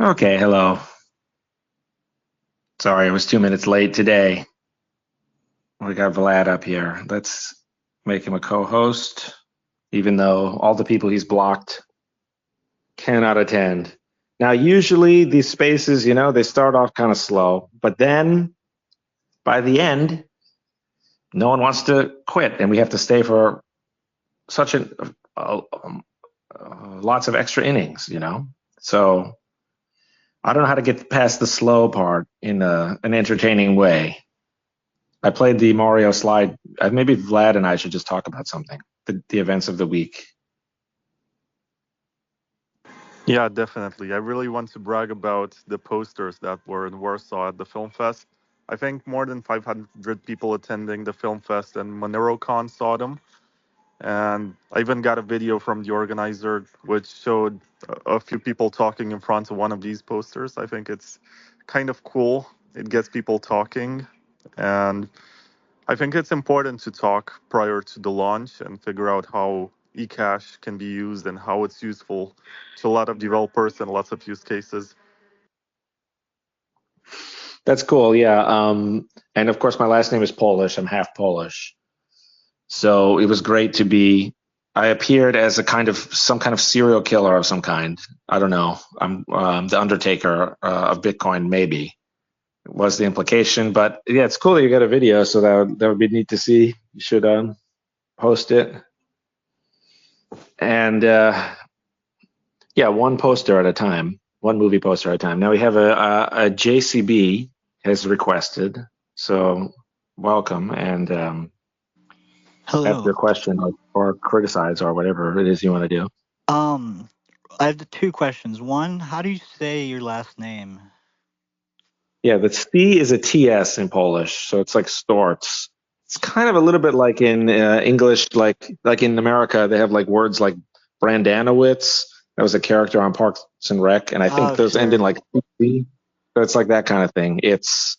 Okay, hello. Sorry, I was 2 minutes late today. We got Vlad up here. Let's make him a co-host, even though all the people he's blocked cannot attend. Now, usually these spaces, they start off kind of slow, but then by the end, no one wants to quit, and we have to stay for such uh, um, lots of extra innings. So I don't know how to get past the slow part in an entertaining way. I played the Mario slide. Maybe Vlad and I should just talk about something, the events of the week. Yeah, definitely. I really want to brag about the posters that were in Warsaw at the film fest. I think more than 500 people attending the film fest and MoneroCon saw them. And I even got a video from the organizer which showed a few people talking in front of one of these posters. I think it's kind of cool. It gets people talking. And I think it's important to talk prior to the launch and figure out how eCash can be used and how it's useful to a lot of developers and lots of use cases. That's cool, yeah. And of course, my last name is Polish. I'm half Polish, so it was great to be. I appeared as some kind of serial killer of some kind. I don't know. I'm the Undertaker of Bitcoin, maybe was the implication. But yeah, it's cool that you got a video, so that would be neat to see. You should post it. And yeah, one poster at a time, one movie poster at a time. Now we have a JCB has requested, so welcome and ask Hello. your question or criticize or whatever it is you want to do. Um, I have the two questions. One, how do you say your last name? Yeah, the C is a TS in Polish, so it's like Storts. It's kind of a little bit like in English, like in America, they have like words like Brandanowitz. That was a character on Parks and Rec, and I think Oh, those end in sure. like C. So it's like that kind of thing. It's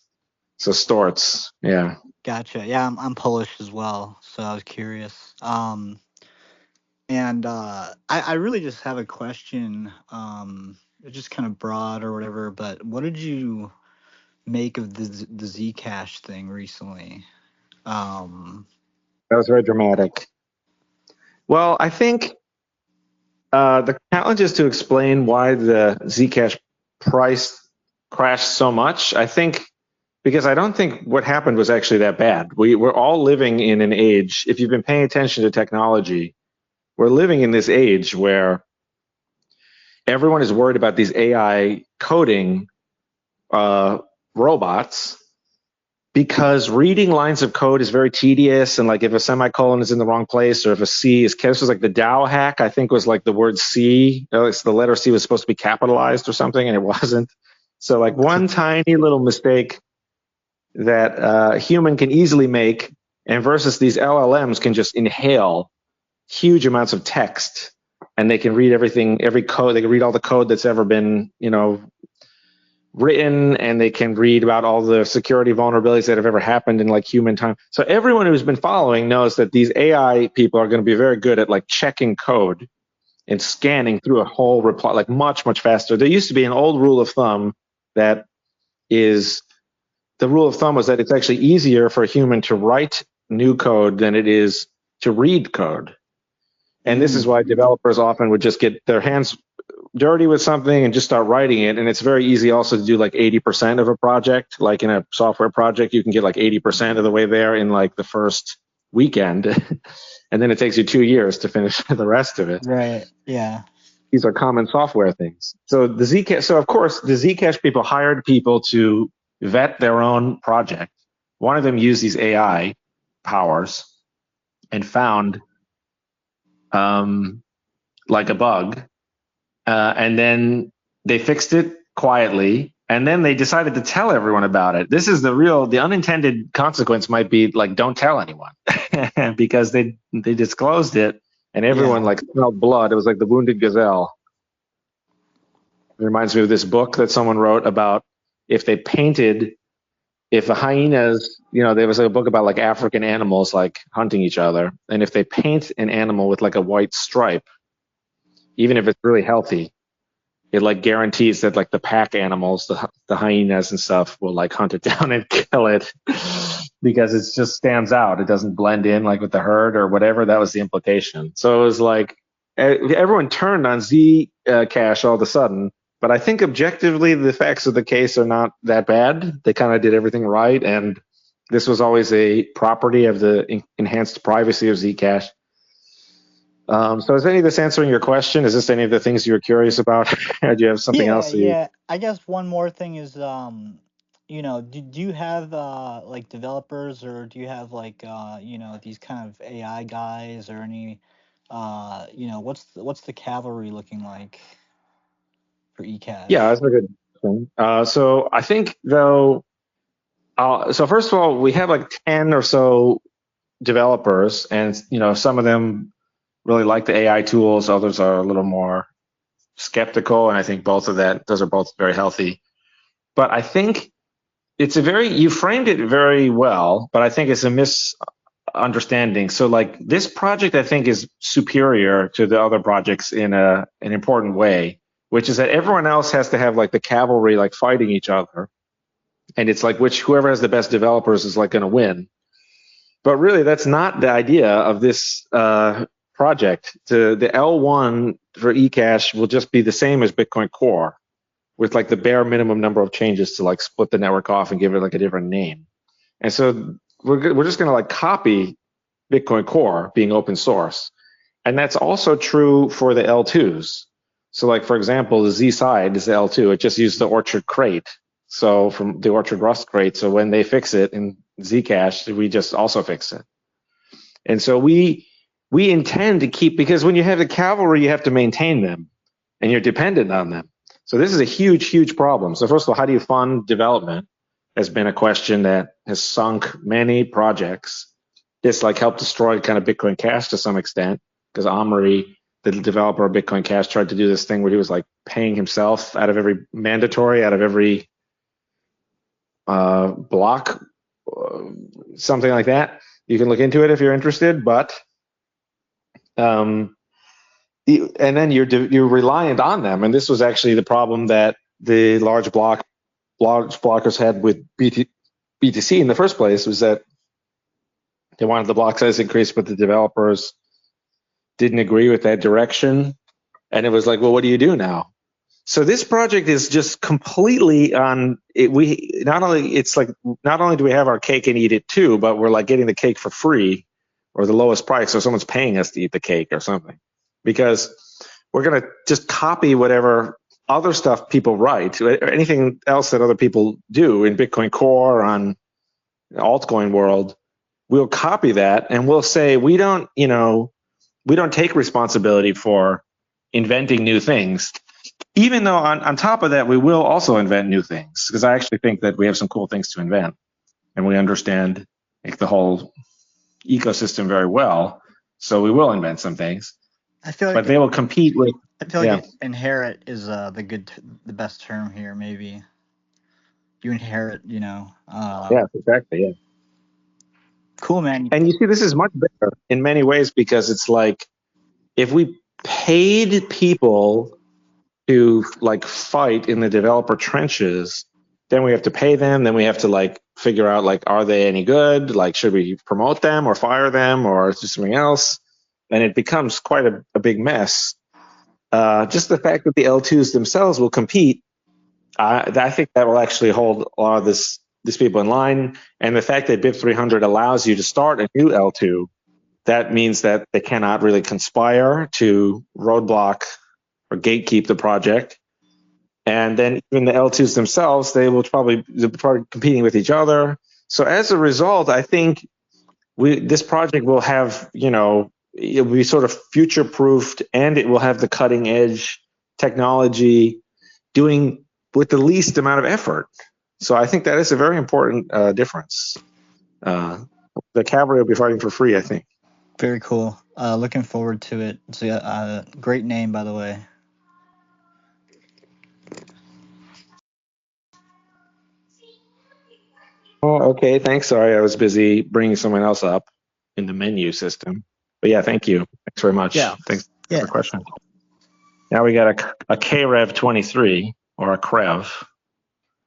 so Storts, yeah. Gotcha. Yeah, I'm Polish as well, so I was curious. And I really just have a question. It's just kind of broad or whatever, but what did you make of the Zcash thing recently? Um, That was very dramatic. Well, I think the challenge is to explain why the Zcash price crashed so much. I think because I don't think what happened was actually that bad. We're all living in an age, if you've been paying attention to technology, we're living in this age where everyone is worried about these AI coding uh, robots because reading lines of code is very tedious, and like if a semicolon is in the wrong place or if a C is, this was like the DAO hack, I think was like the word C, it's the letter C was supposed to be capitalized or something and it wasn't. So like one tiny little mistake that a human can easily make, and versus these LLMs can just inhale huge amounts of text, and they can read everything, every code, they can read all the code that's ever been written, and they can read about all the security vulnerabilities that have ever happened in like human time. So everyone who's been following knows that these AI people are going to be very good at like checking code and scanning through a whole reply like much faster. There used to be an old rule of thumb that is the rule of thumb was that it's actually easier for a human to write new code than it is to read code. And this is why developers often would just get their hands dirty with something and just start writing it. And it's very easy also to do like 80% of a project. Like in a software project, you can get like 80% of the way there in like the first weekend. And then it takes you 2 years to finish the rest of it. right. Yeah. These are common software things. So of course, the Zcash people hired people to vet their own project. One of them used these AI powers and found like a bug, and then they fixed it quietly, and then they decided to tell everyone about it. This is the unintended consequence might be like don't tell anyone because they disclosed it and everyone Yeah. like smelled blood. It was like the wounded gazelle. It reminds me of this book that someone wrote about if they painted if the hyenas, there was a book about like African animals like hunting each other, and if they paint an animal with like a white stripe, even if it's really healthy, it like guarantees that like the pack animals, the hyenas and stuff, will like hunt it down and kill it because it just stands out. It doesn't blend in like with the herd or whatever. That was the implication. So it was like everyone turned on Zcash all of a sudden. But I think objectively, the facts of the case are not that bad. They kind of did everything right, and this was always a property of the enhanced privacy of Zcash. So is any of this answering your question? Is this any of the things you were curious about? Or do you have something else? Yeah. I guess one more thing is, do you have like developers, or do you have like these kind of AI guys, or any what's the cavalry looking like for eCash? Yeah, that's a good thing. So I think though, so first of all, we have like 10 or so developers, and some of them really like the AI tools. Others are a little more skeptical, and I think those are both very healthy. But I think you framed it very well, but I think it's a misunderstanding. So like this project, I think, is superior to the other projects in an important way, which is that everyone else has to have like the cavalry like fighting each other. And it's like whoever has the best developers is like going to win. But really, that's not the idea of this project. The L1 for eCash will just be the same as Bitcoin Core, with like the bare minimum number of changes to like split the network off and give it like a different name. And so we're just going to like copy Bitcoin Core being open source. And that's also true for the L2s. So like, for example, the Z side is the L2. It just used the Orchard crate. So from the Orchard Rust crate. So when they fix it in Zcash, we just also fix it. And so we intend to keep, because when you have the cavalry, you have to maintain them and you're dependent on them. So this is a huge, huge problem. So first of all, how do you fund development has been a question that has sunk many projects. This like helped destroy kind of Bitcoin Cash to some extent, because Omri, the developer of Bitcoin Cash, tried to do this thing where he was like paying himself out of every block, something like that. You can look into it if you're interested, but and then you're reliant on them. And this was actually the problem that the large blockers had with BTC in the first place, was that they wanted the block size increased, but the developers didn't agree with that direction. And it was like, well, what do you do now? So this project is just completely on it. Not only do we have our cake and eat it too, but we're like getting the cake for free or the lowest price, so someone's paying us to eat the cake or something, because we're going to just copy whatever other stuff people write, anything else that other people do in Bitcoin Core, on altcoin world. We'll copy that and we'll say we don't take responsibility for inventing new things. Even though on top of that, we will also invent new things, because I actually think that we have some cool things to invent, and we understand like the whole ecosystem very well. So we will invent some things, but they will compete with. I feel like inherit is the best term here. Maybe you inherit, Yeah, exactly. Yeah. Cool, man. And you see, this is much better in many ways, because it's like if we paid people to like fight in the developer trenches, then we have to pay them. Then we have to like figure out like, are they any good? Like, should we promote them or fire them or do something else? And it becomes quite a big mess. Just the fact that the L2s themselves will compete, I think that will actually hold a lot of these people in line. And the fact that BIP 300 allows you to start a new L2, that means that they cannot really conspire to roadblock or gatekeep the project. And then even the L2s themselves, they're probably competing with each other. So as a result, I think this project will have, it'll be sort of future-proofed, and it will have the cutting-edge technology doing with the least amount of effort. So I think that is a very important difference. The cavalry will be fighting for free, I think. Very cool. Looking forward to it. It's a great name, by the way. Oh, okay. Thanks. Sorry, I was busy bringing someone else up in the menu system. But yeah, thank you. Thanks very much. Yeah. Thanks for the question. Now we got a KREV 23 or a KREV.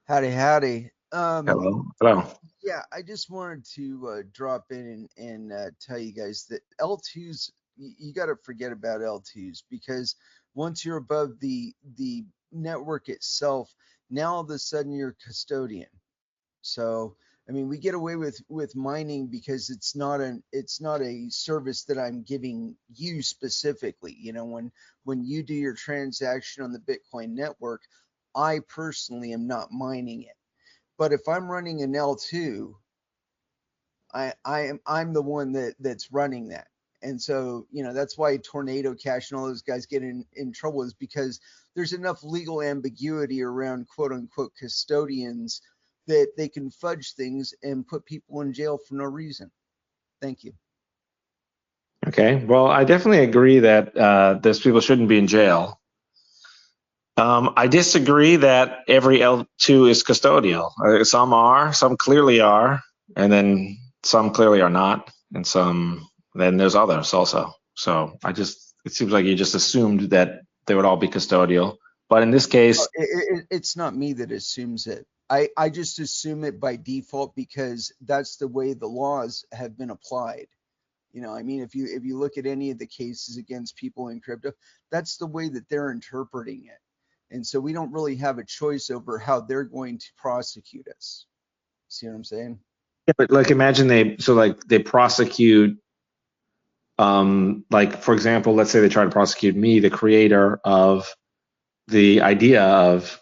Howdy. Hello. Hello. Yeah, I just wanted to drop in and tell you guys that L2s, you got to forget about L2s, because once you're above the network itself, now all of a sudden you're custodian. So I mean, we get away with mining because it's not a service that I'm giving you specifically. You know, when you do your transaction on the Bitcoin network, I personally am not mining it. But if I'm running an L2, I'm the one that's running that. And so, you know, that's why Tornado Cash and all those guys get in trouble, is because there's enough legal ambiguity around quote unquote custodians that they can fudge things and put people in jail for no reason. Thank you. Okay. Well, I definitely agree that those people shouldn't be in jail. I disagree that every L2 is custodial. Some are, some clearly are, and then some clearly are not, and then there's others also. So it seems like you just assumed that they would all be custodial. But in this case, it's not me that assumes it. I just assume it by default because that's the way the laws have been applied. You know, I mean, if you look at any of the cases against people in crypto, that's the way that they're interpreting it. And so we don't really have a choice over how they're going to prosecute us. See what I'm saying? yeah, but like imagine they prosecute, like for example, let's say they try to prosecute me, the creator of the idea of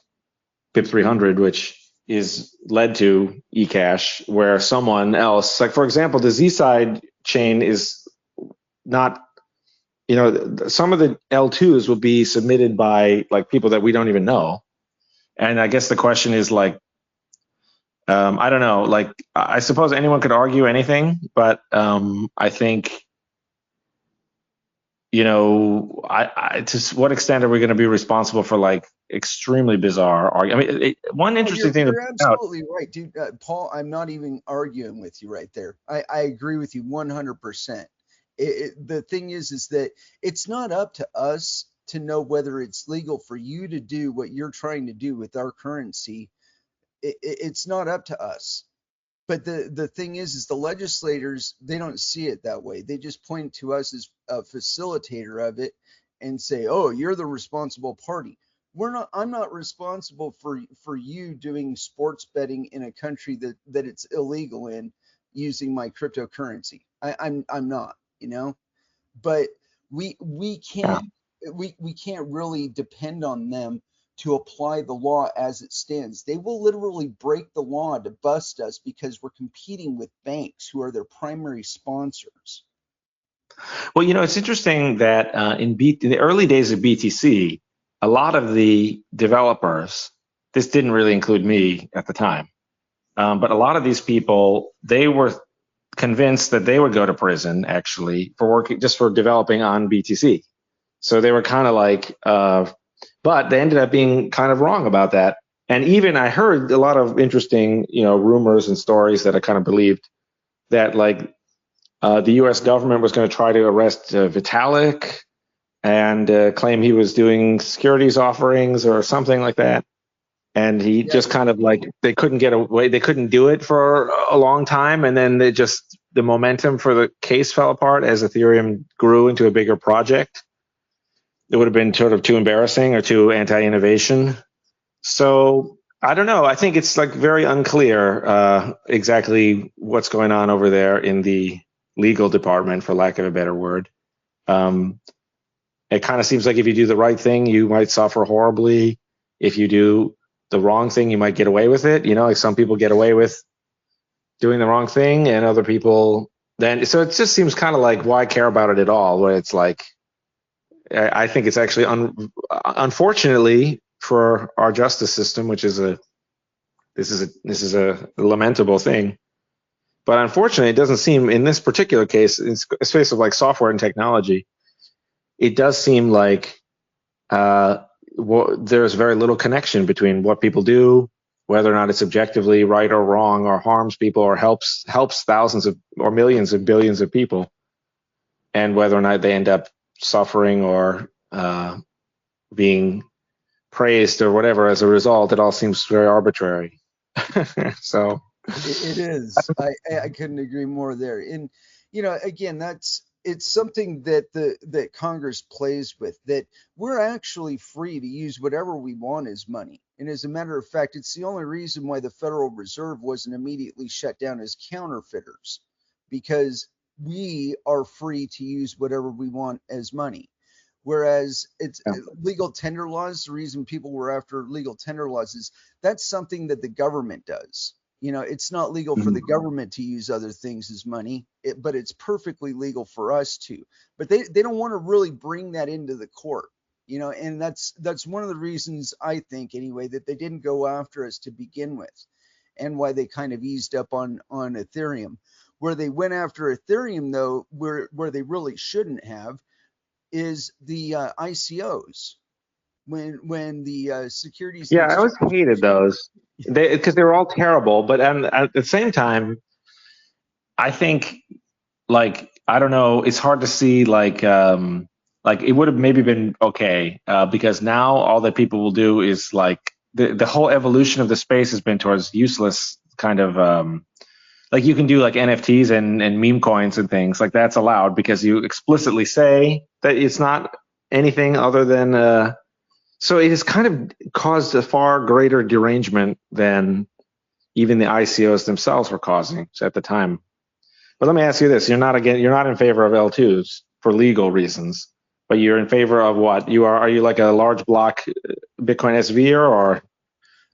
BIP 300, which is led to eCash, where someone else, like for example, the Sidechain is not, you know, some of the L2s will be submitted by like people that we don't even know. And I guess the question is like, I don't know, like I suppose anyone could argue anything, but I think, you know, to what extent are we going to be responsible for like extremely bizarre argument? I mean, one interesting thing to you're point out. absolutely right, dude. Paul, I'm not even arguing with you right there. I agree with you 100%. The thing is that it's not up to us to know whether it's legal for you to do what you're trying to do with our currency. It's not up to us. But the thing is the legislators, they don't see it that way. They just point to us as a facilitator of it and say, oh, you're the responsible party. I'm not responsible for you doing sports betting in a country that it's illegal in using my cryptocurrency. I'm not, you know. But we can't we can't really depend on them to apply the law as it stands. They will literally break the law to bust us because we're competing with banks who are their primary sponsors. Well, you know, it's interesting that in the early days of BTC, a lot of the developers, this didn't really include me at the time, but a lot of these people, they were convinced that they would go to prison actually for working just for developing on BTC. So they were kind of like, but they ended up being kind of wrong about that. And even I heard a lot of interesting, you know, rumors and stories that I kind of believed that like the U.S. government was going to try to arrest Vitalik and claim he was doing securities offerings or something like that. And he just kind of like, they couldn't get away. They couldn't do it for a long time. And then the momentum for the case fell apart as Ethereum grew into a bigger project. It would have been sort of too embarrassing or too anti-innovation. So I don't know. I think it's like very unclear exactly what's going on over there in the legal department, for lack of a better word. It kind of seems like if you do the right thing, you might suffer horribly. If you do the wrong thing, you might get away with it. You know, like some people get away with doing the wrong thing, and other people then. So it just seems kind of like, why care about it at all? When it's like, I think it's actually unfortunately for our justice system, which is this is a lamentable thing. But unfortunately, it doesn't seem in this particular case, in space of like software and technology, it does seem like there's very little connection between what people do, whether or not it's objectively right or wrong, or harms people or helps thousands of or millions and billions of people, and whether or not they end up suffering or being praised or whatever as a result. It all seems very arbitrary. So It is. I couldn't agree more there. And again, it's something that Congress plays with, that we're actually free to use whatever we want as money. And as a matter of fact, it's the only reason why the Federal Reserve wasn't immediately shut down as counterfeiters, because we are free to use whatever we want as money. Whereas it's legal tender laws, the reason people were after legal tender laws is that's something that the government does. It's not legal for the government to use other things as money, but it's perfectly legal for us to. But they don't want to really bring that into the court, and that's one of the reasons, I think anyway, that they didn't go after us to begin with, and why they kind of eased up on Ethereum. Where they went after Ethereum, though, where they really shouldn't have, is the ICOs. When the securities and yeah, I always exchange, hated those because they were all terrible. But at the same time, I think I don't know, it's hard to see like it would have maybe been okay because now all that people will do is like the whole evolution of the space has been towards useless kind of like you can do like NFTs and meme coins and things like that's allowed because you explicitly say that it's not anything other than so it has kind of caused a far greater derangement than even the ICOs themselves were causing at the time. But let me ask you this: you're not in favor of L2s for legal reasons, but you're in favor of what? Are you like a large block Bitcoin SV or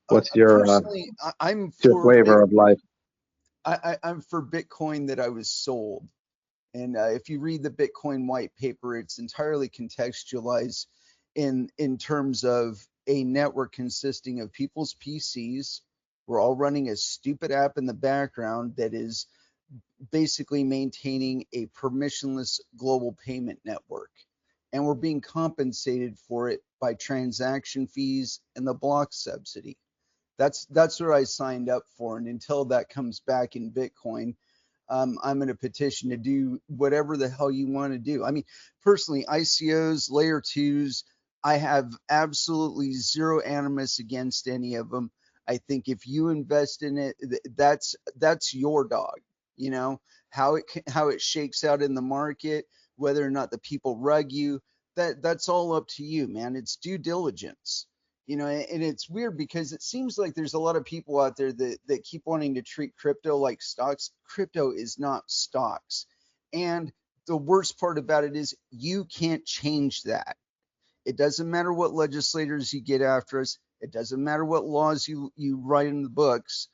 what's personally, I'm your for flavor of life? I'm for Bitcoin that I was sold. And if you read the Bitcoin white paper, it's entirely contextualized in terms of a network consisting of people's PCs. We're all running a stupid app in the background that is basically maintaining a permissionless global payment network. And we're being compensated for it by transaction fees and the block subsidy. That's what I signed up for. And until that comes back in Bitcoin, I'm in a petition to do whatever the hell you want to do. I mean, personally, ICOs, layer twos, I have absolutely zero animus against any of them. I think if you invest in it, that's your dog. How it shakes out in the market, whether or not the people rug you, that's all up to you, man. It's due diligence. And it's weird because it seems like there's a lot of people out there that keep wanting to treat crypto like stocks. Crypto is not stocks. And the worst part about it is you can't change that. It doesn't matter what legislators you get after us. It doesn't matter what laws you write in the books.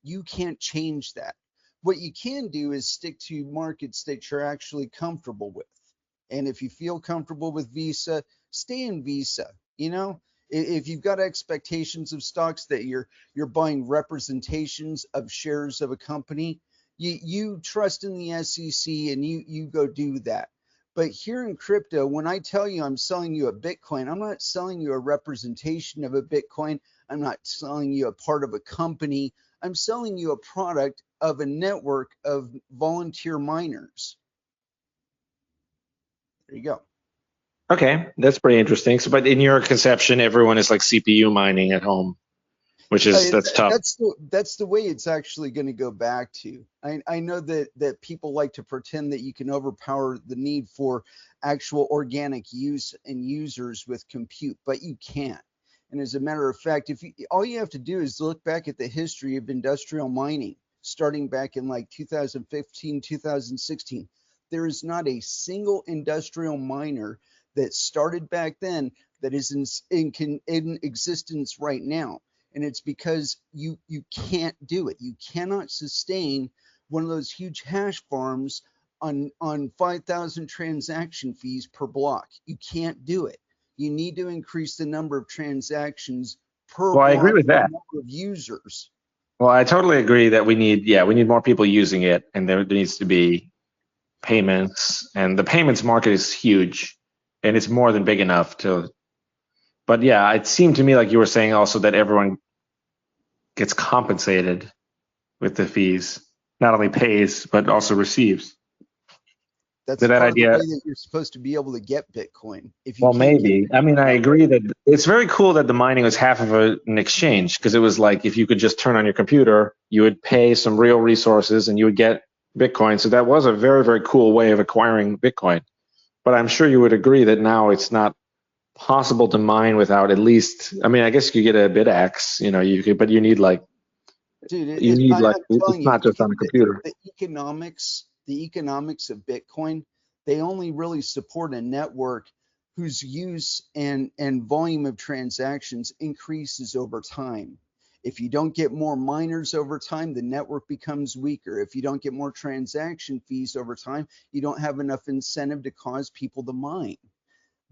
You can't change that. What you can do is stick to markets that you're actually comfortable with. And if you feel comfortable with Visa, stay in Visa. If you've got expectations of stocks that you're buying representations of shares of a company, you trust in the SEC and you go do that. But here in crypto, when I tell you I'm selling you a Bitcoin, I'm not selling you a representation of a Bitcoin. I'm not selling you a part of a company. I'm selling you a product of a network of volunteer miners. There you go. Okay, that's pretty interesting. So, but in your conception, everyone is like CPU mining at home, which is that's tough. That's the way it's actually going to go back to. I know that people like to pretend that you can overpower the need for actual organic use and users with compute, but you can't. And as a matter of fact, all you have to do is look back at the history of industrial mining, starting back in like 2015, 2016. There is not a single industrial miner that started back then that is in existence right now. And it's because you can't do it. You cannot sustain one of those huge hash farms on 5,000 transaction fees per block. You can't do it. You need to increase the number of transactions per Well, I agree block with by that. number of users. Well, I totally agree that we need more people using it, and there needs to be payments, and the payments market is huge, and it's more than big enough to. But yeah, it seemed to me like you were saying also that everyone gets compensated with the fees, not only pays but also receives. That's Did that part of the idea? way that you're supposed to be able to get Bitcoin. If you Well, can't get maybe. I mean, Bitcoin I that way, agree that it's very cool that the mining was half of an exchange, because it was like if you could just turn on your computer, you would pay some real resources and you would get Bitcoin. So that was a very, very cool way of acquiring Bitcoin. But I'm sure you would agree that now it's not possible to mine without at least, I mean, I guess you could get a BitAxe, you could, but dude, it's telling you, not just on a computer. the economics of Bitcoin, they only really support a network whose use and volume of transactions increases over time. If you don't get more miners over time, the network becomes weaker. If you don't get more transaction fees over time, you don't have enough incentive to cause people to mine.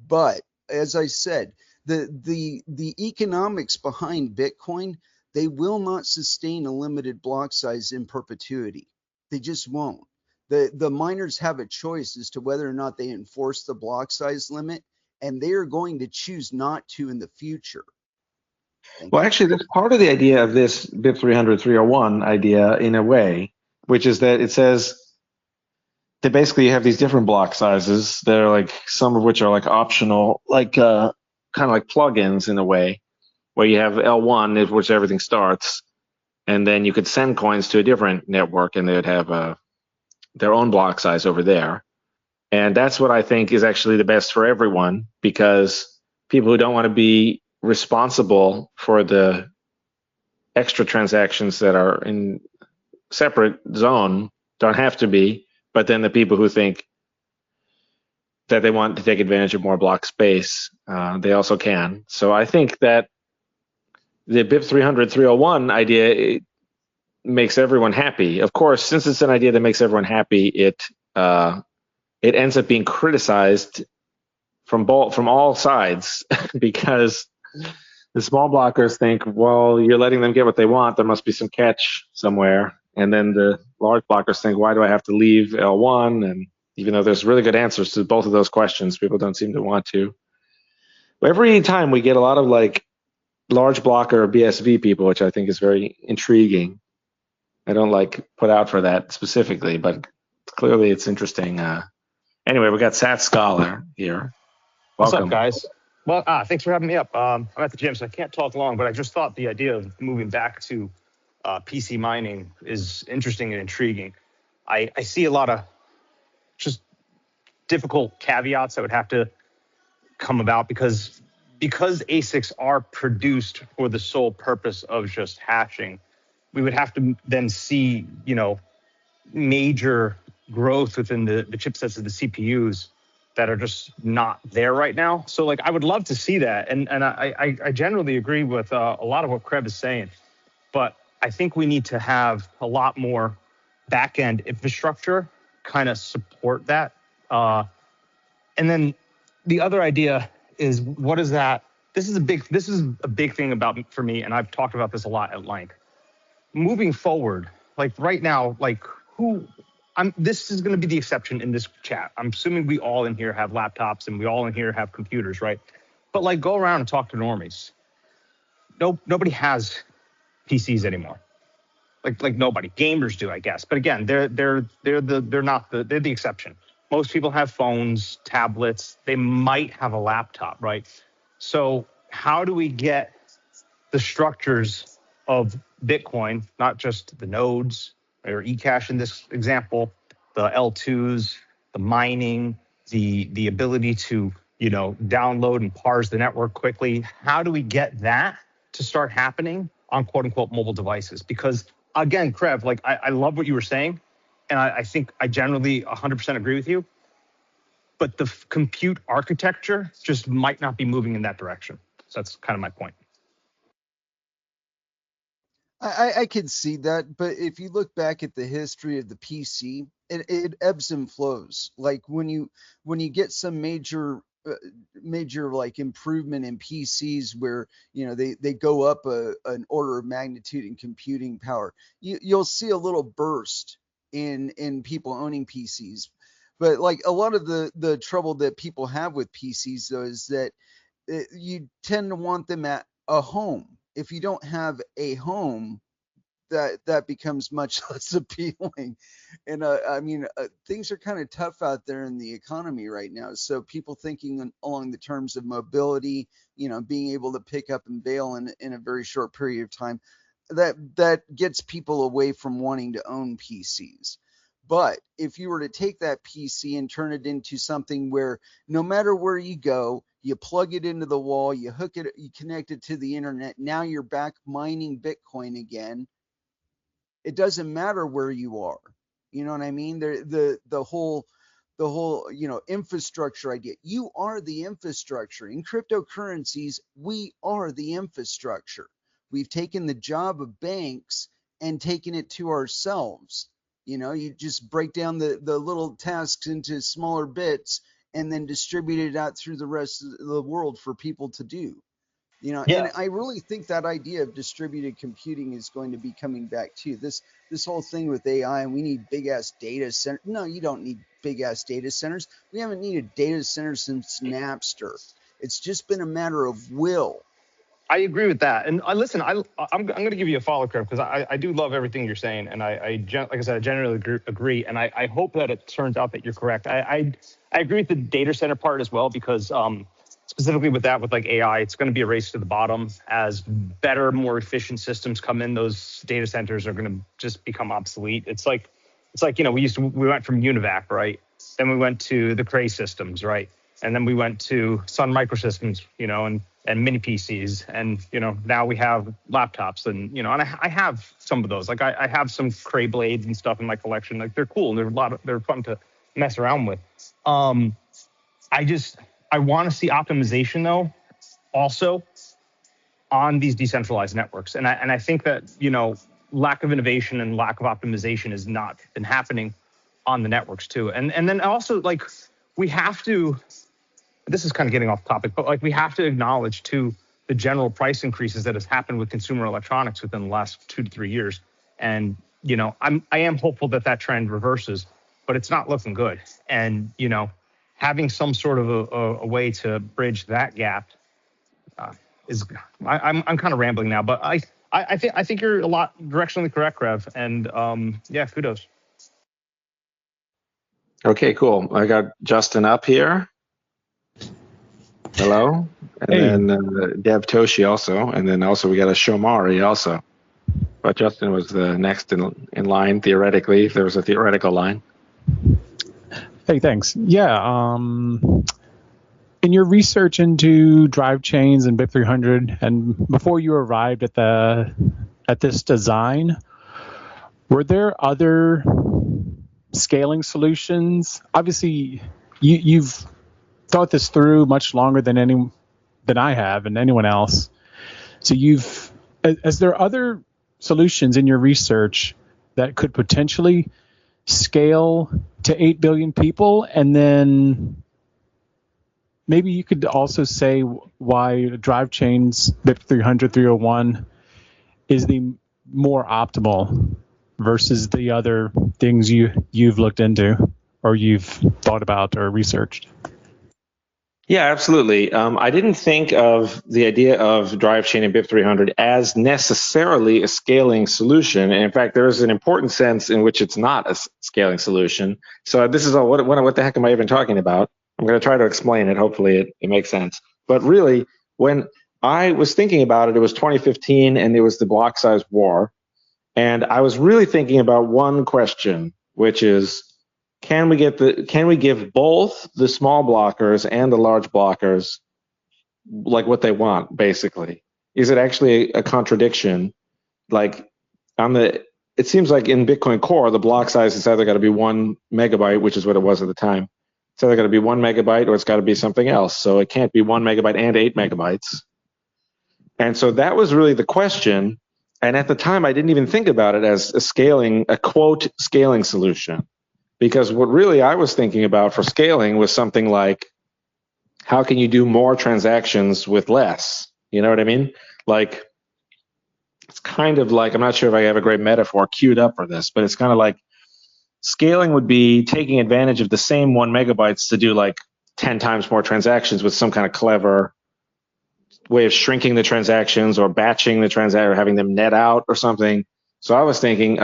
But as I said, the economics behind Bitcoin, they will not sustain a limited block size in perpetuity. They just won't. The miners have a choice as to whether or not they enforce the block size limit, and they are going to choose not to in the future. Thank Well, you. actually, that's part of the idea of this BIP 300 301 idea in a way, which is that it says that basically you have these different block sizes that are like, some of which are like optional, like kind of like plugins in a way, where you have L1, which everything starts, and then you could send coins to a different network and they would have their own block size over there. And that's what I think is actually the best for everyone, because people who don't want to be responsible for the extra transactions that are in separate zone don't have to be, but then the people who think that they want to take advantage of more block space, they also can. So I think that the BIP 300 301 idea, it makes everyone happy. Of course, since it's an idea that makes everyone happy, it ends up being criticized from all sides because the small blockers think, well, you're letting them get what they want. There must be some catch somewhere. And then the large blockers think, why do I have to leave L1? And even though there's really good answers to both of those questions, people don't seem to want to. Every time we get a lot of like large blocker or BSV people, which I think is very intriguing. I don't like put out for that specifically, but clearly it's interesting. Anyway, we got Sat Scholar here. What's up, Welcome. guys? Well, thanks for having me up. I'm at the gym, so I can't talk long, but I just thought the idea of moving back to PC mining is interesting and intriguing. I see a lot of just difficult caveats that would have to come about because ASICs are produced for the sole purpose of just hashing. We would have to then see, major growth within the chipsets of the CPUs that are just not there right now. So like I would love to see that. And I generally agree with a lot of what Kreb is saying, but I think we need to have a lot more back-end infrastructure kind of support that. And then the other idea is, what is that? This is a big thing for me, and I've talked about this a lot at length. Moving forward, like right now, like this is going to be the exception in this chat. I'm assuming we all in here have laptops and we all in here have computers, right? But like, go around and talk to normies. Nobody has PCs anymore. Like nobody. Gamers do, I guess. But again, they're the exception. Most people have phones, tablets. They might have a laptop, right? So how do we get the structures of Bitcoin, not just the nodes or eCash in this example, the L2s, the mining, the ability to, download and parse the network quickly? How do we get that to start happening on quote unquote mobile devices? Because again, Krev, like I love what you were saying, and I think I generally 100% agree with you, but the compute architecture just might not be moving in that direction. So that's kind of my point. I could see that, but if you look back at the history of the PC, it ebbs and flows. Like when you get some major like improvement in PCs where they go up an order of magnitude in computing power, you'll see a little burst in people owning PCs. But like a lot of the trouble that people have with PCs though is that you tend to want them at a home. If you don't have a home, that becomes much less appealing. And things are kind of tough out there in the economy right now. So people thinking along the terms of mobility, being able to pick up and bail in a very short period of time, that gets people away from wanting to own PCs. But if you were to take that PC and turn it into something where no matter where you go, you plug it into the wall, you hook it, you connect it to the internet, now you're back mining Bitcoin again. It doesn't matter where you are. You know what I mean? The whole infrastructure idea. You are the infrastructure. In cryptocurrencies, we are the infrastructure. We've taken the job of banks and taken it to ourselves. You just break down the little tasks into smaller bits and then distribute it out through the rest of the world for people to do. Yeah. And I really think that idea of distributed computing is going to be coming back too. This whole thing with AI, and we need big ass data center. No, you don't need big ass data centers. We haven't needed data centers since Napster. It's just been a matter of will. I agree with that. And listen, I'm going to give you a follow, Crib, because I do love everything you're saying, and like I said, I generally agree, and I hope that it turns out that you're correct. I agree with the data center part as well, because specifically with that, with like AI, it's going to be a race to the bottom. As better, more efficient systems come in, those data centers are going to just become obsolete. It's like we went from UNIVAC, right? Then we went to the Cray systems, right? And then we went to Sun Microsystems, and mini PCs, and now we have laptops, and and I have some of those. Like I have some Cray blades and stuff in my collection. Like they're cool and they're fun to mess around with. I want to see optimization though, also on these decentralized networks, and I think that lack of innovation and lack of optimization has not been happening on the networks too, and then also like we have to. This is kind of getting off topic, but like we have to acknowledge too the general price increases that has happened with consumer electronics within the last 2 to 3 years. And I am hopeful that trend reverses, but it's not looking good. And having some sort of a way to bridge that gap is. I'm kind of rambling now, but I think you're a lot directionally correct, Rev. And kudos. Okay, cool. I got Justin up here. Hello. And then Dev Toshi also. And then also we got a Shomari also. But Justin was the next in line, theoretically, if there was a theoretical line. Hey, thanks. Yeah. In your research into drive chains and BIP300, and before you arrived at this design, were there other scaling solutions? Obviously, you've thought this through much longer than I have and anyone else. So is there other solutions in your research that could potentially scale to 8 billion people? And then maybe you could also say why drive chains BIP300, 301 is the more optimal versus the other things you've looked into or you've thought about or researched. Yeah, absolutely. I didn't think of the idea of Drivechain and BIP300 as necessarily a scaling solution. And in fact, there is an important sense in which it's not a scaling solution. So this is what the heck am I even talking about? I'm going to try to explain it. Hopefully it makes sense. But really, when I was thinking about it, it was 2015 and it was the block size war. And I was really thinking about one question, which is, can we give both the small blockers and the large blockers like what they want, basically? Is it actually a contradiction? Like it seems like in Bitcoin Core, the block size is either got to be 1 megabyte, which is what it was at the time. It's either got to be 1 megabyte or it's got to be something else. So it can't be 1 megabyte and 8 megabytes. And so that was really the question. And at the time, I didn't even think about it as a quote scaling solution. Because what really I was thinking about for scaling was something like, how can you do more transactions with less? You know what I mean? Like, it's kind of like, I'm not sure if I have a great metaphor queued up for this, but it's kind of like scaling would be taking advantage of the same 1 megabytes to do like 10 times more transactions with some kind of clever way of shrinking the transactions or batching the transaction or having them net out or something. So I was thinking,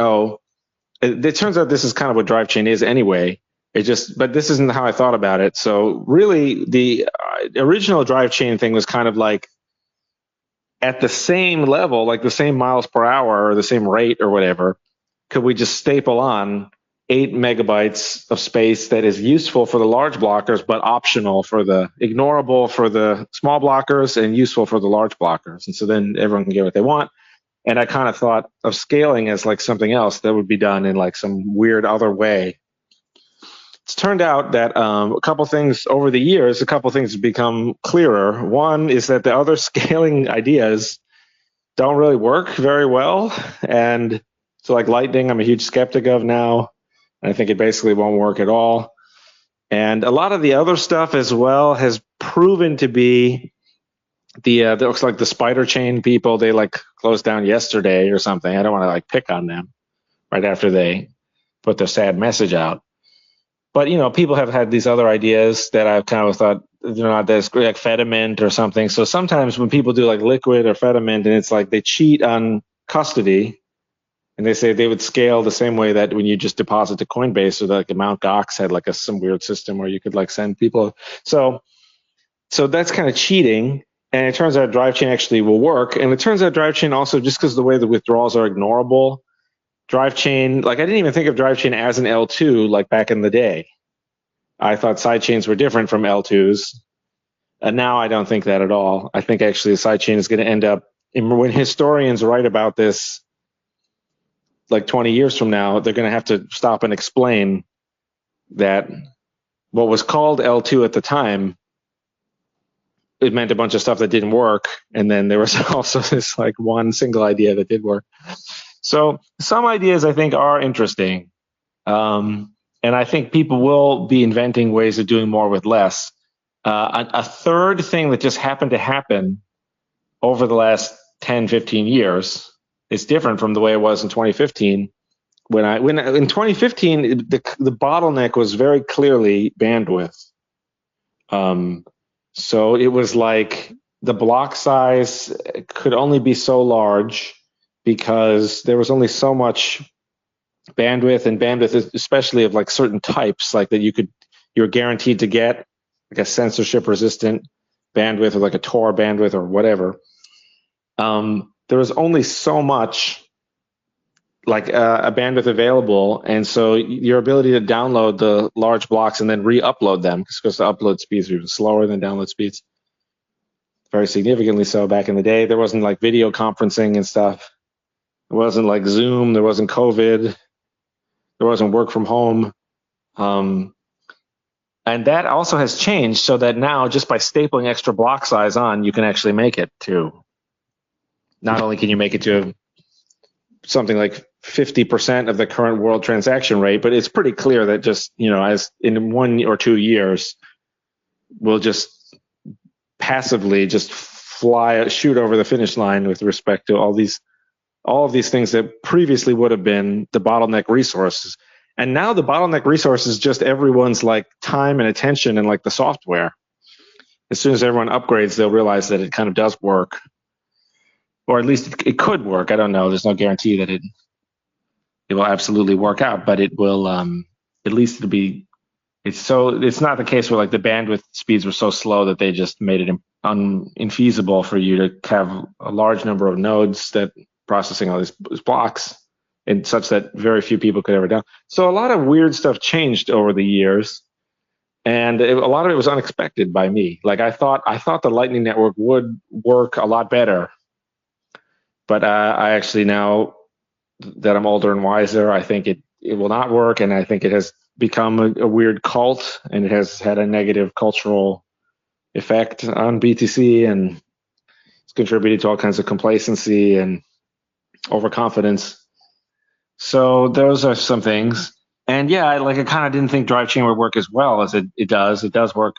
it turns out this is kind of what Drivechain is anyway. But this isn't how I thought about it. So really, the original Drivechain thing was kind of like at the same level, like the same miles per hour or the same rate or whatever. Could we just staple on 8 megabytes of space that is useful for the large blockers, but optional for ignorable for the small blockers and useful for the large blockers? And so then everyone can get what they want. And I kind of thought of scaling as like something else that would be done in like some weird other way. It's turned out that a couple things over the years, have become clearer. One is that the other scaling ideas don't really work very well. And so like Lightning, I'm a huge skeptic of now. I think it basically won't work at all. And a lot of the other stuff as well has proven to be it looks like the spider chain people, they like closed down yesterday or something. I don't want to like pick on them right after they put their sad message out. But, people have had these other ideas that I've kind of thought they're not that great, like Fedimint or something. So sometimes when people do like Liquid or Fedimint, and it's like they cheat on custody, and they say they would scale the same way that when you just deposit to Coinbase, or like Mt. Gox had like some weird system where you could like send people. So that's kind of cheating. And it turns out Drivechain actually will work. And it turns out Drivechain also, just because of the way the withdrawals are ignorable, Drivechain, like I didn't even think of Drivechain as an L2 like back in the day. I thought sidechains were different from L2s. And now I don't think that at all. I think actually the sidechain is going to end up, when historians write about this like 20 years from now, they're going to have to stop and explain that what was called L2 at the time, it meant a bunch of stuff that didn't work. And then there was also this like one single idea that did work. So some ideas I think are interesting. And I think people will be inventing ways of doing more with less. A third thing that just happened to happen over the last 10, 15 years is different from the way it was in 2015. When in 2015, the bottleneck was very clearly bandwidth. So it was like the block size could only be so large because there was only so much bandwidth, and bandwidth especially of like certain types, like that you're guaranteed to get like a censorship resistant bandwidth or like a Tor bandwidth or whatever. There was only so much like a bandwidth available, and so your ability to download the large blocks and then re-upload them, because the upload speeds were slower than download speeds, very significantly so back in the day. There wasn't like video conferencing and stuff. It wasn't like Zoom. There wasn't COVID. There wasn't work from home. And that also has changed so that now just by stapling extra block size on, you can actually make it to, not only can you make it to something like 50% of the current world transaction rate, but it's pretty clear that just, as in 1 or 2 years, we'll just passively just shoot over the finish line with respect to all of these things that previously would have been the bottleneck resources. And now the bottleneck resource is just everyone's like time and attention and like the software. As soon as everyone upgrades, they'll realize that it kind of does work, or at least it could work. I don't know. There's no guarantee that it will absolutely work out, but it will, at least it'll be, it's not the case where like the bandwidth speeds were so slow that they just made it infeasible for you to have a large number of nodes that processing all these blocks, and such that very few people could ever do. So a lot of weird stuff changed over the years, and a lot of it was unexpected by me. Like I thought the Lightning Network would work a lot better, but I actually, now that I'm older and wiser, I think it will not work, and I think it has become a weird cult, and it has had a negative cultural effect on BTC, and it's contributed to all kinds of complacency and overconfidence. So those are some things. And yeah, I kind of didn't think Drivechain would work as well as it does. It does work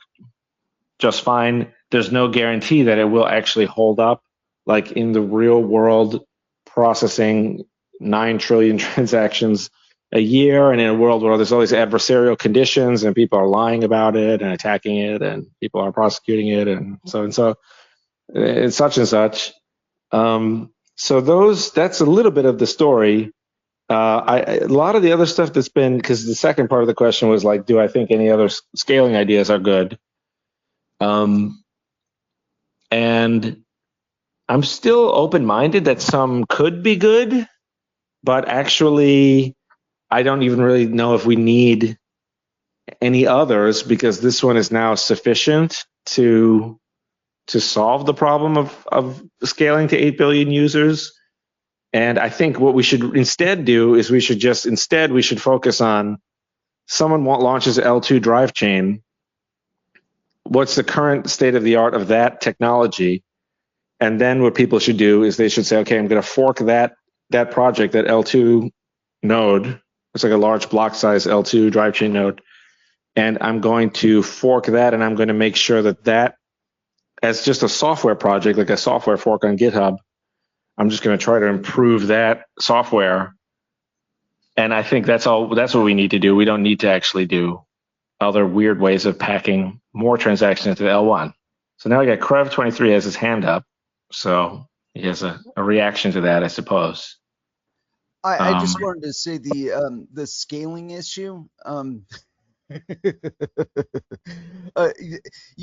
just fine. There's no guarantee that it will actually hold up, like in the real world, processing 9 trillion transactions a year, and in a world where there's all these adversarial conditions and people are lying about it and attacking it and people are prosecuting it and so and such and such. So that's a little bit of the story. A lot of the other stuff that's been, because the second part of the question was like, do I think any other scaling ideas are good? And I'm still open-minded that some could be good, but actually, I don't even really know if we need any others, because this one is now sufficient to solve the problem of scaling to 8 billion users. And I think what we should instead do is we should focus on someone launches L2 Drivechain. What's the current state of the art of that technology? And then what people should do is they should say, okay, I'm going to fork that project, that L2 node. It's like a large block size L2 Drivechain node. And I'm going to fork that, and I'm going to make sure that as just a software project, like a software fork on GitHub, I'm just going to try to improve that software. And I think that's what we need to do. We don't need to actually do other weird ways of packing more transactions into the L1. So now we got Krev23 has his hand up. So he has a reaction to that, I suppose. I just wanted to say the scaling issue. You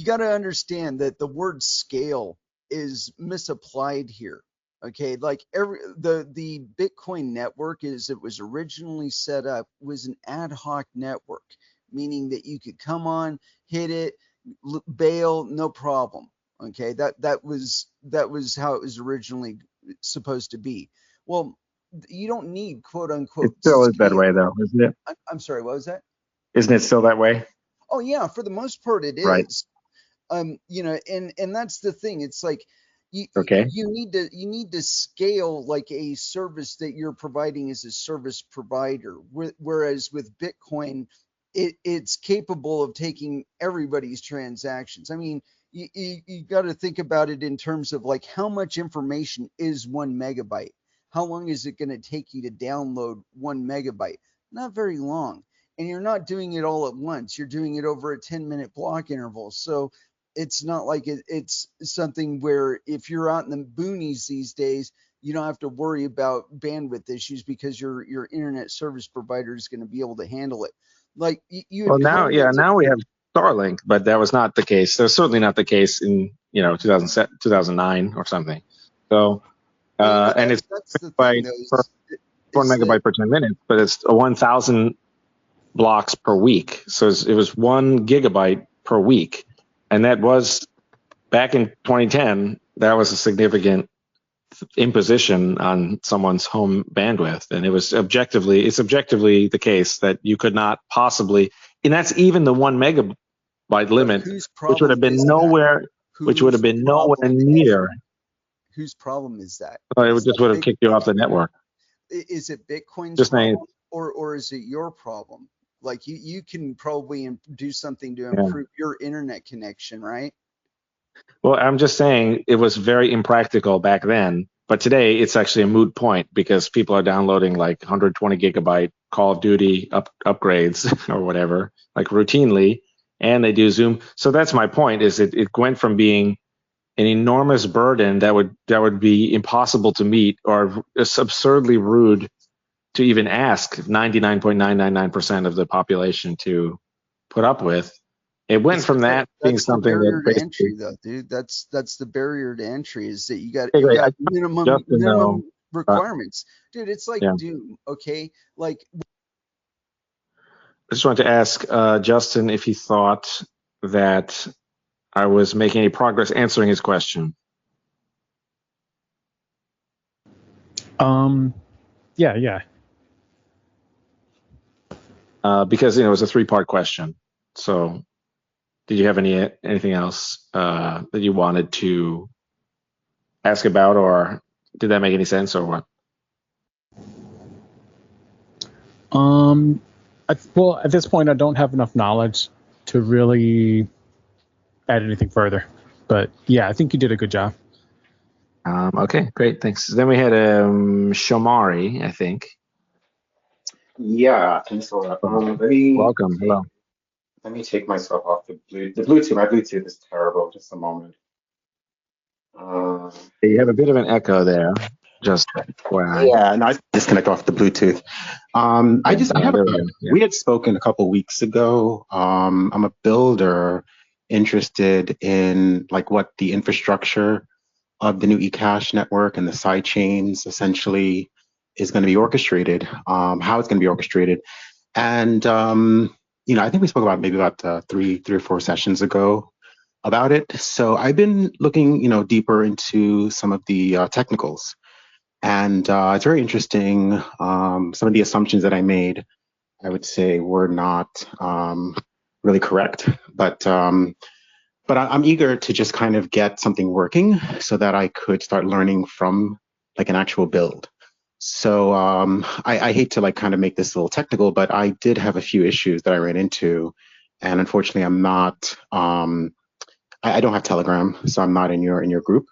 got to understand that the word scale is misapplied here. Okay, like the Bitcoin network, as it was originally set up, was an ad hoc network, meaning that you could come on, hit it, bail, no problem. Okay, that was how it was originally supposed to be. Well, you don't need quote unquote. It still is that way, though, isn't it? I'm sorry, what was that? Isn't it still that way? Oh yeah, for the most part it is. Right. You know, and that's the thing. It's like you need to scale like a service that you're providing as a service provider. Whereas with Bitcoin, it's capable of taking everybody's transactions. I mean, you got to think about it in terms of like how much information is 1 megabyte. How long is it going to take you to download 1 megabyte? Not very long. And you're not doing it all at once. You're doing it over a 10-minute block interval. So it's not like it's something where if you're out in the boonies these days, you don't have to worry about bandwidth issues because your internet service provider is going to be able to handle it. Like now we have Starlink, but that was not the case. That was certainly not the case in 2009 or something. So and it's the thing, though, 1 megabyte per 10 minutes, but it's 1,000 blocks per week. So it was 1 gigabyte per week. And that was back in 2010, that was a significant imposition on someone's home bandwidth. And it's objectively the case that you could not possibly, and that's even the 1 megabyte limit, which would have been nowhere near. Whose problem is that? It just would have kicked you off the network. Is it Bitcoin's just problem, or is it your problem? Like you can probably do something to improve your internet connection, right? Well, I'm just saying it was very impractical back then, but today it's actually a moot point because people are downloading like 120 gigabyte Call of Duty upgrades or whatever, like routinely, and they do Zoom. So that's my point, is it went from being an enormous burden that would be impossible to meet, or absurdly rude to even ask 99.999% of the population to put up with. It went from that being something that basically, entry, though, dude. That's the barrier to entry, is that you got minimum requirements, dude. It's like Doom, okay? Like, I just wanted to ask Justin if he thought that I was making any progress answering his question. Yeah. Because it was a 3-part question. So, did you have anything else that you wanted to ask about, or did that make any sense, or what? Well, at this point, I don't have enough knowledge to really add anything further. But yeah, I think you did a good job. Okay, great, thanks. Then we had Shomari, I think. Yeah, thanks a lot. Welcome. Hello. Let me take myself off the Bluetooth. My Bluetooth is terrible. Just a moment. You have a bit of an echo there. Just wow. Yeah, no, I disconnect off the Bluetooth. We had spoken a couple weeks ago. I'm a builder interested in like what the infrastructure of the new eCash network and the sidechains essentially is going to be orchestrated, how it's going to be orchestrated. And, I think we spoke about maybe about three or four sessions ago about it. So I've been looking, deeper into some of the technicals. And it's very interesting. Some of the assumptions that I made, I would say, were not really correct. But I'm eager to just kind of get something working so that I could start learning from like an actual build. So I hate to like kind of make this a little technical, but I did have a few issues that I ran into, and unfortunately, I'm not. I don't have Telegram, so I'm not in your group.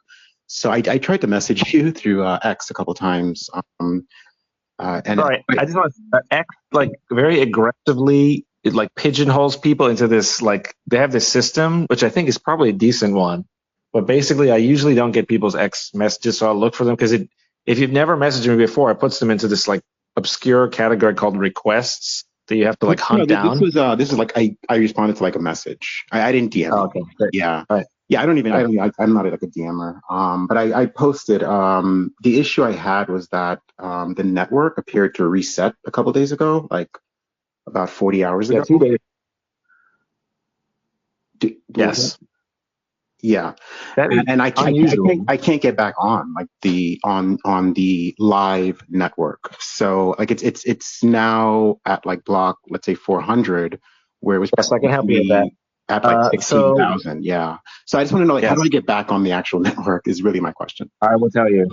So I tried to message you through X a couple times. Sorry, I just want to X like very aggressively. It like pigeonholes people into this, like they have this system, which I think is probably a decent one. But basically, I usually don't get people's X messages, so I'll look for them because if you've never messaged me before, it puts them into this like obscure category called requests that you have to like hunt down. This is like I responded to like a message. I didn't DM. Oh, okay. Great. Yeah. Right. Yeah, I'm not like a DMer. But I posted, the issue I had was that the network appeared to reset a couple days ago, like about 40 hours ago. 2 days. Yes. Yeah. And I can't get back on like on the live network. So like it's now at like block, let's say 400, where it was. Yes, I can help you with that. At like 16,000, yeah. So I just want to know, like, how do I get back on the actual network? Is really my question. I will tell you.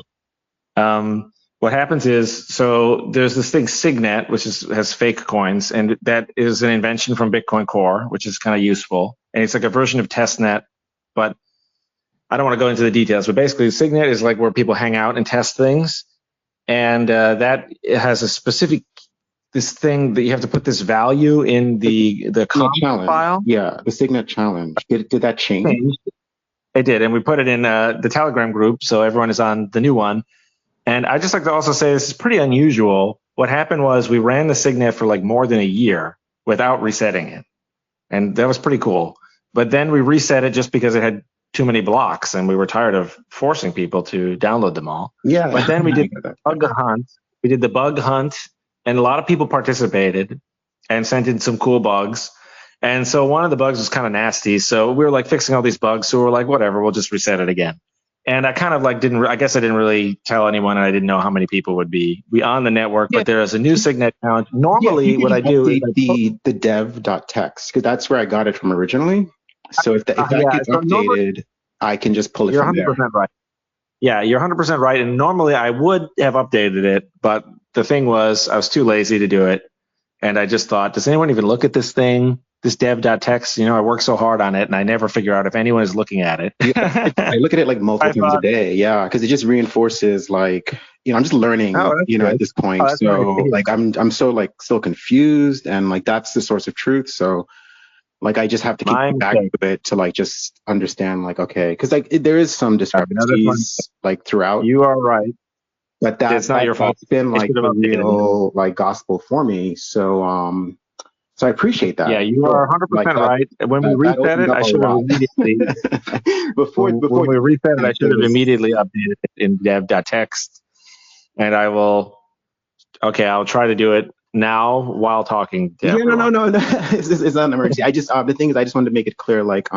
What happens is, so there's this thing Signet, which has fake coins, and that is an invention from Bitcoin Core, which is kind of useful, and it's like a version of Testnet, but I don't want to go into the details. But basically, Signet is like where people hang out and test things, and that has a specific this thing that you have to put this value in the comp file. Yeah, the Signet challenge. Did that change? It did, and we put it in the Telegram group, so everyone is on the new one. And I just like to also say this is pretty unusual. What happened was we ran the Signet for like more than a year without resetting it, and that was pretty cool. But then we reset it just because it had too many blocks, and we were tired of forcing people to download them all. Yeah. But then we did the bug hunt. We did the bug hunt. And a lot of people participated and sent in some cool bugs. And so one of the bugs was kind of nasty. So we were like fixing all these bugs. So we were like, whatever, we'll just reset it again. And I kind of like I guess I didn't really tell anyone, and I didn't know how many people would be on the network. But there is a new Signet challenge. Normally what I do is the dev.txt, because that's where I got it from originally. So if that gets updated, I can just pull it from there. You're 100% right. Yeah, you're 100% right. And normally I would have updated it, but the thing was I was too lazy to do it. And I just thought, does anyone even look at this thing, this dev.txt? I work so hard on it, and I never figure out if anyone is looking at it. I look at it like multiple times a day. Yeah, because it just reinforces like, I'm just learning, at this point. So like I'm so like still confused, and like that's the source of truth. So like I just have to keep back to it to like just understand like, okay, because like there is some discrepancies like throughout. You are right, but it's not your fault. It's been like the real like gospel for me. So so I appreciate that. Yeah, you are 100% right. When we reset it, I should have immediately when we reset it, I should have immediately updated it in dev.txt, and I'll try to do it now while talking. No. It's not an emergency. The thing is, I just wanted to make it clear, like,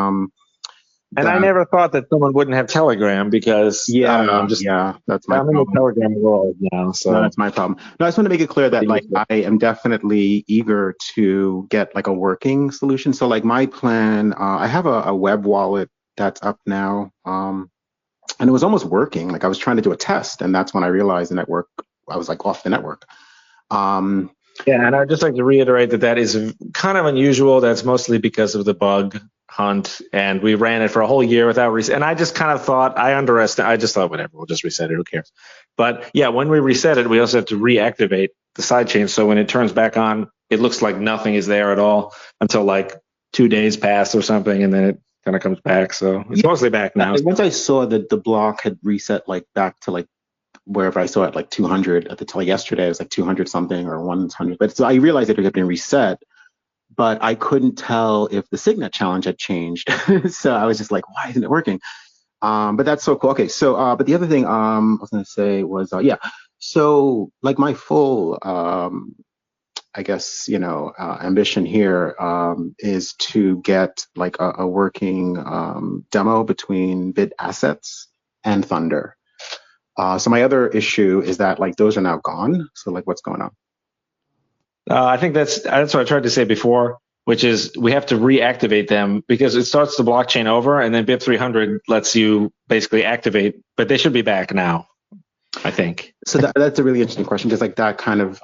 and I never thought that someone wouldn't have Telegram because that's my I'm in the Telegram world now, so that's my problem. No, I just want to make it clear that like I am definitely eager to get like a working solution. So like my plan, I have a web wallet that's up now, and it was almost working. Like I was trying to do a test, and that's when I realized the network. I was like off the network. Yeah, and I'd just like to reiterate that is kind of unusual. That's mostly because of the bug hunt, and we ran it for a whole year without reset. And I just kind of thought, I just thought, whatever, we'll just reset it. Who cares? But yeah, when we reset it, we also have to reactivate the sidechain. So when it turns back on, it looks like nothing is there at all until like 2 days pass or something, and then it kind of comes back. So it's mostly back now. Once I saw that the block had reset like back to like wherever I saw it like 200 at the till yesterday, it was like 200 something or 100. But so I realized it had been reset, but I couldn't tell if the Signet challenge had changed. So I was just like, why isn't it working? But that's so cool. Okay, so but the other thing I was gonna say was yeah. So like my full I guess ambition here is to get like a working demo between Bit Assets and Thunder. So my other issue is that like those are now gone. So like what's going on? I think that's what I tried to say before, which is we have to reactivate them because it starts the blockchain over, and then BIP 300 lets you basically activate, but they should be back now, I think. So that's a really interesting question, because like that kind of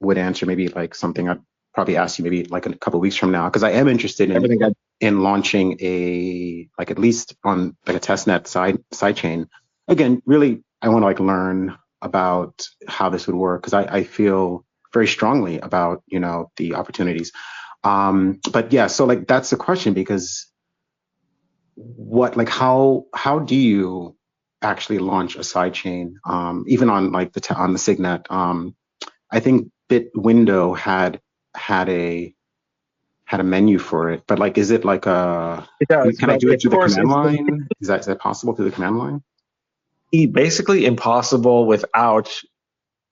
would answer maybe like something I'd probably ask you maybe like a couple of weeks from now, because I am interested in launching like at least on like a testnet sidechain. Again, really, I want to like learn about how this would work, because I feel very strongly about the opportunities. But yeah, so like that's the question, because how do you actually launch a sidechain, even on like on the Signet? I think Bitwindow had a menu for it, but like, is it like can I do it through the command line? Is that possible through the command line? Basically impossible without,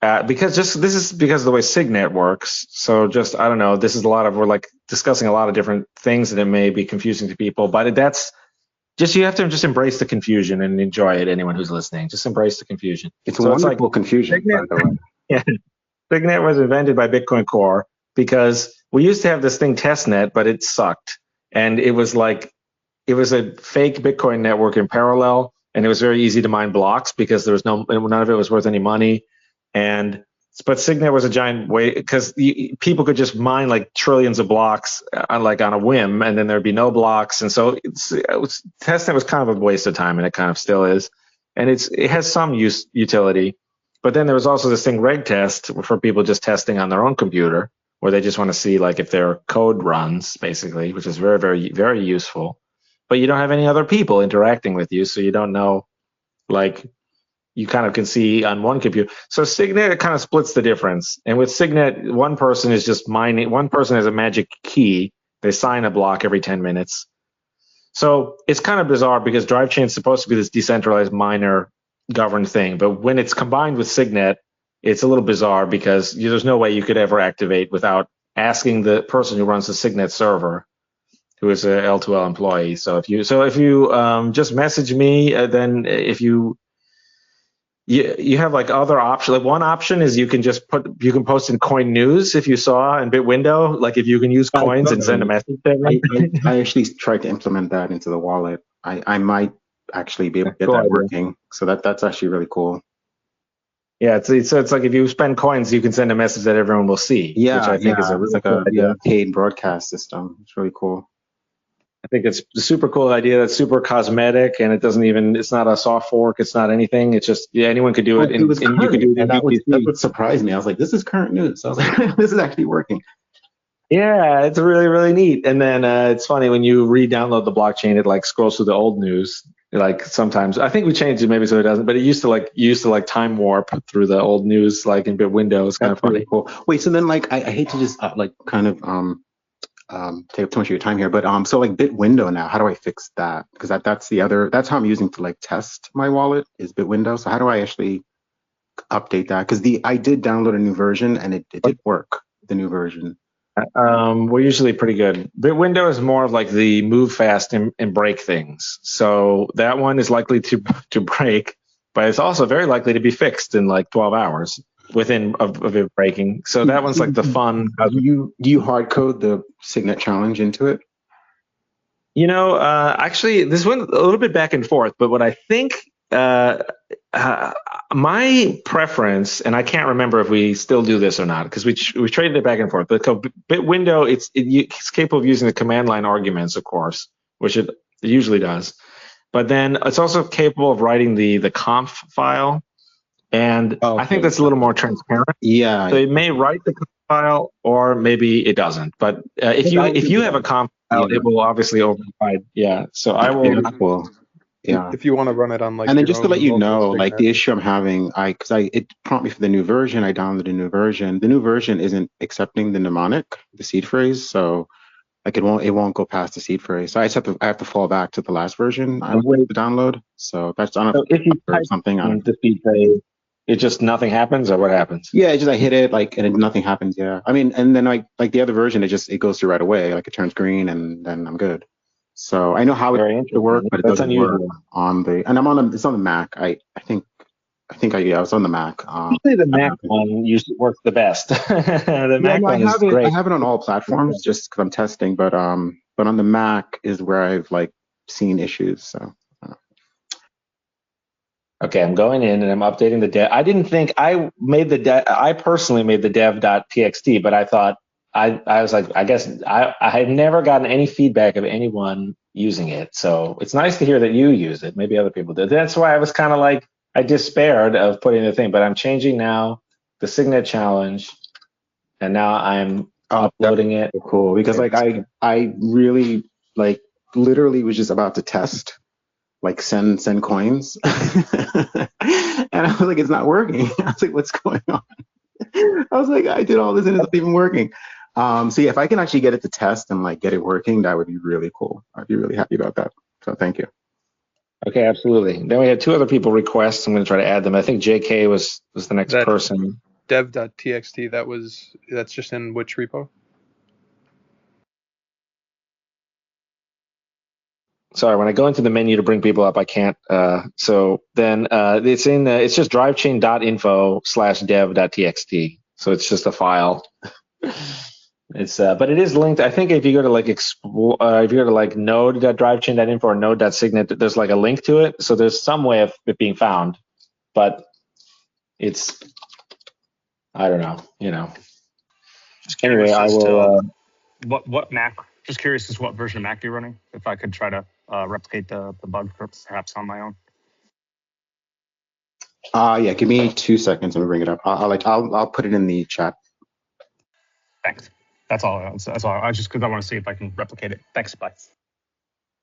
because this is because of the way Signet works. So just, I don't know, we're like discussing a lot of different things, and it may be confusing to people, but you have to just embrace the confusion and enjoy it. Anyone who's listening, just embrace the confusion. It's wonderful confusion, by the way. Yeah. Signet was invented by Bitcoin Core because we used to have this thing Testnet, but it sucked. And it was a fake Bitcoin network in parallel, and it was very easy to mine blocks because there was none of it was worth any money. But Signet was a giant way, because people could just mine like trillions of blocks like on a whim, and then there'd be no blocks. And so Testnet was kind of a waste of time, and it kind of still is. And it has some utility. But then there was also this thing, RegTest, for people just testing on their own computer, where they just want to see like if their code runs, basically, which is very, very, very useful. But you don't have any other people interacting with you, so you don't know, like, you kind of can see on one computer. So Signet kind of splits the difference. And with Signet, one person is just mining. One person has a magic key. They sign a block every 10 minutes. So it's kind of bizarre, because Drivechain is supposed to be this decentralized miner governed thing. But when it's combined with Signet, it's a little bizarre, because there's no way you could ever activate without asking the person who runs the Signet server, who is a L2L employee. So if you just message me, then if you have like other options. Like one option is you can post in Coin News, if you saw in Bitwindow, like if you can use coins and send a message to them. I actually tried to implement that into the wallet. I might actually be able to get that working. So that's actually really cool. Yeah, so it's like if you spend coins, you can send a message that everyone will see. Yeah, which I think is a really cool idea. Paid broadcast system. It's really cool. I think it's a super cool idea. That's super cosmetic, and it's not a soft fork. It's not anything. It's just anyone could do it. It was current, you could do it, and that's what surprised me. I was like, this is current news. I was like, this is actually working. Yeah, it's really, really neat. And then it's funny when you re-download the blockchain, it like scrolls through the old news. Like sometimes, I think we changed it maybe so it doesn't, but it used to like time warp through the old news, like in Bitwindow. It's kind of funny. Really cool. Wait, so then like I hate to just like kind of take up too much of your time here, but so like Bitwindow now, how do I fix that? Because that's how I'm using to like test my wallet is Bitwindow. So how do I actually update that? Because I did download a new version, and it did work, the new version. We're usually pretty good. Bitwindow is more of like the move fast and break things. So that one is likely to break, but it's also very likely to be fixed in like 12 hours within of it breaking. So that one's like the fun. Do you hard code the Signet challenge into it? Actually, this went a little bit back and forth, but what I think my preference, and I can't remember if we still do this or not, because we traded it back and forth. But Bitwindow, it's capable of using the command line arguments, of course, which it usually does. But then it's also capable of writing the conf file, and I think that's a little more transparent. Yeah. So it may write the conf file, or maybe it doesn't. But if you have a conf file, it will obviously override. Yeah. So I will. Yeah, cool. Yeah. if you want to run it on like And then your just to let own you local know, like Signet. the issue I'm having, it prompted me for the new version. I downloaded a new version. The new version isn't accepting the mnemonic, the seed phrase. So like it won't go past the seed phrase. So I have to fall back to the last version I was Wait, to download. So that's, I don't know so if it's if you a bug or type something. I don't in know. defeat phase, it just nothing happens, or what happens? Yeah, it's just I hit it like and nothing happens. Yeah. I mean, and then like the other version, it goes through right away. Like it turns green and then I'm good. So I know how it Very to work, interesting. but it That's doesn't work unusual. on the, and it's on the Mac. I was on the Mac. Usually the I don't Mac know. one usually works the best. The Yeah, Mac no, one is I great. have it on all platforms just because I'm testing, but on the Mac is where I've like seen issues. So Okay, I'm going in and I'm updating the dev. I didn't think I made the I personally made the dev.txt, but I thought I was like, I guess I had never gotten any feedback of anyone using it. So it's nice to hear that you use it. Maybe other people did. That's why I was kind of like, I despaired of putting the thing, but I'm changing now the Signet challenge, and now I'm that's uploading it. so cool because like I really like literally was just about to test like send coins, and I was like, it's not working. I was like, what's going on? I was like, I did all this and it's not even working. So yeah, if I can actually get it to test and like get it working, that would be really cool. I'd be really happy about that. So thank you. Okay, absolutely. Then we had two other people request. I'm going to try to add them. I think JK was the next That person. dev.txt, that's just in which repo? Sorry, when I go into the menu to bring people up, I can't. So then it's just drivechain.info/dev.txt. So it's just a file. But it is linked. I think if you go to like if you go to like node.drivechain.info or node.signet, there's like a link to it. So there's some way of it being found, but it's, I don't know, Just Anyway, curious I as will. to what Mac. Just curious as to what version of Mac you're running. If I could try to replicate the bug perhaps on my own. Yeah, give me 2 seconds. Let me bring it up. I'll put it in the chat. Thanks. That's all. That's all. I just because I want to see if I can replicate it. Thanks. Bye.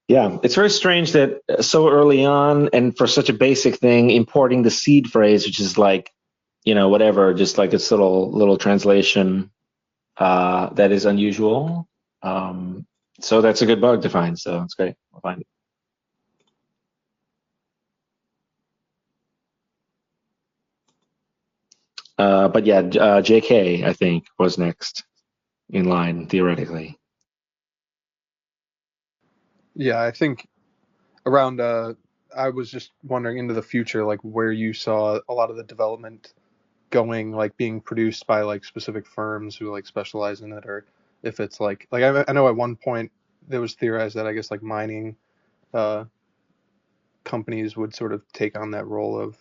Yeah, it's very strange that so early on, and for such a basic thing, importing the seed phrase, which is like, whatever, just like this little translation, that is unusual. So that's a good bug to find. So it's great. We'll find it. But yeah, JK, I think, was next in line, theoretically. Yeah, I think around I was just wondering into the future, like where you saw a lot of the development going, like being produced by like specific firms who like specialize in it, or if it's like I know at one point there was theorized that I guess like mining uh, companies would sort of take on that role of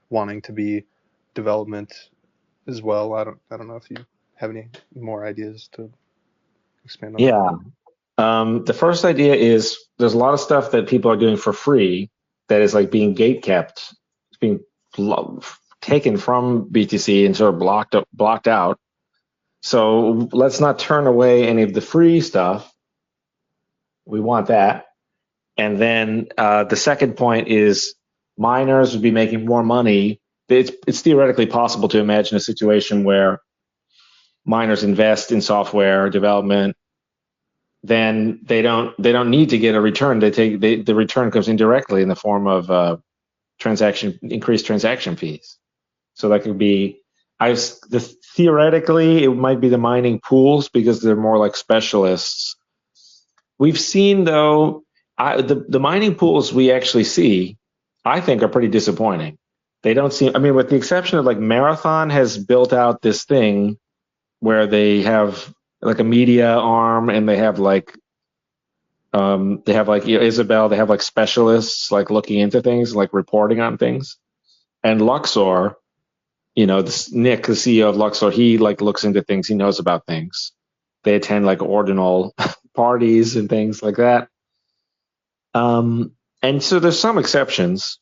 wanting to be development as well. I don't know if you have any more ideas to expand on that. Yeah. The first idea is there's a lot of stuff that people are doing for free that is like being gate kept. It's being taken from BTC and sort of blocked out. So let's not turn away any of the free stuff. We want that. And then the second point is miners would be making more money. It's theoretically possible to imagine a situation where miners invest in software development, then they don't need to get a return. The return comes indirectly in the form of increased transaction fees. So that could be, theoretically, it might be the mining pools because they're more like specialists. We've seen though, the mining pools we actually see, I think, are pretty disappointing. They don't seem, I mean, with the exception of like Marathon has built out this thing where they have like a media arm and they have like Isabel, they have like specialists like looking into things, like reporting on things. And Luxor, Nick, the CEO of Luxor, he like looks into things, he knows about things. They attend like ordinal parties and things like that. And so there's some exceptions,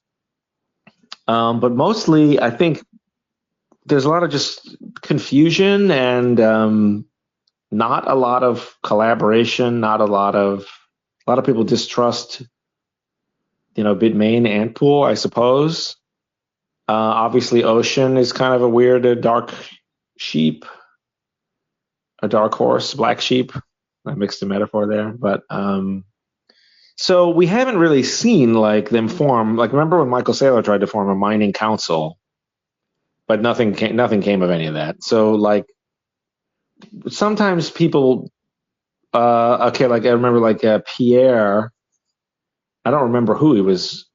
but mostly I think there's a lot of just confusion and not a lot of collaboration, not a lot of people distrust Bitmain and Pool, I suppose. Obviously, Ocean is kind of a weird dark sheep, a dark horse, black sheep. I mixed a metaphor there, but so we haven't really seen like them form. Like, remember when Michael Saylor tried to form a mining council, but nothing came of any of that. So like sometimes people, okay, like I remember like Pierre. I don't remember who he was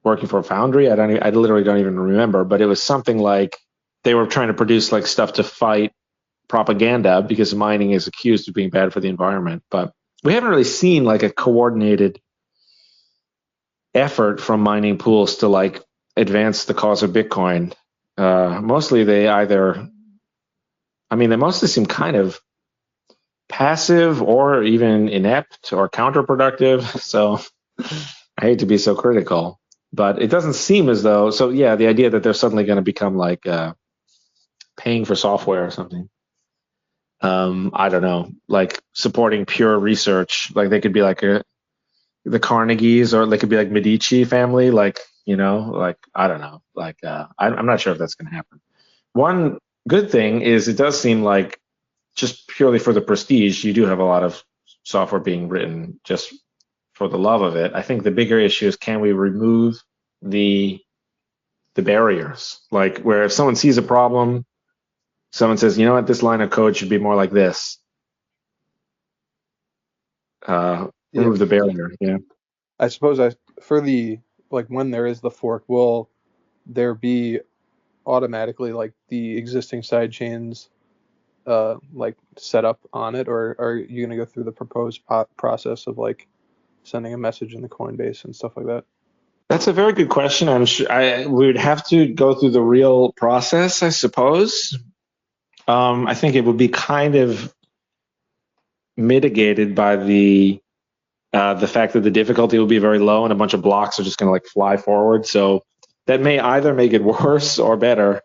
working for, Foundry. I literally don't even remember, but it was something like they were trying to produce like stuff to fight propaganda because mining is accused of being bad for the environment. But we haven't really seen like a coordinated effort from mining pools to like advance the cause of Bitcoin. Mostly they mostly seem kind of passive or even inept or counterproductive. So I hate to be so critical, but it doesn't seem as though. So yeah, the idea that they're suddenly going to become like paying for software or something. I don't know, like supporting pure research. Like they could be like the Carnegies, or they could be like Medici family. Like like I don't know. Like I'm not sure if that's going to happen. One good thing is it does seem like just purely for the prestige, you do have a lot of software being written just for the love of it. I think the bigger issue is, can we remove the barriers? Like where if someone sees a problem, someone says, you know what, this line of code should be more like this. Remove the barrier. Yeah. I suppose for the like when there is the fork, will there be automatically like the existing side chains like set up on it, or are you going to go through the proposed process of like sending a message in the Coinbase and stuff like that? That's a very good question. I'm sure we would have to go through the real process, I suppose. I think it would be kind of mitigated by the fact that the difficulty will be very low and a bunch of blocks are just going to like fly forward. So that may either make it worse or better,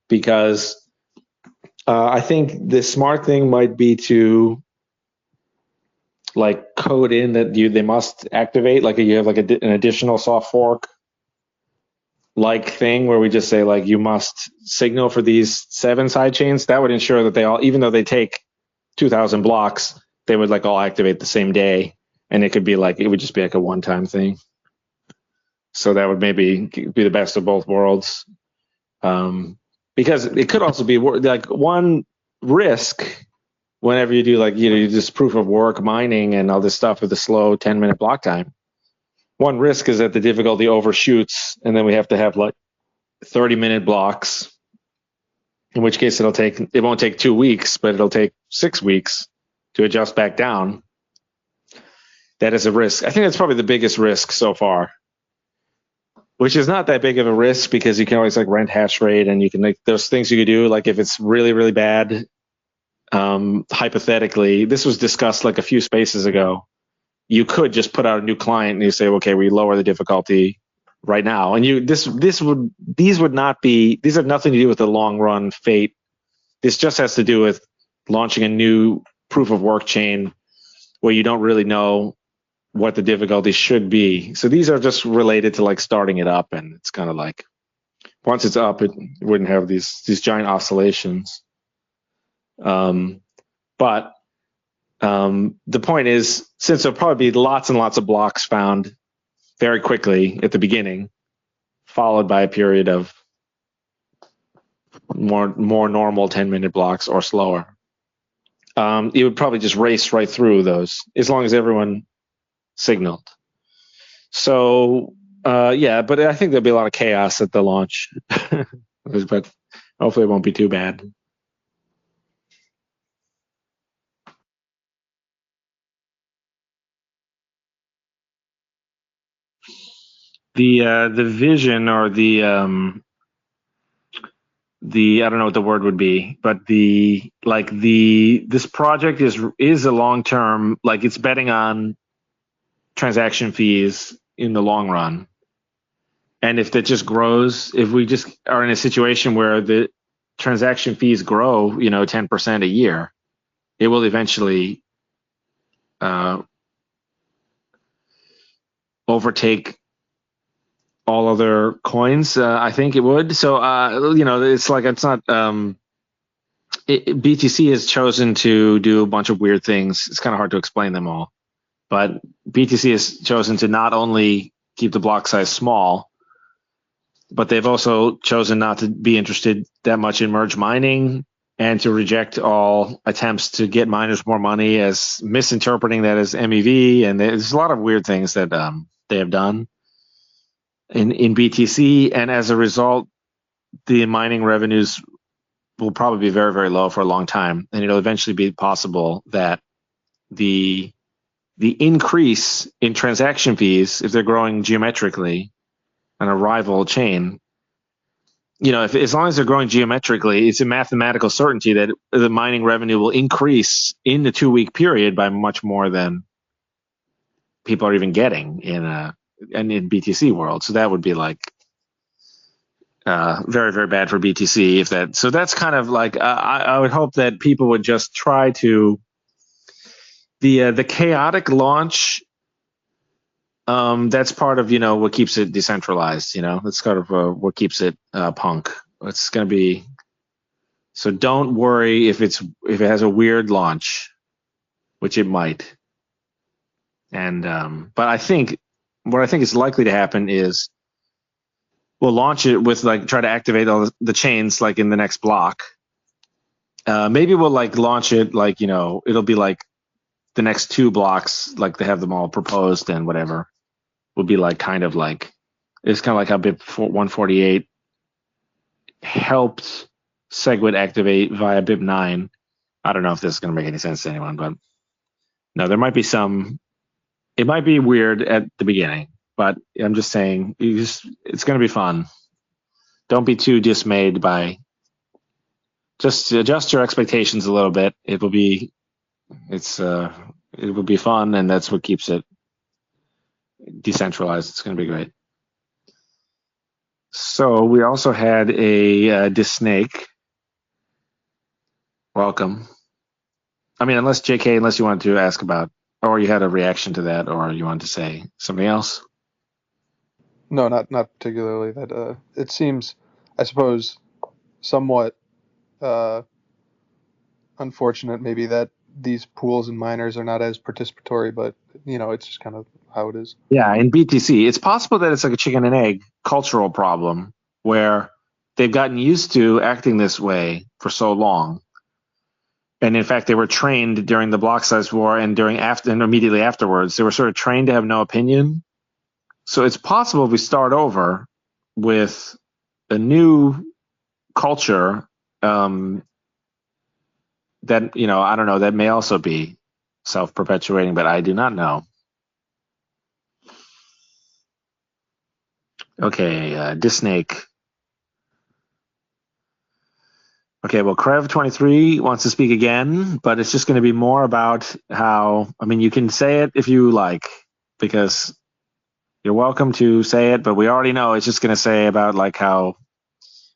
because I think the smart thing might be to like code in that they must activate, like you have like an additional soft fork like thing where we just say like you must signal for these 7 side chains. That would ensure that they all, even though they take 2,000 blocks, they would like all activate the same day, and it would just be like a one-time thing. So that would maybe be the best of both worlds, because it could also be like one risk whenever you do like you just proof of work mining and all this stuff with the slow 10-minute block time. One risk is that the difficulty overshoots, and then we have to have like 30-minute blocks, in which case it won't take 2 weeks, but it'll take 6 weeks to adjust back down. That is a risk. I think that's probably the biggest risk so far, which is not that big of a risk because you can always like rent hash rate, and you can like there's things you could do. Like if it's really, really bad, hypothetically, this was discussed like a few spaces ago. You could just put out a new client and you say, okay, we lower the difficulty right now. And these have nothing to do with the long run fate. This just has to do with launching a new proof of work chain where you don't really know what the difficulty should be. So these are just related to like starting it up, and it's kind of like once it's up, it wouldn't have these giant oscillations. But the point is, since there'll probably be lots and lots of blocks found very quickly at the beginning, followed by a period of more normal 10-minute blocks or slower, it would probably just race right through those as long as everyone signaled. So yeah, but I think there'll be a lot of chaos at the launch, but hopefully it won't be too bad. The vision, or the I don't know what the word would be, but this project is a long term, like it's betting on transaction fees in the long run. And if that just grows, if we just are in a situation where the transaction fees grow, 10% a year, it will eventually overtake all other coins. I think it would. So it's like it's not. BTC has chosen to do a bunch of weird things. It's kind of hard to explain them all, but BTC has chosen to not only keep the block size small, but they've also chosen not to be interested that much in merge mining and to reject all attempts to get miners more money, as misinterpreting that as MEV. And there's a lot of weird things that they have done in BTC. And as a result, the mining revenues will probably be very, very low for a long time. And it'll eventually be possible that the increase in transaction fees, if they're growing geometrically on a rival chain, if as long as they're growing geometrically, it's a mathematical certainty that the mining revenue will increase in the 2-week period by much more than people are even getting in BTC world. So that would be like very, very bad for BTC if that. So that's kind of like I would hope that people would just try to the chaotic launch. That's part of what keeps it decentralized. That's kind of what keeps it punk. It's going to be. So don't worry if it has a weird launch, which it might. And but I think what I think is likely to happen is we'll launch it with try to activate all the chains in the next block. Maybe we'll launch it it'll be the next 2 blocks they have them all proposed and whatever will be it's kind of like how BIP 148 helped SegWit activate via BIP 9. I don't know if this is going to make any sense to anyone, but no, there might be some. It might be weird at the beginning, but I'm just saying it's going to be fun. Don't be too dismayed by. Just adjust your expectations a little bit. It will be fun, and that's what keeps it decentralized. It's going to be great. So we also had a Disnake. Welcome. I mean, unless you wanted to ask about, or you had a reaction to that, or you wanted to say something else. No, not particularly. That it seems, I suppose, somewhat unfortunate maybe that these pools and miners are not as participatory, but it's just kind of how it is. Yeah, in BTC, it's possible that it's like a chicken and egg cultural problem where they've gotten used to acting this way for so long. And in fact, they were trained during the block size war and immediately afterwards. They were sort of trained to have no opinion. So it's possible we start over with a new culture that I don't know, that may also be self-perpetuating, but I do not know. Okay, Disnake. Okay, well, Krev23 wants to speak again, but it's just going to be more about how, I mean, you can say it if you like, because you're welcome to say it, but we already know it's just going to say about how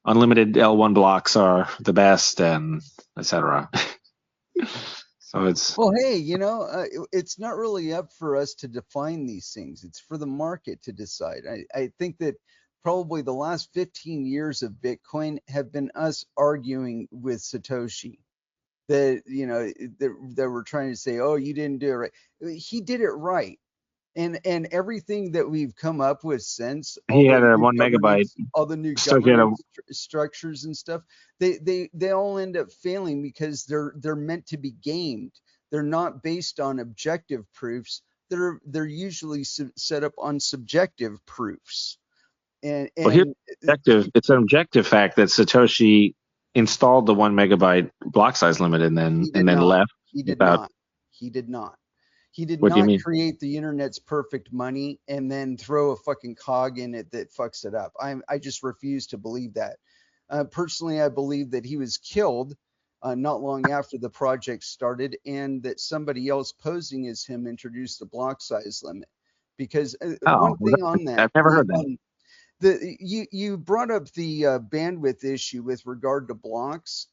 unlimited L1 blocks are the best and etc. So it's. Well, hey, it's not really up for us to define these things. It's for the market to decide. I think that probably the last 15 years of Bitcoin have been us arguing with Satoshi that, that we're trying to say, oh, you didn't do it right. He did it right. And everything that we've come up with since, He had a 1 megabyte. all the new governance structures and stuff, they all end up failing because they're meant to be gamed. They're not based on objective proofs. They're usually set up on subjective proofs. And it's an objective fact that Satoshi installed the 1 megabyte block size limit and then left. He did not. He did not create the internet's perfect money and then throw a fucking cog in it that fucks it up. I just refuse to believe that. Personally, I believe that he was killed not long after the project started, and that somebody else posing as him introduced the block size limit. Because one thing on that, I've never heard that. You brought up the bandwidth issue with regard to blocks.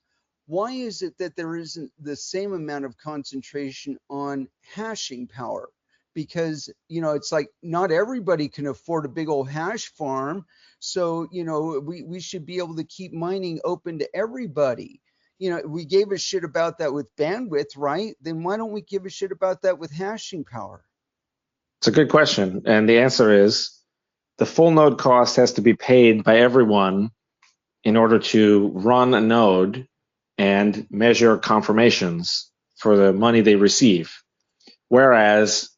Why is it that there isn't the same amount of concentration on hashing power? because, it's like not everybody can afford a big old hash farm. So, we should be able to keep mining open to everybody. We gave a shit about that with bandwidth, right? Then why don't we give a shit about that with hashing power? It's a good question. And the answer is the full node cost has to be paid by everyone in order to run a node and measure confirmations for the money they receive. Whereas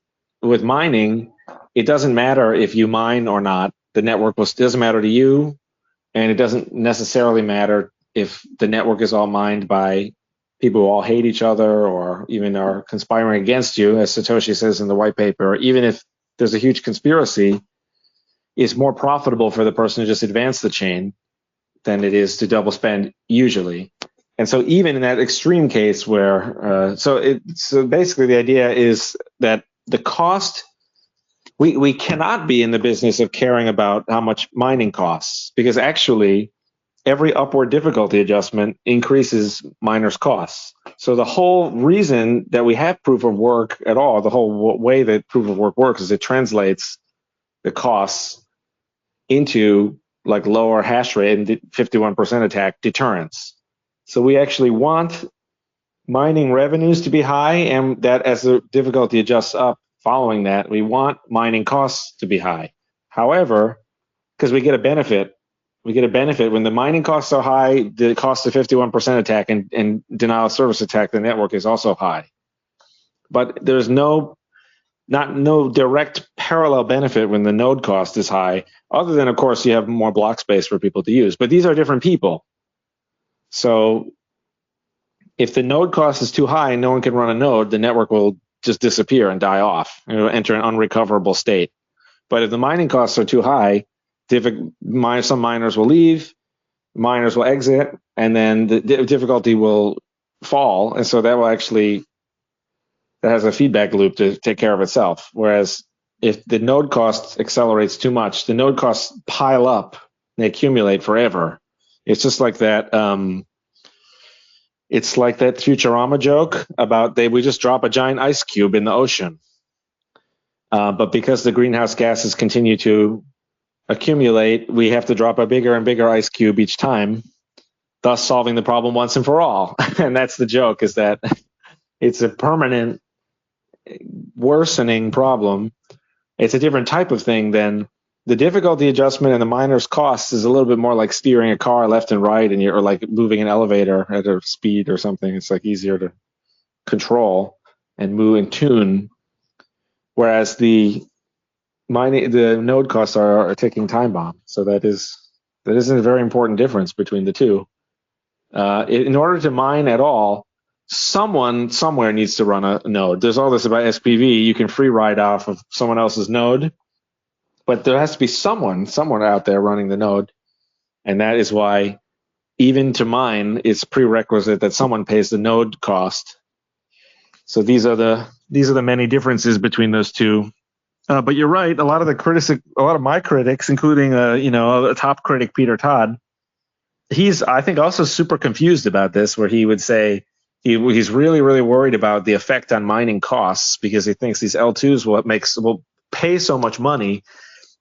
with mining, it doesn't matter if you mine or not. The network doesn't matter to you, and it doesn't necessarily matter if the network is all mined by people who all hate each other or even are conspiring against you, as Satoshi says in the white paper. Even if there's a huge conspiracy, it's more profitable for the person to just advance the chain than it is to double spend usually. And so even in that extreme case where, so basically the idea is that the cost, we cannot be in the business of caring about how much mining costs, because actually every upward difficulty adjustment increases miners' costs. So the whole reason that we have proof of work at all, the whole way that proof of work works is it translates the costs into like lower hash rate and 51% attack deterrence. So we actually want mining revenues to be high, and that as the difficulty adjusts up following that, we want mining costs to be high. However, because we get a benefit when the mining costs are high, the cost of 51% attack and denial of service attack, the network is also high. But there's no direct parallel benefit when the node cost is high, other than, of course, you have more block space for people to use. But these are different people. So if the node cost is too high and no one can run a node, the network will just disappear and die off. It will enter an unrecoverable state. But if the mining costs are too high, some miners will leave, miners will exit, and then the difficulty will fall. And so that has a feedback loop to take care of itself. Whereas if the node cost accelerates too much, the node costs pile up and they accumulate forever. It's just like that. It's like that Futurama joke about we just drop a giant ice cube in the ocean. But because the greenhouse gases continue to accumulate, we have to drop a bigger and bigger ice cube each time, thus solving the problem once and for all. And that's the joke, is that it's a permanent worsening problem. It's a different type of thing than the difficulty adjustment, and the miner's costs is a little bit more like steering a car left and right, or like moving an elevator at a speed or something. It's like easier to control and move and tune. Whereas the node costs are a ticking time bomb. So that is a very important difference between the two. In order to mine at all, someone somewhere needs to run a node. There's all this about SPV. You can free ride off of someone else's node, but there has to be someone out there running the node. And that is why even to mine, it's prerequisite that someone pays the node cost. So these are the many differences between those two. But you're right. A lot of my critics, including a top critic, Peter Todd, he's, I think, also super confused about this, where he would say he's really, really worried about the effect on mining costs, because he thinks these L2s will pay so much money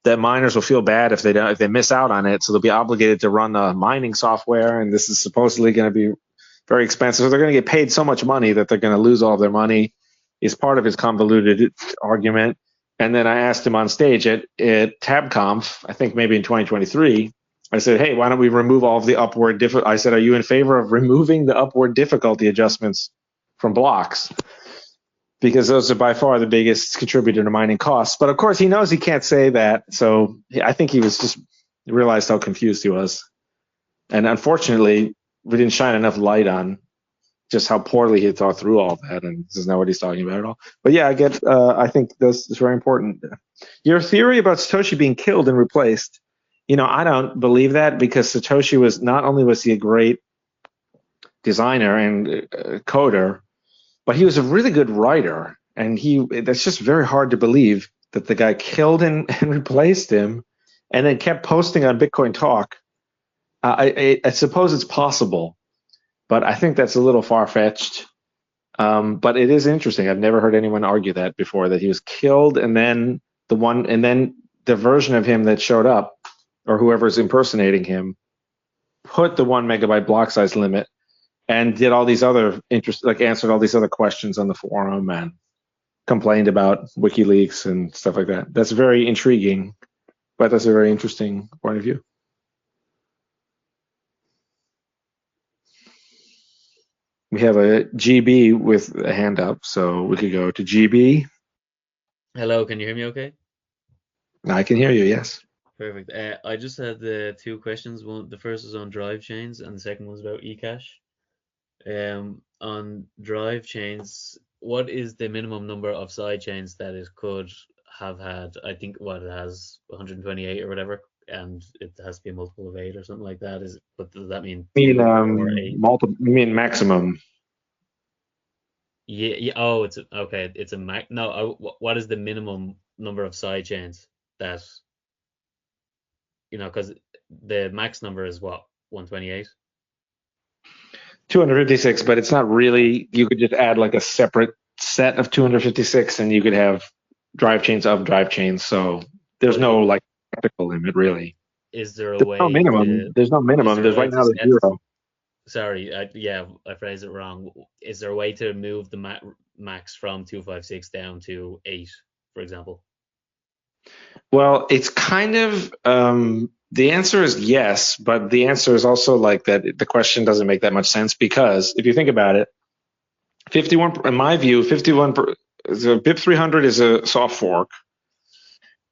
that miners will feel bad if they miss out on it. So they'll be obligated to run the mining software, and this is supposedly going to be very expensive. So they're going to get paid so much money that they're going to lose all of their money, is part of his convoluted argument. And then I asked him on stage at TabConf, I think maybe in 2023, I said, hey, why don't we remove all of the upward difficulty? I said, are you in favor of removing the upward difficulty adjustments from blocks? Because those are by far the biggest contributor to mining costs. But of course, he knows he can't say that. So I think he realized how confused he was. And unfortunately, we didn't shine enough light on just how poorly he thought through all that, and this is not what he's talking about at all. But yeah, I think this is very important. Your theory about Satoshi being killed and replaced, I don't believe that, because Satoshi was he a great designer and coder, but he was a really good writer, and that's just very hard to believe that the guy killed and replaced him, and then kept posting on Bitcoin Talk. I suppose it's possible, but I think that's a little far-fetched. But it is interesting. I've never heard anyone argue that before, that he was killed, and then the version of him that showed up, or whoever's impersonating him, put the 1 megabyte block size limit and did all these other answered all these other questions on the forum and complained about WikiLeaks and stuff like that. That's very intriguing, but that's a very interesting point of view. We have a GB with a hand up, so we could go to GB. Hello, can you hear me okay? I can hear you, yes. Perfect. I just had two questions. The first was on drive chains, and the second was about eCash. On drive chains, what is the minimum number of side chains that it could have had? I think it has 128 or whatever, and it has to be a multiple of 8 or something like that. But does that mean 2 or 8? You mean maximum? Yeah. Oh, okay. It's a max. No. What is the minimum number of side chains that, because the max number is what, 128? 256, but it's not really. You could just add like a separate set of 256, and you could have drive chains of drive chains. So there's no like practical limit really. Is there a way? No minimum. There's no minimum. There's right now there's 0. Sorry, I phrased it wrong. Is there a way to move the max from 256 down to 8, for example? Well, it's kind of the answer is yes, but the answer is also like that. The question doesn't make that much sense, because if you think about it, 51, in my view, 51, the BIP 300 is a soft fork.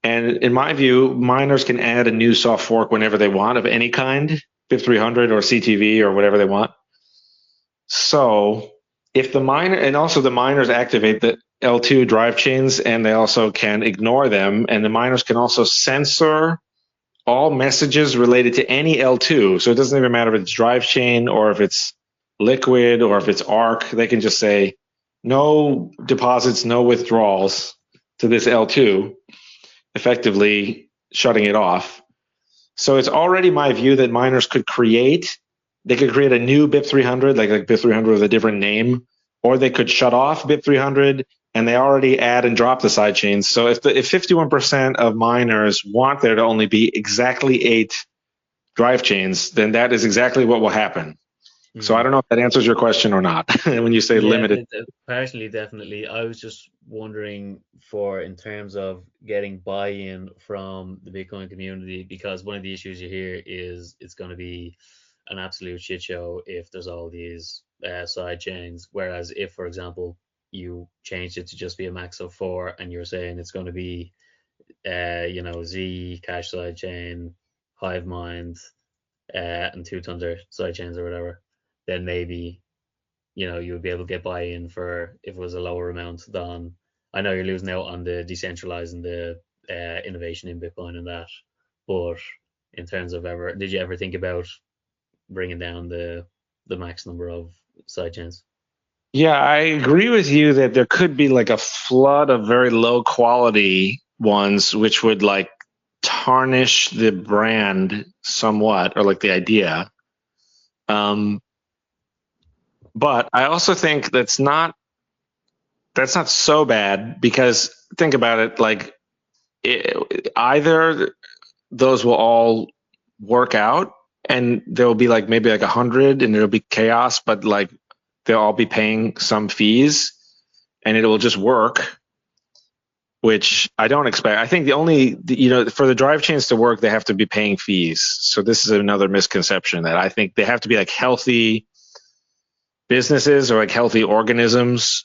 And in my view, miners can add a new soft fork whenever they want of any kind, BIP 300 or CTV or whatever they want. So if the miners activate the L2 drive chains, and they also can ignore them, and the miners can also censor all messages related to any L2. So it doesn't even matter if it's drive chain or if it's liquid or if it's ARC. They can just say no deposits, no withdrawals to this L2, effectively shutting it off. So it's already my view that miners could create a new BIP 300, like BIP 300 with a different name, or they could shut off BIP 300, and they already add and drop the side chains. So if 51% of miners want there to only be exactly 8 drive chains, then that is exactly what will happen. Mm-hmm. So I don't know if that answers your question or not when you say limited. Partially, definitely. I was just wondering in terms of getting buy-in from the Bitcoin community, because one of the issues you hear is it's going to be an absolute shit show if there's all these side chains. Whereas if, for example, you changed it to just be a max of 4, and you're saying it's going to be, Zcash sidechain, Hivemind, and 2 Thunder sidechains or whatever, then maybe, you would be able to get buy-in for if it was a lower amount than. I know you're losing out on the decentralized and the innovation in Bitcoin and that, but in terms of did you ever think about bringing down the max number of sidechains? Yeah, I agree with you that there could be like a flood of very low quality ones, which would like tarnish the brand somewhat, or like the idea. But I also think that's not so bad, because think about it, like either those will all work out and there will be like maybe like 100 and it'll be chaos, but like they'll all be paying some fees and it will just work, which I don't expect. I think for the drive chains to work, they have to be paying fees. So this is another misconception, that I think they have to be like healthy businesses or like healthy organisms.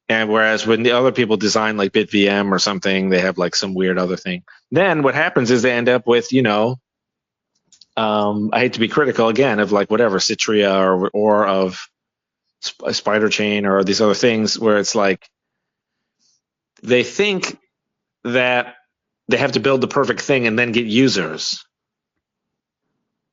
And whereas when the other people design like BitVM or something, they have like some weird other thing. Then what happens is they end up with, I hate to be critical again of like whatever, Citria or of Spiderchain or these other things, where it's like they think that they have to build the perfect thing and then get users.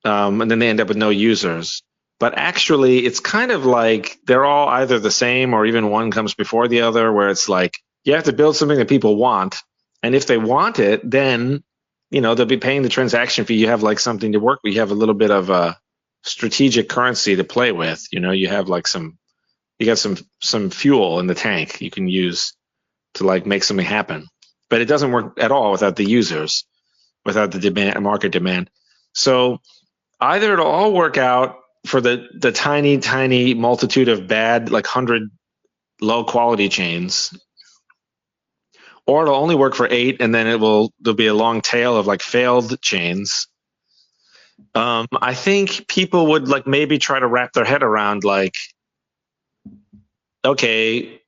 And then they end up with no users. But actually, it's kind of like they're all either the same or even one comes before the other, where it's like you have to build something that people want. And if they want it, then, they'll be paying the transaction fee. You have like something to work with. You have a little bit of a strategic currency to play with. You have like some You got some fuel in the tank you can use to like make something happen. But it doesn't work at all without the users, without the market demand. So either it'll all work out for the tiny multitude of bad, like 100 low quality chains, or it'll only work for 8, and then there'll be a long tail of like failed chains. I think people would like maybe try to wrap their head around like, okay,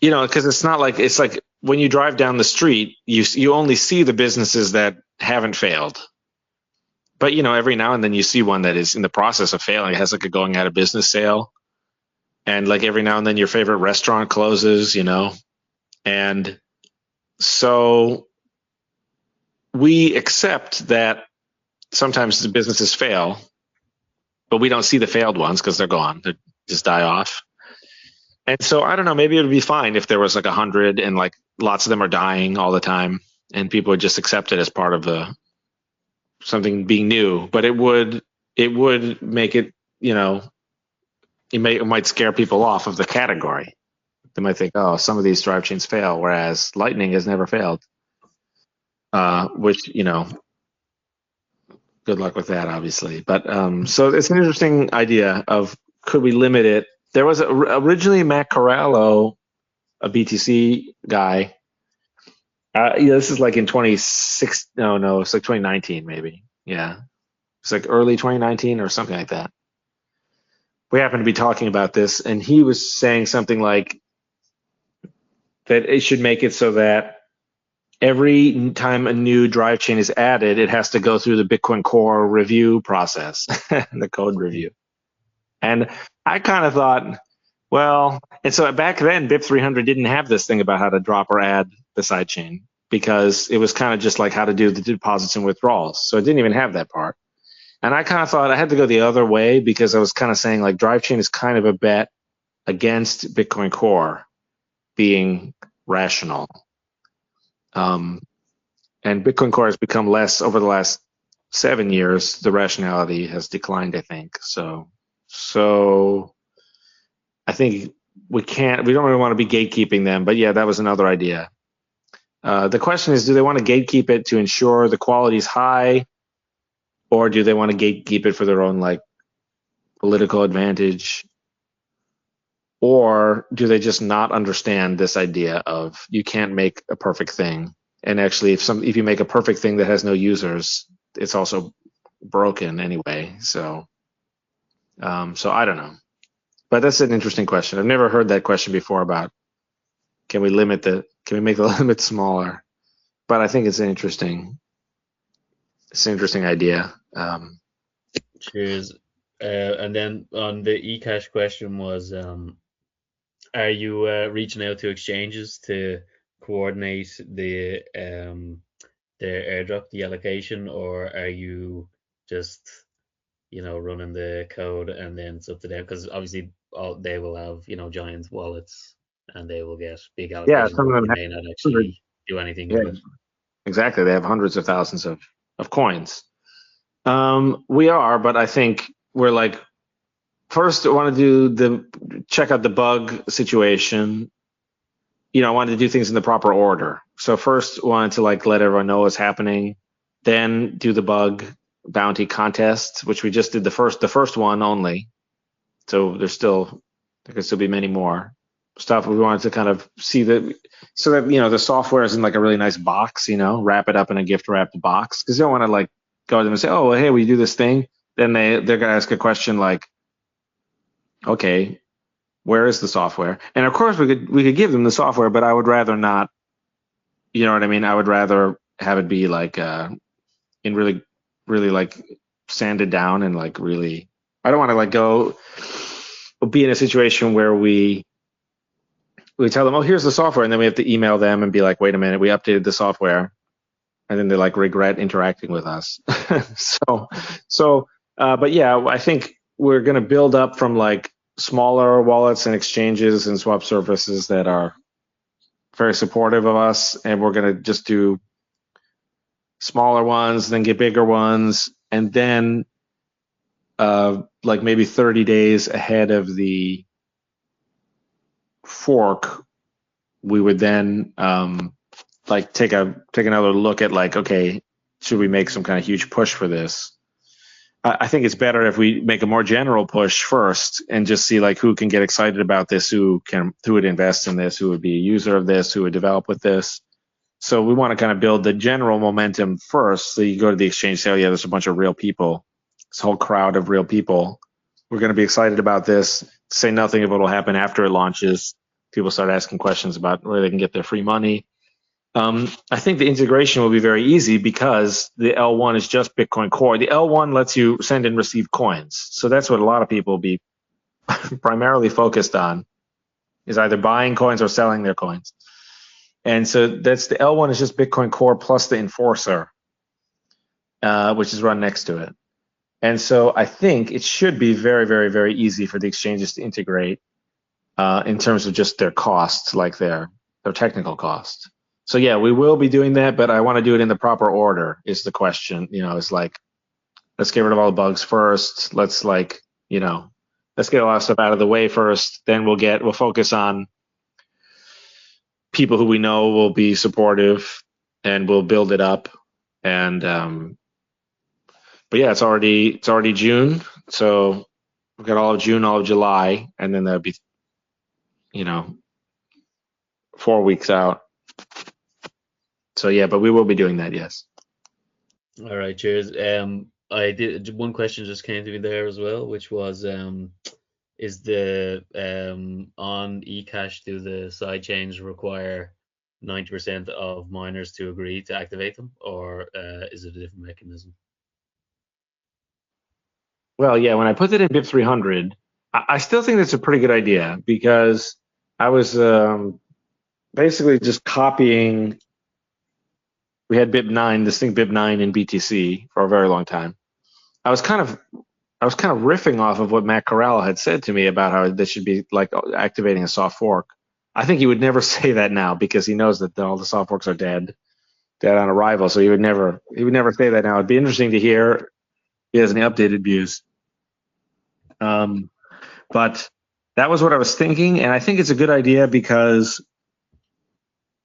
because it's not like, it's like when you drive down the street, you only see the businesses that haven't failed. But every now and then you see one that is in the process of failing. It has like a going out of business sale, and like every now and then your favorite restaurant closes, and so we accept that sometimes the businesses fail, but we don't see the failed ones because they're gone. They just die off. And so I don't know, maybe it would be fine if there was like 100 and like lots of them are dying all the time, and people would just accept it as part of something being new. But it would make it, it might scare people off of the category. They might think, oh, some of these drive chains fail, whereas Lightning has never failed. Which, good luck with that, obviously. But so it's an interesting idea of, could we limit it? There was originally Matt Corallo, a BTC guy. This is like in 26. No, it's like 2019 maybe. Yeah, it's like early 2019 or something like that. We happened to be talking about this, and he was saying something like that it should make it so that every time a new drive chain is added, it has to go through the Bitcoin Core review process, the code review. And I kind of thought, well, and so back then, BIP 300 didn't have this thing about how to drop or add the sidechain, because it was kind of just like how to do the deposits and withdrawals. So it didn't even have that part. And I kind of thought I had to go the other way, because I was kind of saying like drive chain is kind of a bet against Bitcoin Core being rational. And Bitcoin Core has become less over the last 7 years. The rationality has declined, I think. So I think we don't really want to be gatekeeping them, but yeah, that was another idea. The question is, do they want to gatekeep it to ensure the quality is high, or do they want to gatekeep it for their own like political advantage? Or do they just not understand this idea of you can't make a perfect thing? And actually, if you make a perfect thing that has no users, it's also broken anyway. So I don't know. But that's an interesting question. I've never heard that question before about can we make the limit smaller? But I think it's an interesting idea. Cheers. And then on the eCash question was, are you reaching out to exchanges to coordinate the airdrop, the allocation, or are you just running the code and then it's up to them? Because obviously they will have giant wallets and they will get big allocations. Yeah, some of them may not actually do anything with it. Exactly. They have hundreds of thousands of coins. We are, but I think we're like, first I want to check out the bug situation. I wanted to do things in the proper order. So first wanted to like let everyone know what's happening, then do the bug bounty contest, which we just did the first one only. So there could still be many more stuff. We wanted to kind of see so that the software is in like a really nice box, wrap it up in a gift wrapped box, because you don't want to like go to them and say, oh, well, hey, we do this thing. Then they're going to ask a question like, okay, where is the software? And of course we could give them the software, but I would rather not, you know what I mean? I would rather have it be like in really, really like sanded down and like really, I don't want to like be in a situation where we tell them, oh, here's the software, and then we have to email them and be like, wait a minute, we updated the software, and then they like regret interacting with us. But yeah, I think we're going to build up from like smaller wallets and exchanges and swap services that are very supportive of us, and we're going to just do smaller ones, then get bigger ones, and then like maybe 30 days ahead of the fork, we would then like take another look at like, okay, should we make some kind of huge push for this? I think it's better if we make a more general push first and just see like who can get excited about this, who would invest in this, who would be a user of this, who would develop with this. So we want to kind of build the general momentum first. So you go to the exchange, say, oh yeah, there's a bunch of real people, this whole crowd of real people. We're going to be excited about this. Say nothing of what will happen after it launches. People start asking questions about where they can get their free money. I think the integration will be very easy because the L1 is just Bitcoin Core. The L1 lets you send and receive coins. So that's what a lot of people will be primarily focused on, is either buying coins or selling their coins. And so that's the L1 is just Bitcoin Core plus the enforcer, which is run next to it. And so I think it should be very, very, very easy for the exchanges to integrate in terms of just their costs, like their technical costs. So yeah, we will be doing that, but I want to do it in the proper order is the question. It's like, let's get rid of all the bugs first. Let's let's get a lot of stuff out of the way first. Then we'll focus on people who we know will be supportive, and we'll build it up. And but yeah, it's already June, so we've got all of June, all of July, and then there'll be 4 weeks out. So yeah, but we will be doing that, yes. All right, cheers. I did one question just came to me there as well, which was is the on eCash, do the sidechains require 90% of miners to agree to activate them, or is it a different mechanism? Well, yeah, when I put it in BIP 300, I still think that's a pretty good idea, because I was basically just copying. We had BIP 9, distinct BIP 9 in BTC for a very long time. I was kind of riffing off of what Matt Corral had said to me about how this should be like activating a soft fork. I think he would never say that now, because he knows that all the soft forks are dead on arrival. So he would never say that now. It'd be interesting to hear if he has any updated views. But that was what I was thinking, and I think it's a good idea because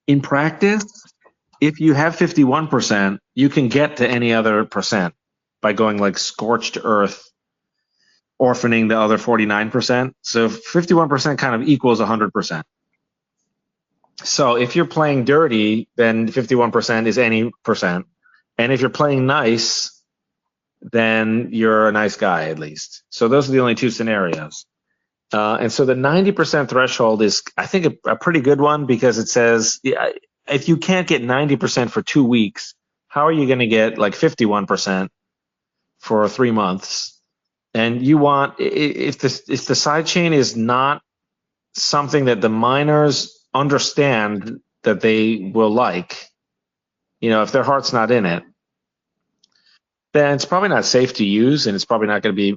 in practice, if you have 51%, you can get to any other percent by going like scorched earth, orphaning the other 49%. So 51% kind of equals 100%. So if you're playing dirty, then 51% is any percent. And if you're playing nice, then you're a nice guy, at least. So those are the only two scenarios. And so the 90% threshold is, I think, a pretty good one, because it says, if you can't get 90% for 2 weeks, how are you going to get like 51% for 3 months? And you want, if the sidechain is not something that the miners understand that they will like, if their heart's not in it, then it's probably not safe to use, and there's probably not going to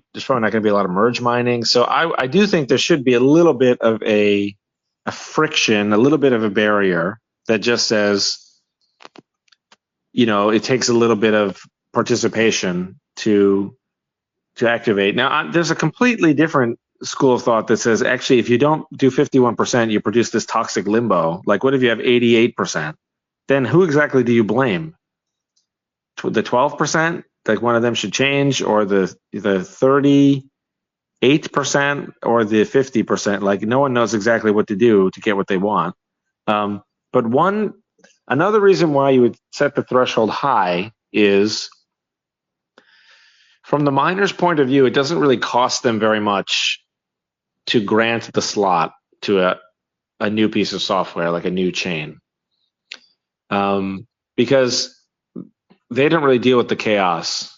be a lot of merge mining. So I do think there should be a little bit of a friction, a little bit of a barrier that just says, it takes a little bit of participation to activate. Now, there's a completely different school of thought that says, actually, if you don't do 51%, you produce this toxic limbo. Like, what if you have 88%? Then who exactly do you blame? The 12%? Like, one of them should change, or the 38% or the 50%. Like, no one knows exactly what to do to get what they want. But another reason why you would set the threshold high is, from the miner's point of view, it doesn't really cost them very much to grant the slot to a new piece of software, like a new chain, because they don't really deal with the chaos.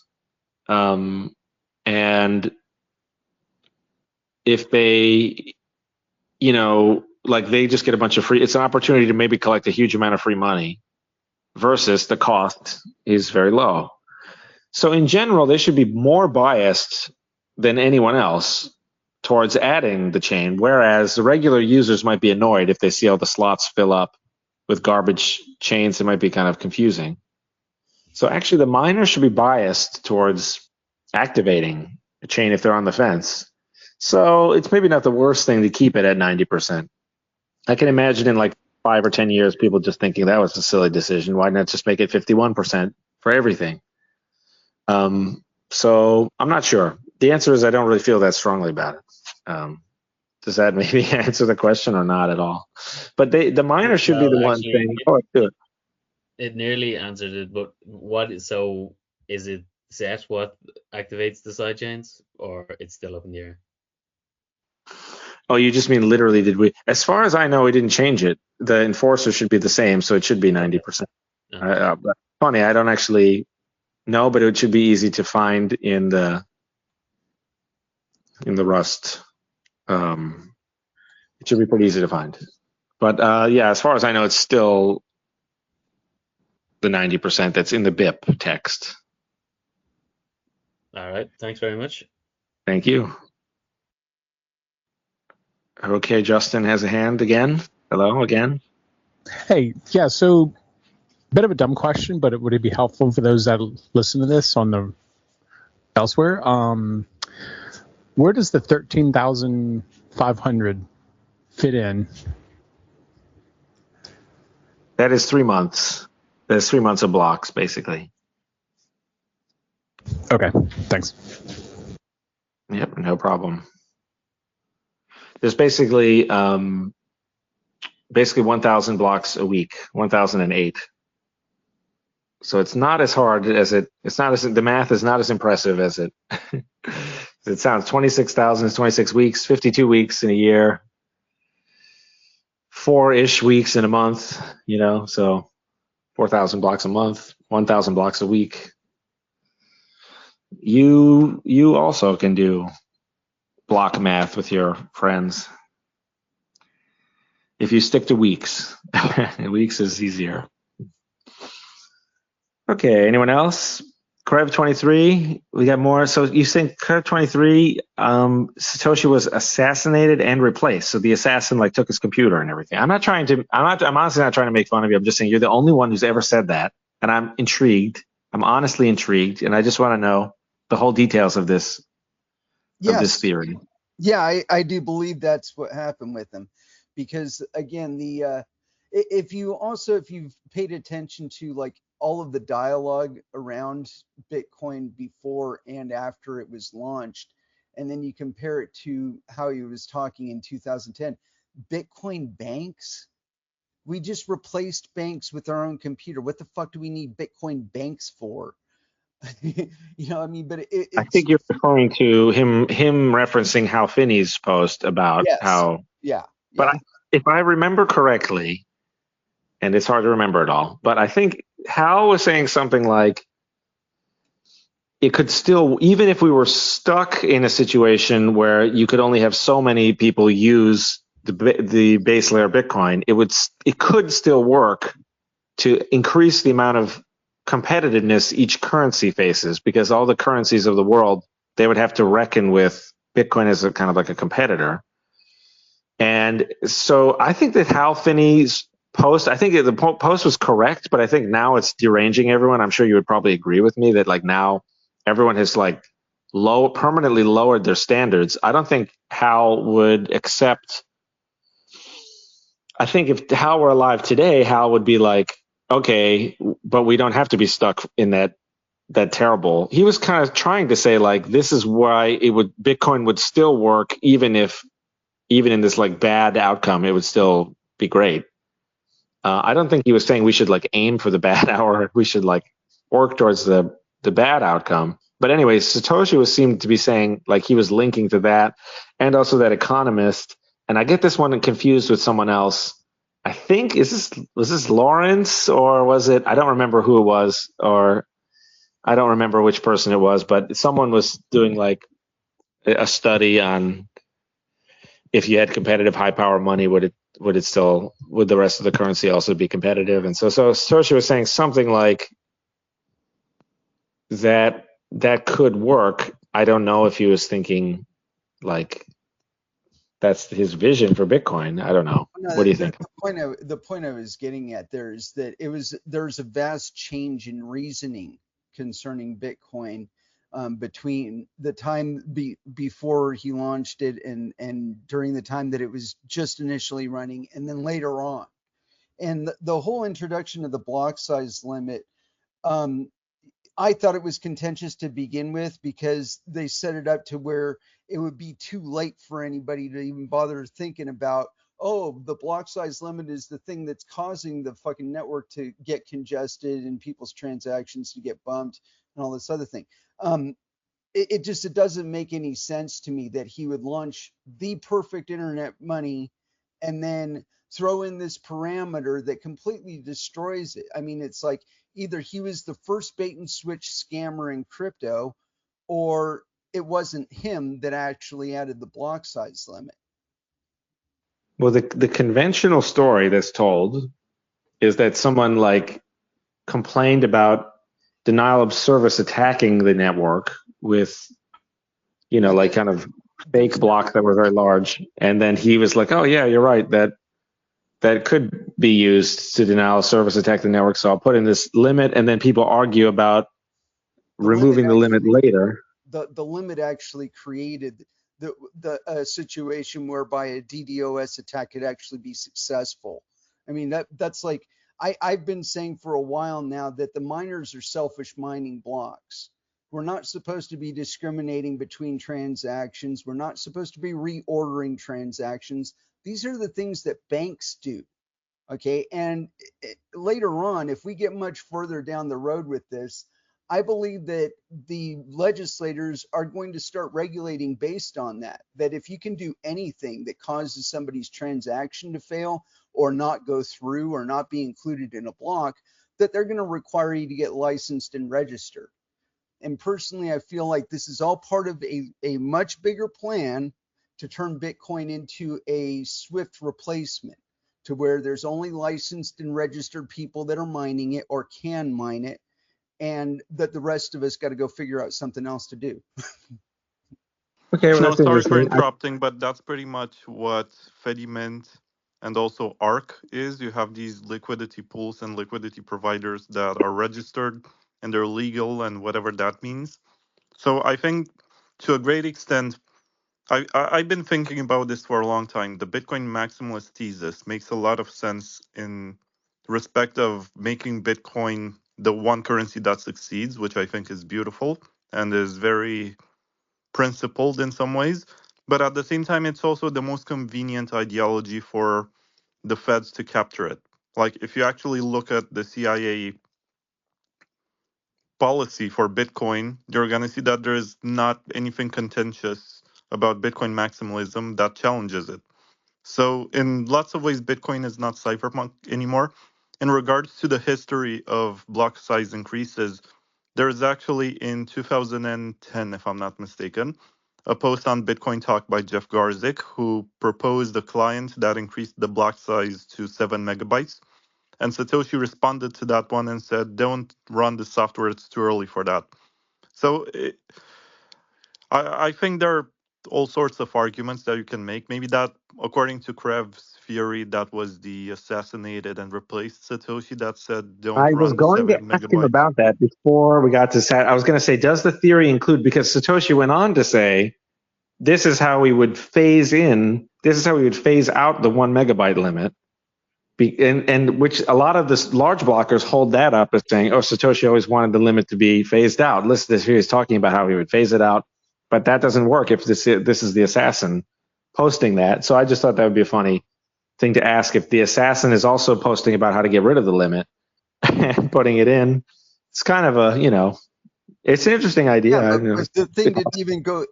And if they, they just get a bunch of free, it's an opportunity to maybe collect a huge amount of free money, versus the cost is very low. So in general, they should be more biased than anyone else towards adding the chain, whereas the regular users might be annoyed if they see all the slots fill up with garbage chains. It might be kind of confusing. So actually, the miners should be biased towards activating a chain if they're on the fence. So it's maybe not the worst thing to keep it at 90%. I can imagine in like 5 or 10 years, people just thinking that was a silly decision. Why not just make it 51% for everything? So I'm not sure. The answer is I don't really feel that strongly about it. Does that maybe answer the question or not at all? But the miner should be Well, the one actually, saying, "Oh, let's do it." it nearly answered it, but so is it set what activates the sidechains, or it's still up in the air? Oh, you just mean literally? Did we? As far as I know, we didn't change it. The enforcer should be the same, so it should be 90%. Okay. But funny, I don't actually know, but it should be easy to find in the Rust. It should be pretty easy to find. But yeah, as far as I know, it's still the 90% that's in the BIP text. All right. Thanks very much. Thank you. Okay, Justin has a hand again. Hello again. Hey, yeah, so bit of a dumb question, but would it be helpful for those that listen to this on the elsewhere? Where does the 13,500 fit in? That is 3 months. There's 3 months of blocks, basically. Okay, thanks. Yep, no problem. There's basically 1,000 blocks a week, 1,008. So it's not as hard as the math is not as impressive as it it sounds. 26,000 is 26 weeks, 52 weeks in a year, 4-ish weeks in a month, so 4,000 blocks a month, 1,000 blocks a week. You also can do block math with your friends. If you stick to weeks, weeks is easier. Okay, anyone else? Krev23, we got more. So you think Krev23, Satoshi was assassinated and replaced. So the assassin took his computer and everything. I'm honestly not trying to make fun of you. I'm just saying you're the only one who's ever said that. And I'm intrigued. I'm honestly intrigued. And I just want to know the whole details of this, of this theory. Yeah, I do believe that's what happened with him. Because again, if you've paid attention to all of the dialogue around Bitcoin before and after it was launched, and then you compare it to how he was talking in 2010, Bitcoin banks, we just replaced banks with our own computer. What the fuck do we need Bitcoin banks for? But I think you're referring to him referencing Hal Finney's post about how. Yeah. But if I remember correctly, and it's hard to remember it all, but I think Hal was saying something like, it could still, even if we were stuck in a situation where you could only have so many people use the base layer Bitcoin, it could still work to increase the amount of competitiveness each currency faces, because all the currencies of the world, they would have to reckon with Bitcoin as a kind of like a competitor. And so I think that Hal Finney's post, I think the post was correct, but I think now it's deranging everyone. I'm sure you would probably agree with me that now everyone has permanently lowered their standards. I don't think Hal would accept. I think if Hal were alive today, Hal would be like, okay, but we don't have to be stuck in that terrible. He was kind of trying to say this is why Bitcoin would still work even in this bad outcome, it would still be great. I don't think he was saying we should aim for the bad hour. We should work towards the bad outcome. But anyway, Satoshi seemed to be saying he was linking to that, and also that economist. And I get this one confused with someone else. I think was this Lawrence, or was it? I don't remember who it was, or I don't remember which person it was. But someone was doing a study on if you had competitive high power money, would the rest of the currency also be competitive? And so Satoshi was saying something like that could work. I don't know if he was thinking that's his vision for Bitcoin. I don't know. No, what do you think? The point I was getting at there is that there's a vast change in reasoning concerning Bitcoin between the time before he launched it and during the time that it was just initially running, and then later on. And the whole introduction of the block size limit, I thought it was contentious to begin with because they set it up to where it would be too late for anybody to even bother thinking about, oh, the block size limit is the thing that's causing the fucking network to get congested and people's transactions to get bumped and all this other thing. It doesn't make any sense to me that he would launch the perfect internet money and then throw in this parameter that completely destroys it. I mean, it's like either he was the first bait and switch scammer in crypto, or it wasn't him that actually added the block size limit. Well, the conventional story that's told is that someone like complained about denial of service attacking the network with, like kind of fake blocks that were very large. And then he was like, oh yeah, you're right. That could be used to denial of service attack the network. So I'll put in this limit, and then people argue about removing the limit later. The limit actually created the situation whereby a DDoS attack could actually be successful. I mean, that's like, I've been saying for a while now that the miners are selfish mining blocks. We're not supposed to be discriminating between transactions. We're not supposed to be reordering transactions. These are the things that banks do. Okay. And later on, if we get much further down the road with this, I believe that the legislators are going to start regulating based on that if you can do anything that causes somebody's transaction to fail or not go through or not be included in a block, that they're going to require you to get licensed and registered. And personally, I feel like this is all part of a much bigger plan to turn Bitcoin into a swift replacement, to where there's only licensed and registered people that are mining it or can mine it, and that the rest of us got to go figure out something else to do. Okay, well, No, that's sorry for interesting. interrupting, but that's pretty much what Fediment and also ARC is. You have these liquidity pools and liquidity providers that are registered and they're legal and whatever that means. So I think to a great extent, I've been thinking about this for a long time. The Bitcoin maximalist thesis makes a lot of sense in respect of making Bitcoin the one currency that succeeds, which I think is beautiful and is very principled in some ways. But at the same time, it's also the most convenient ideology for the feds to capture it. Like if you actually look at the CIA policy for Bitcoin, you're going to see that there is not anything contentious about Bitcoin maximalism that challenges it. So in lots of ways, Bitcoin is not cypherpunk anymore. In regards to the history of block size increases, there is actually in 2010, if I'm not mistaken, a post on Bitcoin Talk by Jeff Garzik, who proposed a client that increased the block size to 7 megabytes. And Satoshi responded to that one and said, don't run the software, it's too early for that. So I think there are all sorts of arguments that you can make. Maybe that, according to Krev's theory, that was the assassinated and replaced Satoshi that said, don't I was run the going to 7 ask him megabytes. about that before we got to Sat. I was going to say, does the theory include, because Satoshi went on to say, this is how we would phase out the 1 megabyte limit. And which a lot of the large blockers hold that up as saying, oh, Satoshi always wanted the limit to be phased out. Listen, this here is talking about how he would phase it out, but that doesn't work if this is the assassin posting that. So I just thought that would be a funny thing to ask, if the assassin is also posting about how to get rid of the limit and putting it in. It's kind of it's an interesting idea. Yeah, but the thing didn't even go.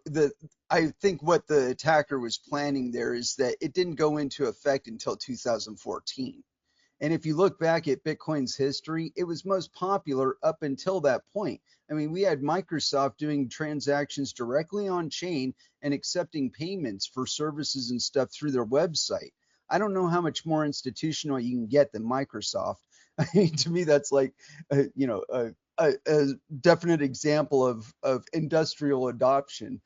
I think what the attacker was planning there is that it didn't go into effect until 2014. And if you look back at Bitcoin's history, it was most popular up until that point. I mean, we had Microsoft doing transactions directly on chain and accepting payments for services and stuff through their website. I don't know how much more institutional you can get than Microsoft. I mean, to me, that's like, a definite example of industrial adoption.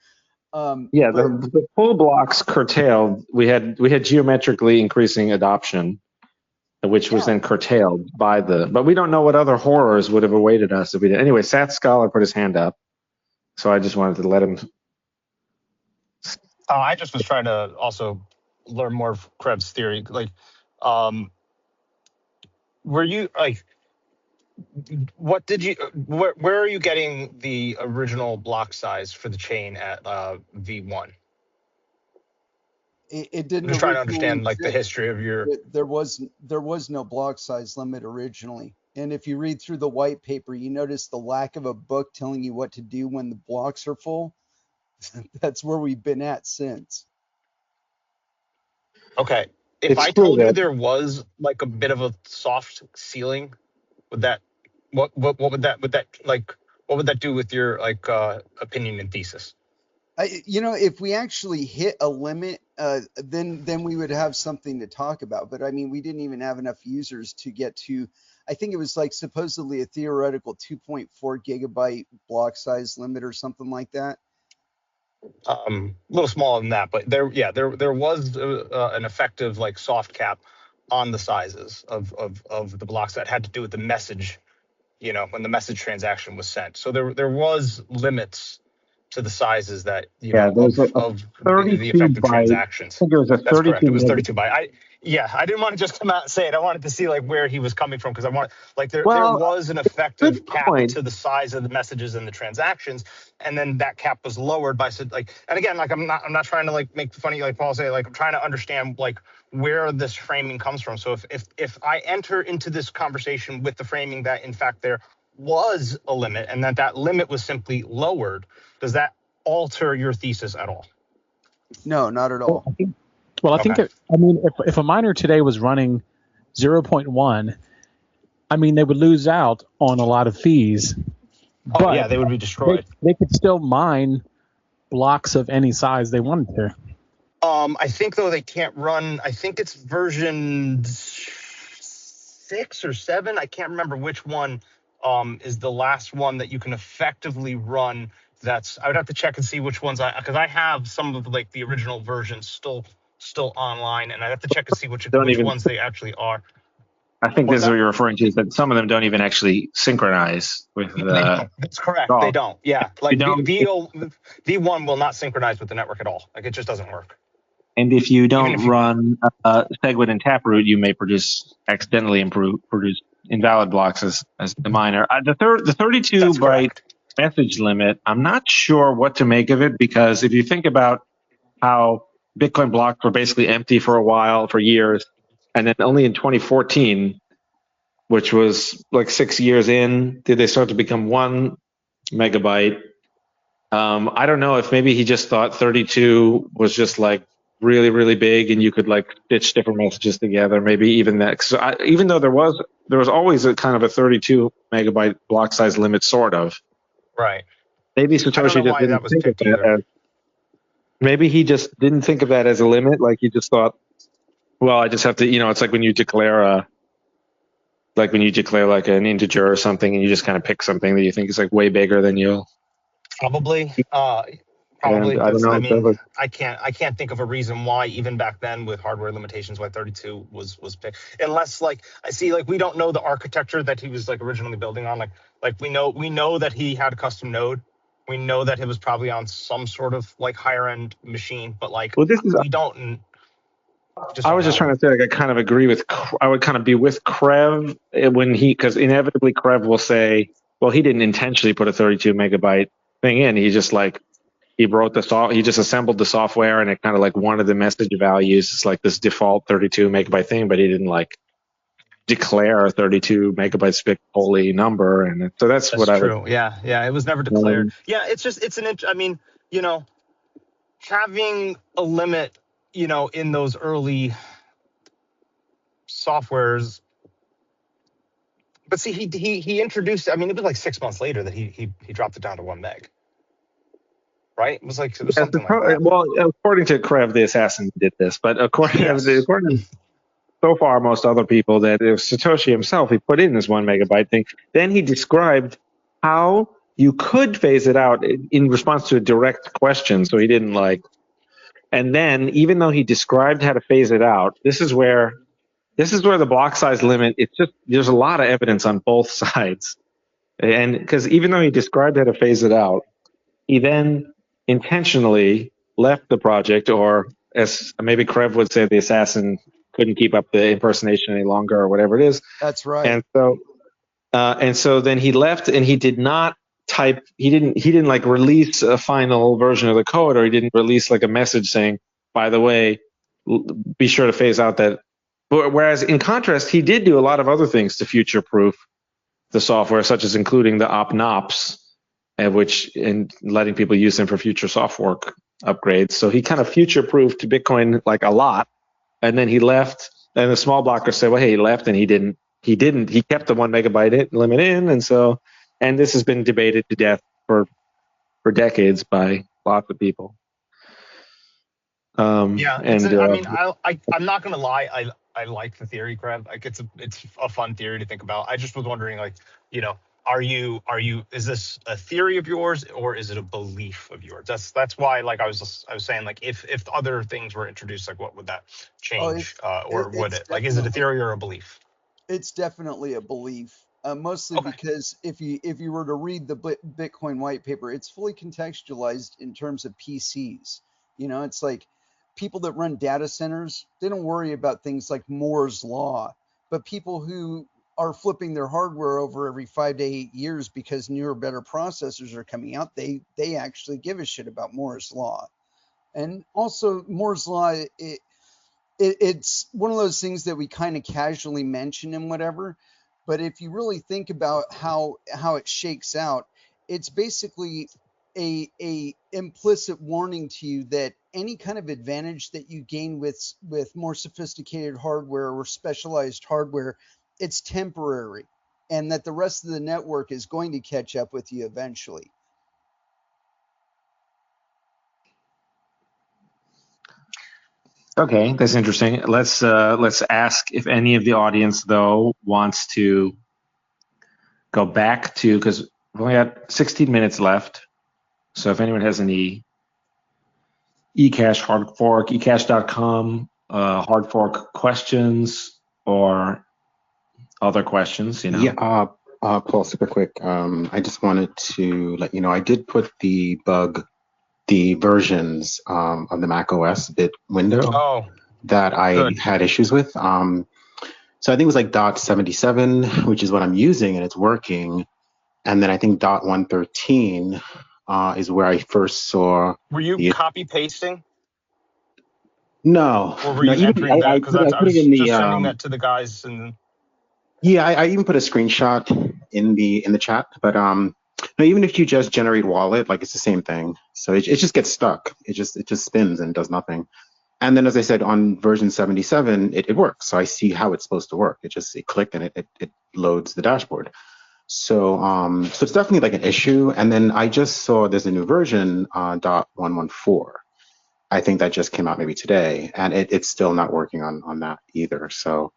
The pull blocks curtailed. We had geometrically increasing adoption, which was then curtailed but we don't know what other horrors would have awaited us if we did. Anyway, Sat Scholar put his hand up. So I just wanted to let him. I just was trying to also learn more of Krebs' theory. Like, were you like, what did you, where are you getting the original block size for the chain at V1? It I'm didn't just trying to originally understand like the exist. history of your. There was no block size limit originally. And if you read through the white paper, you notice the lack of a book telling you what to do when the blocks are full. That's where we've been at since. Okay. If It's I true told you that there was like a bit of a soft ceiling, would that what would that like what would that do with your like opinion and thesis? If we actually hit a limit, then we would have something to talk about. But I mean, we didn't even have enough users to get to. I think it was like supposedly a theoretical 2.4 gigabyte block size limit or something like that. A little smaller than that, but there was an effective like soft cap on the sizes of the blocks that had to do with the message, when the message transaction was sent. So there was limits to the sizes that there's a of the 32 effective byte. I transactions. think it was a That's correct. 32 It was meg. 32 byte. I didn't want to just come out and say it. I wanted to see like where he was coming from, because I want like there Well, was an good effective cap point. to the size of the messages and the transactions, and then that cap was lowered by like. And again, like I'm not trying to like make funny like Paul say, like I'm trying to understand like where this framing comes from. So if I enter into this conversation with the framing that in fact there was a limit and that limit was simply lowered, does that alter your thesis at all? No, not at all. I think Okay. if a miner today was running 0.1, I mean, they would lose out on a lot of fees. Oh But yeah, they would be destroyed. they could still mine blocks of any size they wanted to. I think though they can't run. I think it's version 6 or 7. I can't remember which one is the last one that you can effectively run. I would have to check and see which ones because I have some of like the original versions still online, and I'd have to check and see which ones they actually are. I think What's this is that? what you're referring to, is that some of them don't even actually synchronize with They the. don't. That's correct. Oh, They don't. Yeah, like you don't, V1 will not synchronize with the network at all. Like it just doesn't work. and if you Even don't if you run SegWit and Taproot, you may accidentally produce invalid blocks as the miner. The 32 That's byte correct. message limit, I'm not sure what to make of it, because if you think about how Bitcoin blocks were basically empty for a while, for years, and then only in 2014, which was like 6 years in, did they start to become 1 megabyte. I don't know if maybe he just thought 32 was just like really, really big, and you could like stitch different messages together. Maybe even that, even though there was always a kind of a 32 megabyte block size limit, sort of. Right. Maybe I don't know Satoshi just why didn't that was think of picked that either. as. Maybe he just didn't think of that as a limit. Like he just thought, well, I just have to, it's like when you declare like an integer or something, and you just kind of pick something that you think is like way bigger than you. Probably. And I don't Because know I if that mean was. I can't think of a reason why even back then with hardware limitations why 32 was picked, unless like I see like we don't know the architecture that he was like originally building on, like we know that he had a custom node, we know that it was probably on some sort of like higher end machine, but like Well, this is. we don't just I don't was just know. trying to say, like, I kind of agree with. I would kind of be with Krev because inevitably Krev will say, well, he didn't intentionally put a 32 megabyte thing in. He just like he wrote he just assembled the software, and it kind of like one of the message values is like this default 32 megabyte thing, but he didn't like declare a 32 megabyte spic holy number, and so that's That's what I would. true. Yeah, it was never declared. Yeah, I mean, having a limit, in those early softwares. But see, he introduced. I mean, it was like 6 months later that he dropped it down to 1 meg, right? It was Yes, something like that. well, according to Krev, the assassin did this, but according Yes. to so far most other people, that it was Satoshi himself, he put in this 1 megabyte thing. Then he described how you could phase it out in response to a direct question. So he didn't like, and then even though he described how to phase it out, this is where the block size limit, there's a lot of evidence on both sides. And because even though he described how to phase it out, he then intentionally left the project, or as maybe Krev would say, the assassin couldn't keep up the impersonation any longer, or whatever it is. That's right. And so then he left, and he did not type. He didn't like release a final version of the code, or he didn't release like a message saying, by the way, be sure to phase out that. Whereas in contrast, he did do a lot of other things to future-proof the software, such as including the op-nops, and letting people use them for future software upgrades. So he kind of future-proofed Bitcoin like a lot, and then he left. And the small blockers said, well, hey, he left, and he didn't. He kept the 1 megabyte limit in, and this has been debated to death for decades by lots of people. I'm not gonna lie. I like the theory, Krev. Like it's a fun theory to think about. I just was wondering, like, are you is this a theory of yours, or is it a belief of yours? That's why, like, I was saying, like, if other things were introduced, like, what would that change, or would it, like, is it a theory or a belief? It's definitely a belief, mostly because if you were to read the Bitcoin white paper, it's fully contextualized in terms of PCs. It's like people that run data centers, they don't worry about things like Moore's law, but people who are flipping their hardware over every 5 to 8 years because newer, better processors are coming out, they actually give a shit about Moore's law. And also Moore's law, it's one of those things that we kind of casually mention and whatever, but if you really think about how it shakes out, it's basically a implicit warning to you that any kind of advantage that you gain with more sophisticated hardware or specialized hardware, it's temporary, and that the rest of the network is going to catch up with you eventually. Okay, that's interesting. Let's ask if any of the audience, though, wants to go back to, because we've only got 16 minutes left. So if anyone has any eCash hard fork, eCash.com hard fork questions or other questions, Yeah, Paul, super quick. I just wanted to let you know I did put the versions of the Mac OS bit window that I had issues with. So I think it was like .77, which is what I'm using, and it's working. And then I think .113 is where I first saw. Were you copy pasting? No. Or were you entering that? Because I was just sending that to the guys. And yeah, I even put a screenshot in the chat. But no, even if you just generate wallet, like, it's the same thing. So it just gets stuck. It just spins and does nothing. And then, as I said, on version 77, it works. So I see how it's supposed to work. It clicked and it loads the dashboard. So so it's definitely like an issue. And then I just saw there's a new version, .114. I think that just came out maybe today, and it's still not working on that either. So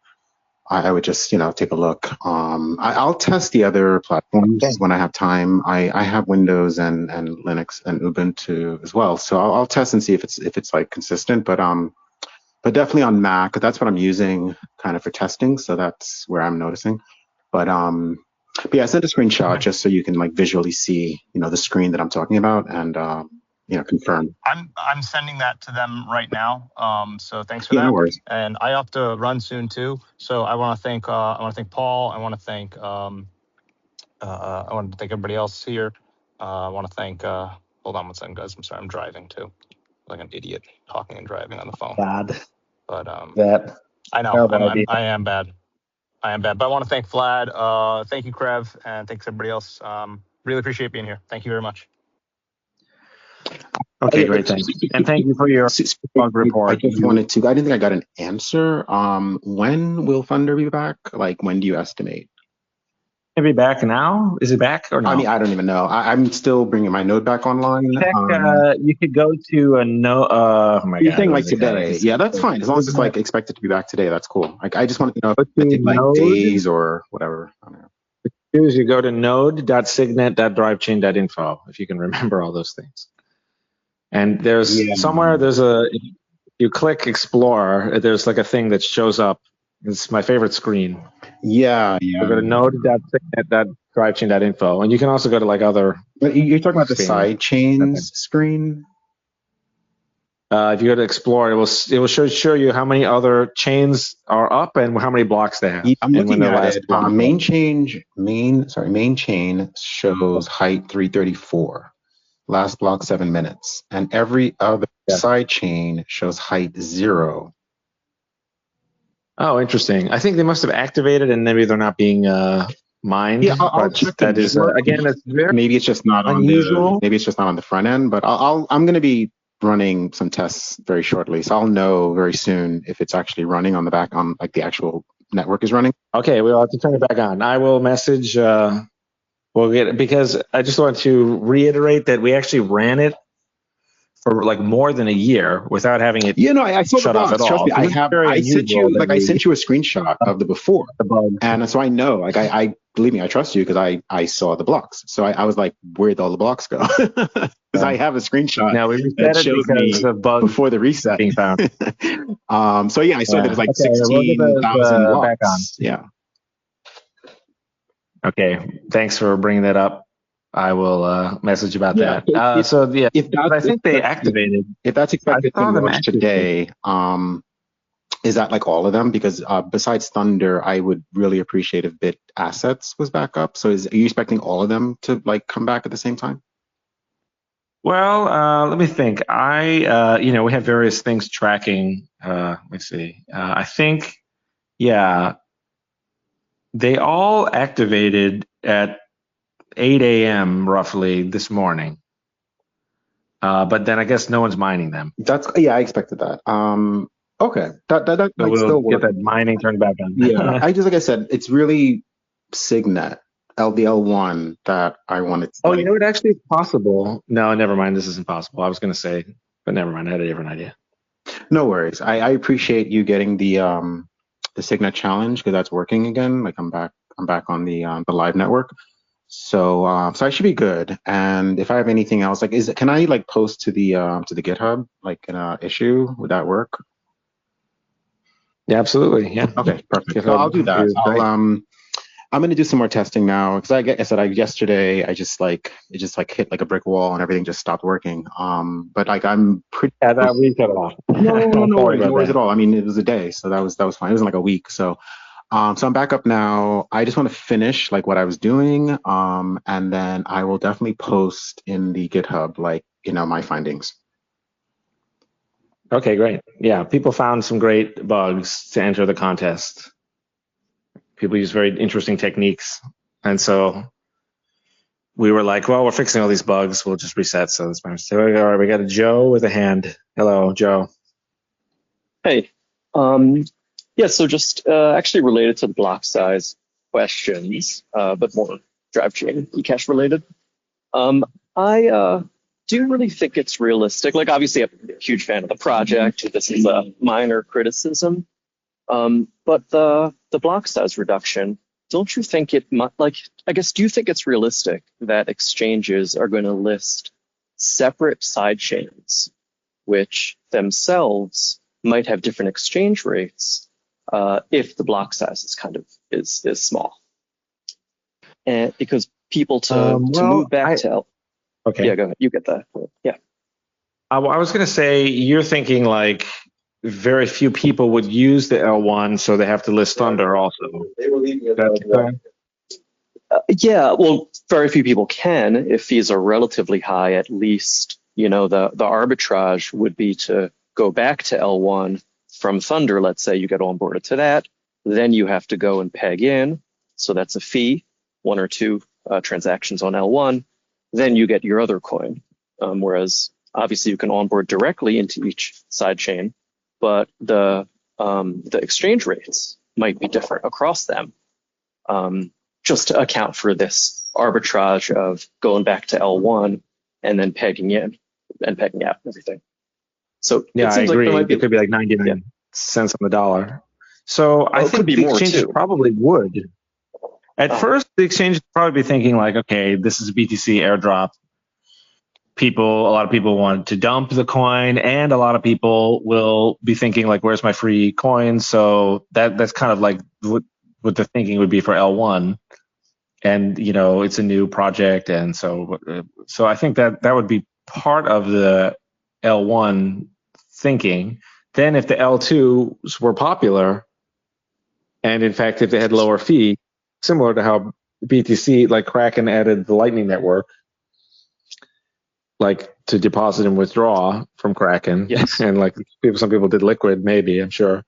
I would just take a look. I'll test the other platforms when I have time. I have Windows and Linux and Ubuntu as well, so I'll test and see if it's like consistent. But definitely on Mac, that's what I'm using kind of for testing. So that's where I'm noticing. But yeah, I sent a screenshot just so you can like visually see the screen that I'm talking about and confirm. I'm sending that to them right now. So thanks for that. No worries. And I have to run soon too. So I want to thank Paul. I want to thank everybody else here. I want to thank hold on one second, guys. I'm sorry, I'm driving too. Like an idiot talking and driving on the phone. Bad. But that I know I am bad. But I want to thank Vlad. Thank you, Krev, and thanks everybody else. Really appreciate being here. Thank you very much. Okay, great, thanks. And thank you for your bug report. I just wanted to, I didn't think I got an answer. When will Thunder be back? Like, when do you estimate? Maybe back now? Is it back or no? I mean, I don't even know. I'm still bringing my node back online. You could go to a node. Oh my God. You're saying like today? Yeah, that's fine. As long as it's like expected to be back today, that's cool. Like, I just wanted to know if it did like days or whatever. I don't know. Is you go to node.signet.drivechain.info, if you can remember all those things. And there's if you click explore, there's like a thing that shows up. It's my favorite screen. Yeah. So go to node.signet. drivechain.info, and you can also go to like other. But you're talking about the screens. sidechains screen? If you go to Explore, it will show you how many other chains are up and how many blocks they have. Yeah, I'm and when looking the at last it. one- Main chain shows height 334. Last block 7 minutes, and every other side chain shows height 0. Oh, interesting. I think they must have activated, and maybe they're not being mined. Yeah, I'll check that. Is again, it's very maybe it's just not unusual. on the maybe it's just not on the front end, but I'm going to be running some tests very shortly, so I'll know very soon if it's actually running on the back on like the actual network is running. Okay, we'll have to turn it back on. I will message. We'll get it because I just want to reiterate that we actually ran it for like more than a year without having it. I saw shut the off blocks. at all. Trust me, I sent you I sent you a screenshot of the before, and so I know. Like I believe me, I trust you because I saw the blocks. So I was like, where'd all the blocks go? Because I have a screenshot. Now we reset that it shows because me of bugs before the reset being found. So yeah, I saw there was like 16,000 blocks. Back on. Yeah. Okay, thanks for bringing that up. I will message about that. I think they activated. If that's expected to launch today, is that like all of them? Because besides Thunder, I would really appreciate if Bit Assets was back up. So are you expecting all of them to like come back at the same time? Well, let me think. We have various things tracking. Let me see. I think, they all activated at 8 a.m. roughly this morning. But then I guess no one's mining them. I expected that. Okay, that so might we'll still get work. that mining turned back on. Yeah, like I said, it's really Signet LDL1 that I wanted to. Oh, it actually is possible. No, never mind. This isn't possible. I was going to say, but never mind. I had a different idea. No worries. I appreciate you getting the Signet challenge because that's working again. Like I'm back on the live network. So I should be good. And if I have anything else, like can I like post to the GitHub like an issue? Would that work? Yeah, absolutely. Yeah. Okay, perfect. So I'll do that. I'm going to do some more testing now because yesterday it just hit like a brick wall and everything just stopped working. But like I'm pretty. Yeah, that we cut it off. No worries at all. I mean, it was a day, so that was fine. It wasn't like a week. So I'm back up now. I just want to finish like what I was doing, and then I will definitely post in the GitHub my findings. Okay, great. Yeah, people found some great bugs to enter the contest. People use very interesting techniques, and so we were like, "Well, we're fixing all these bugs. We'll just reset." So that's fine. So all right, we got a Joe with a hand. Hello, Joe. Hey. So just actually related to the block size questions, but more Drivechain eCash related. I do really think it's realistic. Like, obviously, I'm a huge fan of the project. This is a minor criticism. But the block size reduction, don't you think do you think it's realistic that exchanges are going to list separate sidechains, which themselves might have different exchange rates, if the block size is small? And because people to move back to okay, yeah, go ahead, you get that. Yeah. I was going to say you're thinking like very few people would use the L1, so they have to list Thunder also. Well, very few people can. If fees are relatively high, at least the arbitrage would be to go back to L1 from Thunder. Let's say you get onboarded to that, then you have to go and peg in. So that's a fee, 1 or 2 transactions on L1. Then you get your other coin. Whereas obviously you can onboard directly into each sidechain, but the exchange rates might be different across them, just to account for this arbitrage of going back to L1 and then pegging in and pegging out and everything. So yeah, I agree. Like it could be like 99 cents on the dollar. So I think the exchanges probably would. At first, the exchange would probably be thinking like, okay, this is a BTC airdrop. A lot of people want to dump the coin, and a lot of people will be thinking like, where's my free coin? So that's kind of like what the thinking would be for L1. and it's a new project, and so I think that would be part of the L1 thinking. Then if the L2s were popular, and in fact if they had lower fee, similar to how BTC, like Kraken added the Lightning Network, like to deposit and withdraw from Kraken. Yes. And like some people did Liquid, maybe, I'm sure.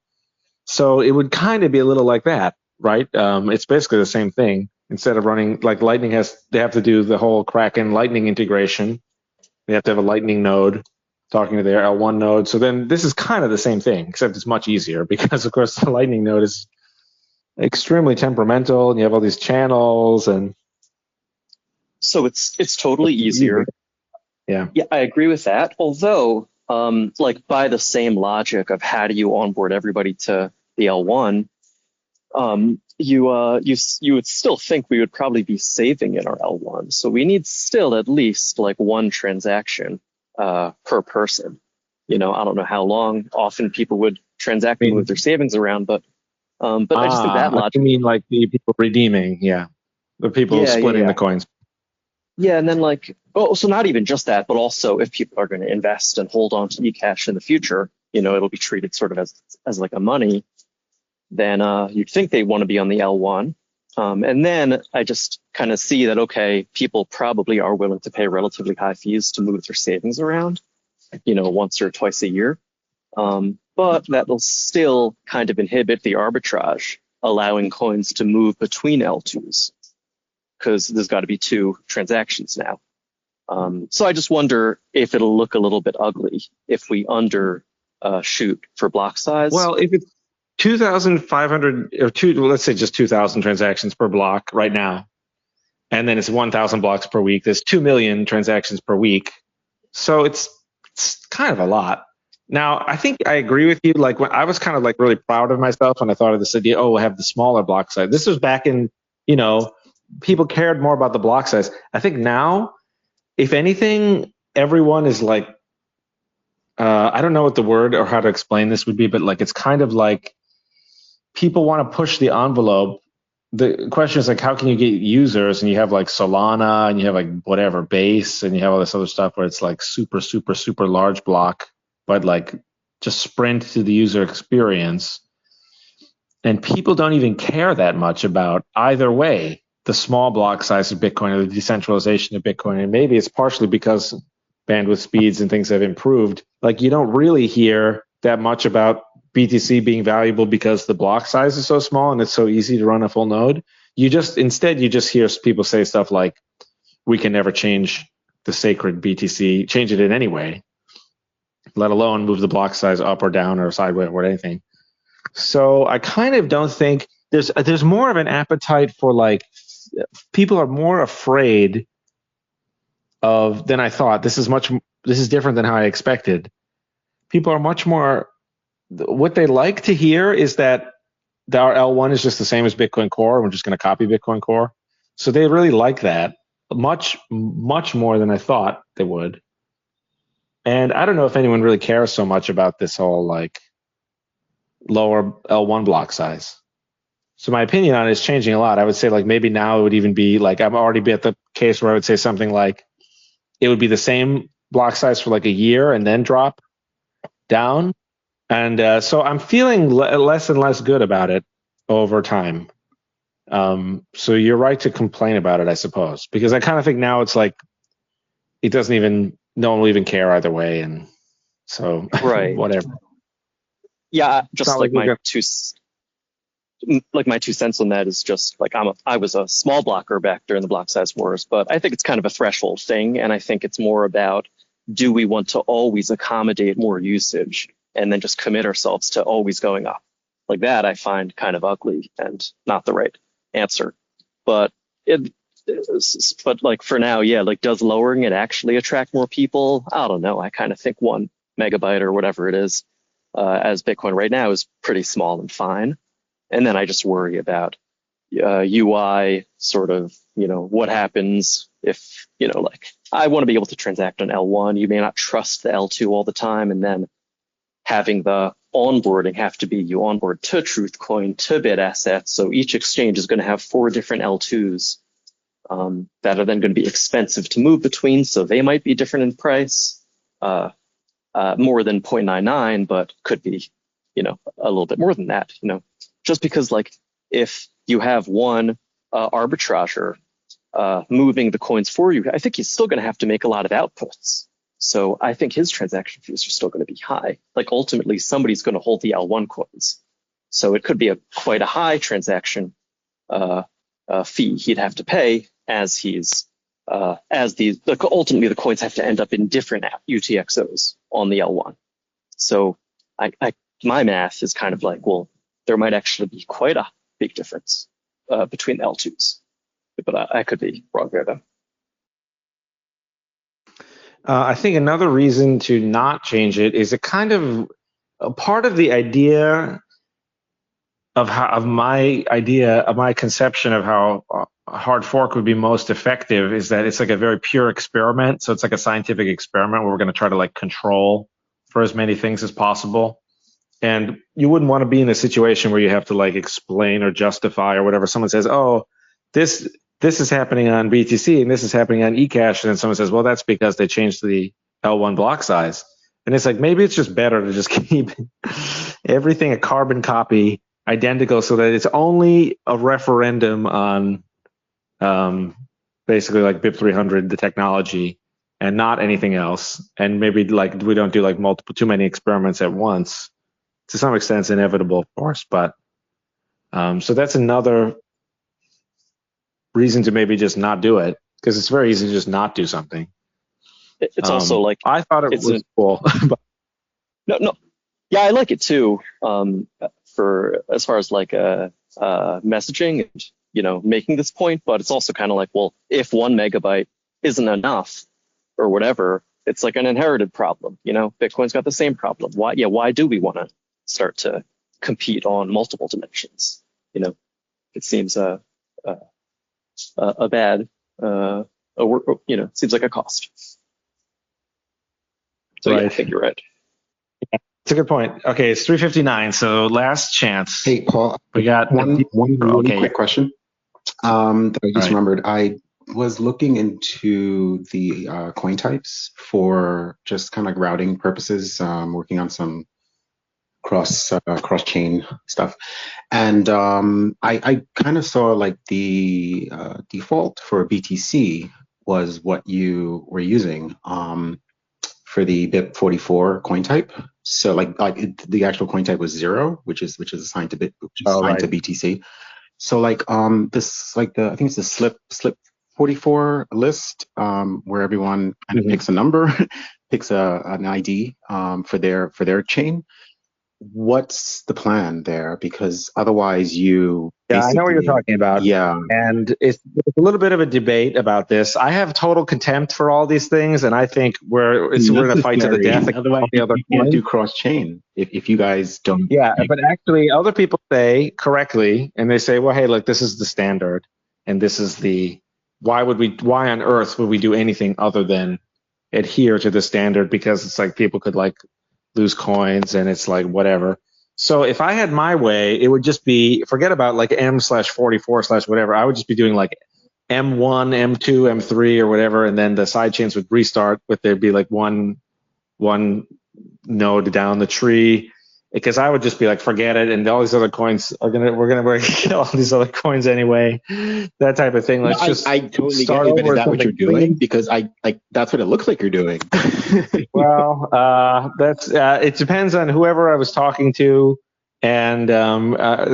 So it would kind of be a little like that, right? It's basically the same thing. Instead of running, like Lightning they have to do the whole Kraken Lightning integration. They have to have a Lightning node talking to their L1 node. So then this is kind of the same thing, except it's much easier because, of course, the Lightning node is extremely temperamental, and you have all these channels, and so it's totally easier. Yeah, I agree with that. Although, like by the same logic of how do you onboard everybody to the L1, you would still think we would probably be saving in our L1. So we need still at least like one transaction per person. I don't know how often people would transact and move their savings around, but I just think that logic. You mean like the people redeeming, the people splitting the coins. Yeah, and then so not even just that, but also if people are going to invest and hold on to eCash in the future, it'll be treated sort of as like a money. Then you'd think they want to be on the L1. And then I just kind of see that, okay, people probably are willing to pay relatively high fees to move their savings around, once or twice a year. But that will still kind of inhibit the arbitrage, allowing coins to move between L2s, because there's got to be two transactions now. So I just wonder if it'll look a little bit ugly if we undershoot for block size. Well, if it's 2,500 or let's say just 2,000 transactions per block right now, and then it's 1,000 blocks per week. There's 2 million transactions per week, so it's kind of a lot. Now, I think I agree with you. Like when I was kind of like really proud of myself when I thought of this idea. Oh, we'll have the smaller block size. This was back in people cared more about the block size. I think now, if anything, everyone is like, I don't know what the word or how to explain this would be, but like it's kind of like people want to push the envelope. The question is like, how can you get users? And you have like Solana, and you have like whatever Base, and you have all this other stuff where it's like super, super, super large block, but like just sprint to the user experience. And people don't even care that much about either way, the small block size of Bitcoin or the decentralization of Bitcoin. And maybe it's partially because bandwidth speeds and things have improved. Like you don't really hear that much about BTC being valuable because the block size is so small and it's so easy to run a full node. Instead you just hear people say stuff like, we can never change the sacred BTC, change it in any way, let alone move the block size up or down or sideways or anything. So I kind of don't think there's more of an appetite for like, people are more afraid of than I thought. This is different than how I expected. People are much more, what they like to hear is that our L1 is just the same as Bitcoin Core. We're just going to copy Bitcoin Core. So they really like that much, much more than I thought they would. And I don't know if anyone really cares so much about this whole like lower L1 block size. So my opinion on it is changing a lot. I would say like maybe now it would even be like, I'm already be at the case where I would say something like it would be the same block size for like a year and then drop down. And so I'm feeling less and less good about it over time. So you're right to complain about it, I suppose, because I kind of think now it's like no one will even care either way. And so right. Whatever. Yeah, just like my two cents on that is just like I was a small blocker back during the block size wars, but I think it's kind of a threshold thing. And I think it's more about, do we want to always accommodate more usage and then just commit ourselves to always going up? Like that I find kind of ugly and not the right answer. But like for now, yeah, like does lowering it actually attract more people? I don't know. I kind of think 1 megabyte or whatever it is as Bitcoin right now is pretty small and fine. And then I just worry about UI sort of, what happens if, like I want to be able to transact on L1. You may not trust the L2 all the time. And then having the onboarding have to be you onboard to Truthcoin, to Bit Assets. So each exchange is going to have 4 different L2s that are then going to be expensive to move between. So they might be different in price, more than 0.99, but could be, a little bit more than that, just because like if you have one arbitrager moving the coins for you, I think he's still going to have to make a lot of outputs. So I think his transaction fees are still going to be high. Like ultimately somebody's going to hold the L1 coins. So it could be quite a high transaction fee he'd have to pay as ultimately the coins have to end up in different UTXOs on the L1. So my math is kind of like, well, there might actually be quite a big difference between the L2s, but I could be wrong there though. I think another reason to not change it is a kind of a part of the idea of my conception of how a hard fork would be most effective is that it's like a very pure experiment. So it's like a scientific experiment where we're going to try to like control for as many things as possible. And you wouldn't want to be in a situation where you have to like explain or justify or whatever. Someone says, oh, this is happening on BTC and this is happening on eCash. And then someone says, well, that's because they changed the L1 block size. And it's like, maybe it's just better to just keep everything a carbon copy, identical, so that it's only a referendum on basically like BIP 300, the technology, and not anything else. And maybe like we don't do like too many experiments at once. To some extent, it's inevitable, of course, but so that's another reason to maybe just not do it, because it's very easy to just not do something. It's also like I thought it was cool. No, yeah, I like it too. For as far as like messaging and making this point, but it's also kind of like, well, if 1 megabyte isn't enough or whatever, it's like an inherited problem. Bitcoin's got the same problem. Why do we want to start to compete on multiple dimensions? It seems a bad, seems like a cost. So right. Yeah, I think you're right. It's a good point. Okay, it's 3:59, so last chance. Hey, Paul, we got one really quick question that I just remembered. I was looking into the coin types for just kind of like routing purposes, working on some cross-chain stuff. And I kind of saw like the default for BTC was what you were using for the BIP44 coin type. So the actual coin type was 0, which is assigned to to BTC. So like this I think it's the slip 44 list where everyone kind of picks a number, picks an ID for their chain. What's the plan there? Because otherwise I know what you're talking about. Yeah. And it's a little bit of a debate about this. I have total contempt for all these things, and I think we're going to fight to the death. Otherwise, you can't do cross-chain if you guys don't. Yeah, but actually other people say correctly, and they say, well, hey, look, this is the standard, and this is why on earth would we do anything other than adhere to the standard? Because it's like people could like lose coins, and it's like whatever. So if I had my way, it would just be, forget about like M/44/ whatever. I would just be doing like M1, M2, M3 or whatever, and then the side chains would restart with there'd be like one node down the tree, because I would just be like, forget it, and all these other coins we're gonna kill all these other coins anyway, that type of thing. Let's I totally get it, but is that what you're doing? Because that's what it looks like you're doing. Well, that's it depends on whoever I was talking to, and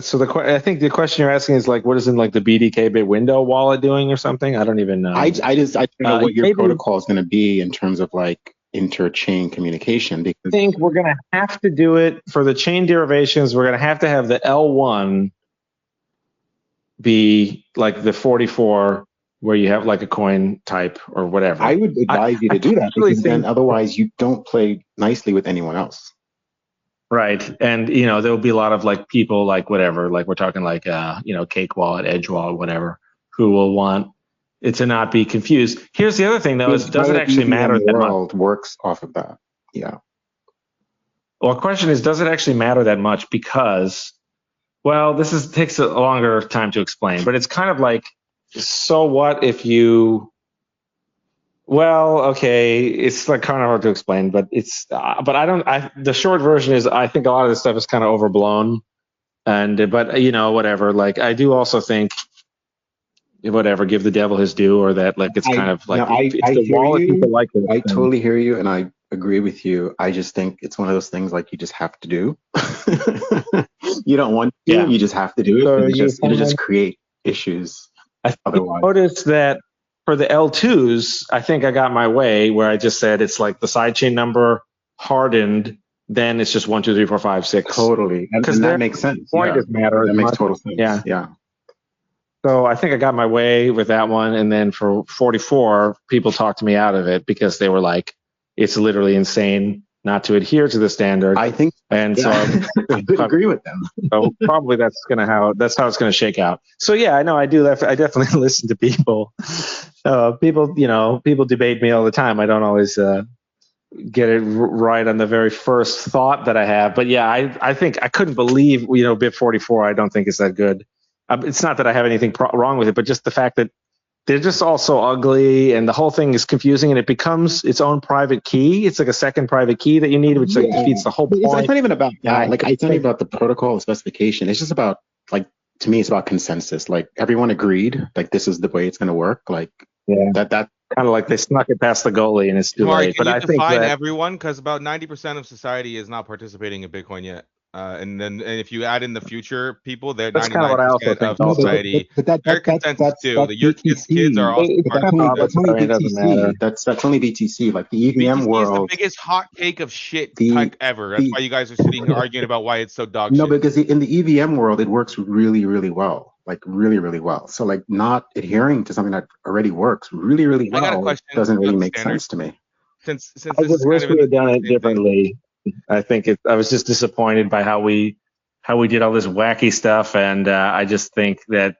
so I think the question you're asking is like, what is in like the BDK bit window wallet doing or something? I don't even know. I don't know what your protocol is going to be in terms of like inter-chain communication. Because I think we're going to have to do it for the chain derivations. We're going to have the L1 be like the 44, where you have like a coin type or whatever. I would advise you to do that, because then otherwise you don't play nicely with anyone else. Right. And, there'll be a lot of like people like whatever, like we're talking like, Cake Wallet, Edge Wallet, whatever, who will want it to not be confused. Here's the other thing though, is does it actually matter that much? The world works off of that. Yeah. Well, the question is, does it actually matter that much? Because, well, takes a longer time to explain, but it's kind of like so what if you? Well, okay, it's like kind of hard to explain, but but I don't. The short version is I think a lot of this stuff is kind of overblown, but whatever. Like I do also think whatever, give the devil his due, or that like it's kind of like if I the hear wallet people you. like it, I then totally hear you, and I agree with you. I just think it's one of those things like you just have to do. You don't want to, yeah. you just have to do it. So It'll just create issues I think otherwise. noticed that for the L2s, I think I got my way where I just said it's like the sidechain number hardened, then it's just 1, 2, 3, 4, 5, 6. Totally, and that makes sense. Point Yeah, matter that as makes much. total sense. Yeah. Yeah. So I think I got my way with that one, and then for 44, people talked me out of it because they were like, "It's literally insane not to adhere to the standard." I think, and yeah, so I would agree with them. So probably that's how it's going to shake out. So yeah, I know I do. I definitely listen to people. People debate me all the time. I don't always get it right on the very first thought that I have. But yeah, I think I couldn't believe BIP 44. I don't think is that good. It's not that I have anything wrong with it, but just the fact that they're just all so ugly, and the whole thing is confusing, and it becomes its own private key. It's like a second private key that you need, which like defeats the whole point. It's not even about that. Like, it's not even about the protocol specification. It's just about, like, to me, it's about consensus. Like, everyone agreed, like, this is the way it's going to work. Like, that kind of like they snuck it past the goalie, and it's too late. But I think that everyone, because about 90% of society is not participating in Bitcoin yet. And if you add in the future people, they're 99% of society. But their consensus too. Your kids are also part of that's only BTC. That's only BTC. Like the EVM world, is the biggest hot cake of shit type ever. That's why you guys are sitting here arguing about why it's so dog shit. No, because in the EVM world, it works really, really well. Like really, really well. So like not adhering to something that already works really, really well I got a question doesn't really make sense to me. Since I just wish we had done it differently. I think I was just disappointed by how we did all this wacky stuff, and I just think that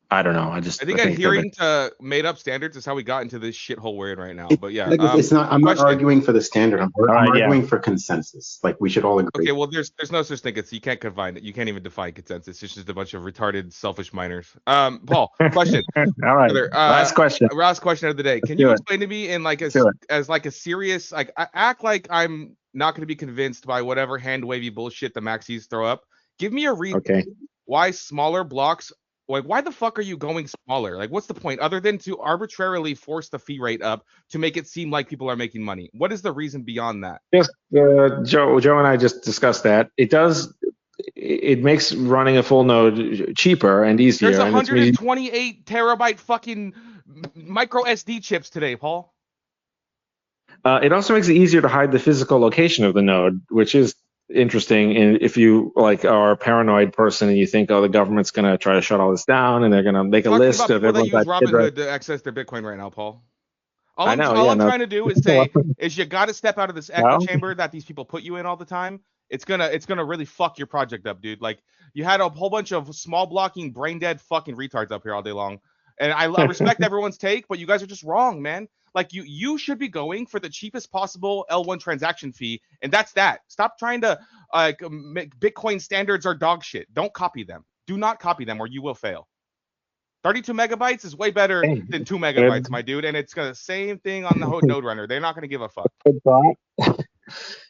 I don't know. I think adhering to made up standards is how we got into this shithole we're in right now. But yeah, it's not. I'm not arguing for the standard. I'm arguing for consensus. Like we should all agree. Okay, well, there's no such thing as you can't confine it. You can't even define consensus. It's just a bunch of retarded, selfish minors. Paul, question. All right. Last question. Last question of the day. Can you explain to me in like as like a serious like I act like I'm not going to be convinced by whatever hand wavy bullshit the maxis throw up. Give me a reason why smaller blocks. Like, why the fuck are you going smaller? Like, what's the point other than to arbitrarily force the fee rate up to make it seem like people are making money? What is the reason beyond that? Just Joe and I just discussed that. It makes running a full node cheaper and easier. There's 128 terabyte fucking micro SD chips today, Paul. It also makes it easier to hide the physical location of the node, which is interesting. And if you like are a paranoid person and you think, the government's going to try to shut all this down and they're going to make a list of everyone's use Robinhood to access their Bitcoin right now, Paul. All I'm trying to do is say is you got to step out of this echo chamber that these people put you in all the time. It's gonna really fuck your project up, dude. Like you had a whole bunch of small blocking, brain dead fucking retards up here all day long. And I respect everyone's take, but you guys are just wrong, man. Like you should be going for the cheapest possible L1 transaction fee, and that's that. Stop trying to make Bitcoin standards are dog shit. Don't copy them. Do not copy them, or you will fail. 32 megabytes is way better than 2 megabytes, my dude, and it's gonna same thing on the Node Runner. They're not gonna give a fuck.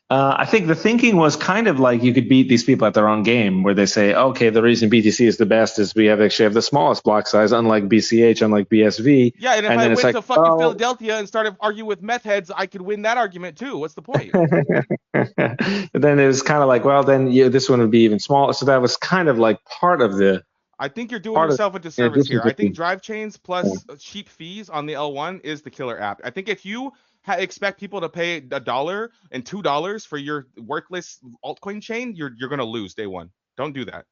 I think the thinking was kind of like you could beat these people at their own game, where they say, okay, the reason BTC is the best is we actually have the smallest block size, unlike BCH, unlike BSV. Yeah, and if I went to fucking Philadelphia and started arguing with meth heads, I could win that argument too. What's the point? Then it was kind of like, well, then this one would be even smaller. So that was kind of like part of the. I think you're doing yourself a disservice here. I think Drivechains plus cheap fees on the L1 is the killer app. I think if you expect people to pay $1 and $2 for your worthless altcoin chain, you're gonna lose day one. Don't do that.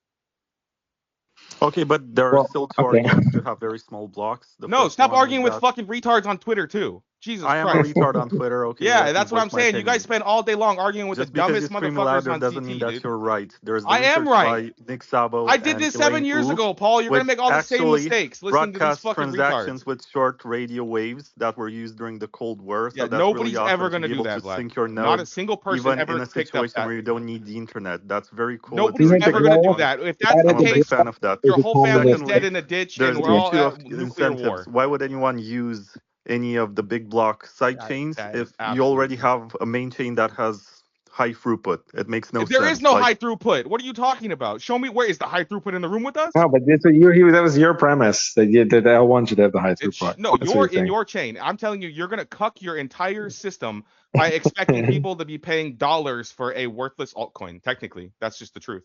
Okay, but there are still two arguments to have very small blocks. No, stop arguing with fucking retards on Twitter too. Jesus I am a Christ. retard on Twitter. Okay. Yeah, that's what I'm saying. You guys spend all day long arguing with Just the dumbest because you scream motherfuckers louder on doesn't CT, mean that dude. you're right. There's the I am research right. by Nick Szabo I did and this 7 Elaine years Wu, ago, Paul. You're gonna which make all the same actually mistakes listening to these broadcast fucking transactions retards. with short radio waves that were used during the Cold War. So Yeah, that's nobody's really ever awesome to gonna be do able that, to Vlad. sync your Not a nodes single person even ever in a picked up situation that. where you don't need the internet. That's very cool. Nobody's It's ever really gonna do fun. that. If that's the I'm a big case, fan of that. your whole family is dead Secondly, in a ditch, there's and we're the all issue at of nuclear war. incentives. Why would anyone use any of the big block side chains that if is you already absolutely- have a main chain that has high throughput? It makes no sense. There is no high throughput. What are you talking about? Show me where is the high throughput in the room with us? No, but that was your premise that the L1 should have the high throughput. No, you're in your chain. I'm telling you, you're gonna cuck your entire system by expecting people to be paying dollars for a worthless altcoin. Technically, that's just the truth.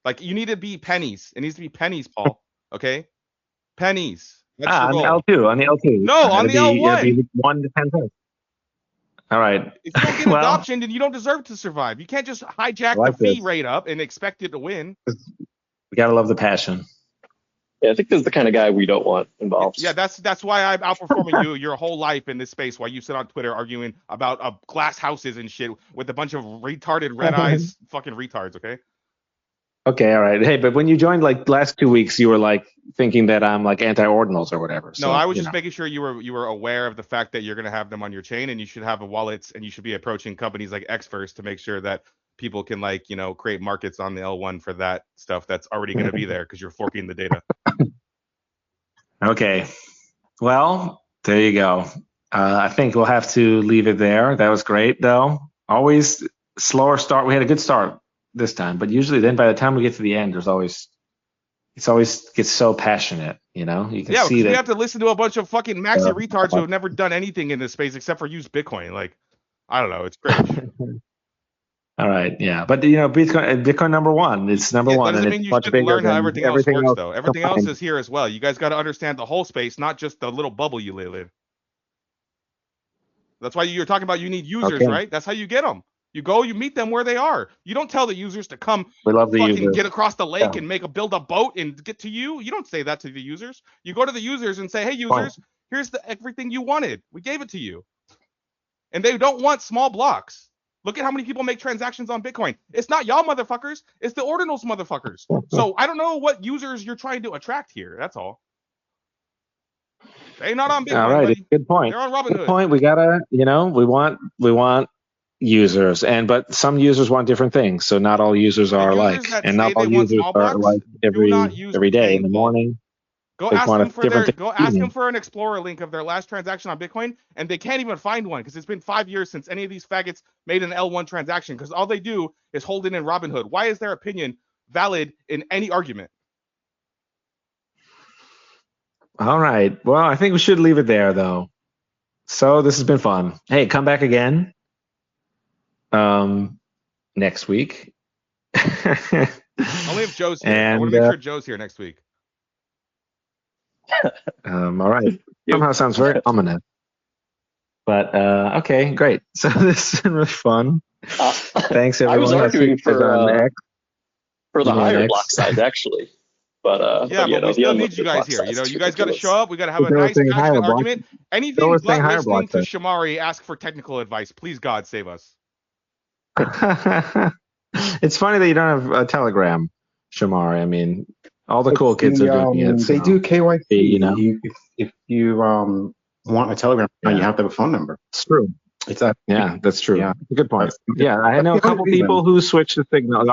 Like you need to be pennies. It needs to be pennies, Paul. Okay, pennies. That's your on goal. the L2, on the L2. No, on the L1. It'd be 1 to 10 cents. All right. If you don't get adoption, then you don't deserve to survive. You can't just hijack the fee rate up and expect it to win. We gotta love the passion. Yeah, I think this is the kind of guy we don't want involved. Yeah, that's why I'm outperforming you your whole life in this space. While you sit on Twitter arguing about glass houses and shit with a bunch of retarded red eyes, fucking retards. Okay. Okay, all right. Hey, but when you joined like last 2 weeks, you were like thinking that I'm like anti-ordinals or whatever. So, no, I was just making sure you were aware of the fact that you're gonna have them on your chain, and you should have a wallets, and you should be approaching companies like X first to make sure that people can create markets on the L1 for that stuff that's already gonna be there because you're forking the data. Okay. Well, there you go. I think we'll have to leave it there. That was great, though. Always slower start. We had a good start this time, but usually then by the time we get to the end, it always gets so passionate, you know? You can see that. We have to listen to a bunch of fucking maxi retards who have never done anything in this space except for use Bitcoin. Like, I don't know. It's great. All right, yeah, but Bitcoin number one. It's number one. That doesn't mean you shouldn't learn how everything else works, though. Everything else combined. is here as well. You guys got to understand the whole space, not just the little bubble you live in. That's why you're talking about you need users, right? That's how you get them. You go, you meet them where they are. You don't tell the users to come fucking get across the lake and build a boat and get to you. You don't say that to the users. You go to the users and say, hey, users, here's everything you wanted. We gave it to you. And they don't want small blocks. Look at how many people make transactions on Bitcoin. It's not y'all motherfuckers. It's the ordinals motherfuckers. So I don't know what users you're trying to attract here. That's all. They're not on Bitcoin. All right, buddy. good point. They're on Robinhood. Good point. We gotta, we want users, but some users want different things. So not all users are alike, and not all users are like every day in the morning. Go ask them for an Explorer link of their last transaction on Bitcoin, and they can't even find one because it's been 5 years since any of these faggots made an L1 transaction because all they do is hold it in Robinhood. Why is their opinion valid in any argument? All right. Well, I think we should leave it there, though. So this has been fun. Hey, come back again next week. Only if Joe's here. I want to make sure Joe's here next week. All right. Somehow sounds very ominous. But okay, great. So this has been really fun. Thanks everyone. I was arguing for the higher block size actually. But we still need you guys here. You guys got to show up. We got to have a nice passionate argument. Anything but listening to Shamari ask for technical advice. Please, God, save us. It's funny that you don't have a Telegram, Shamari. I mean, all the cool kids are doing it. They do KYC. If you want a Telegram, you have to have a phone number. It's true. That's true. Yeah. Good point. Yeah, I know a couple people who switched to Signal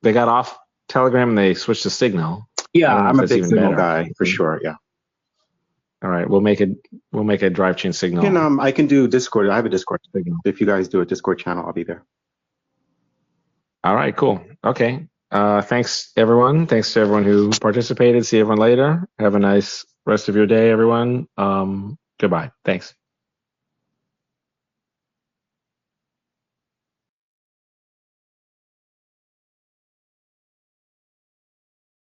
they got off Telegram and they switched to Signal. Yeah, I'm a big Signal guy for sure. Yeah. All right, we'll make a Drivechain Signal. I can do Discord. I have a Discord Signal. If you guys do a Discord channel, I'll be there. All right, cool. Okay. Thanks everyone. Thanks to everyone who participated. See everyone later. Have a nice rest of your day, everyone. Goodbye. Thanks.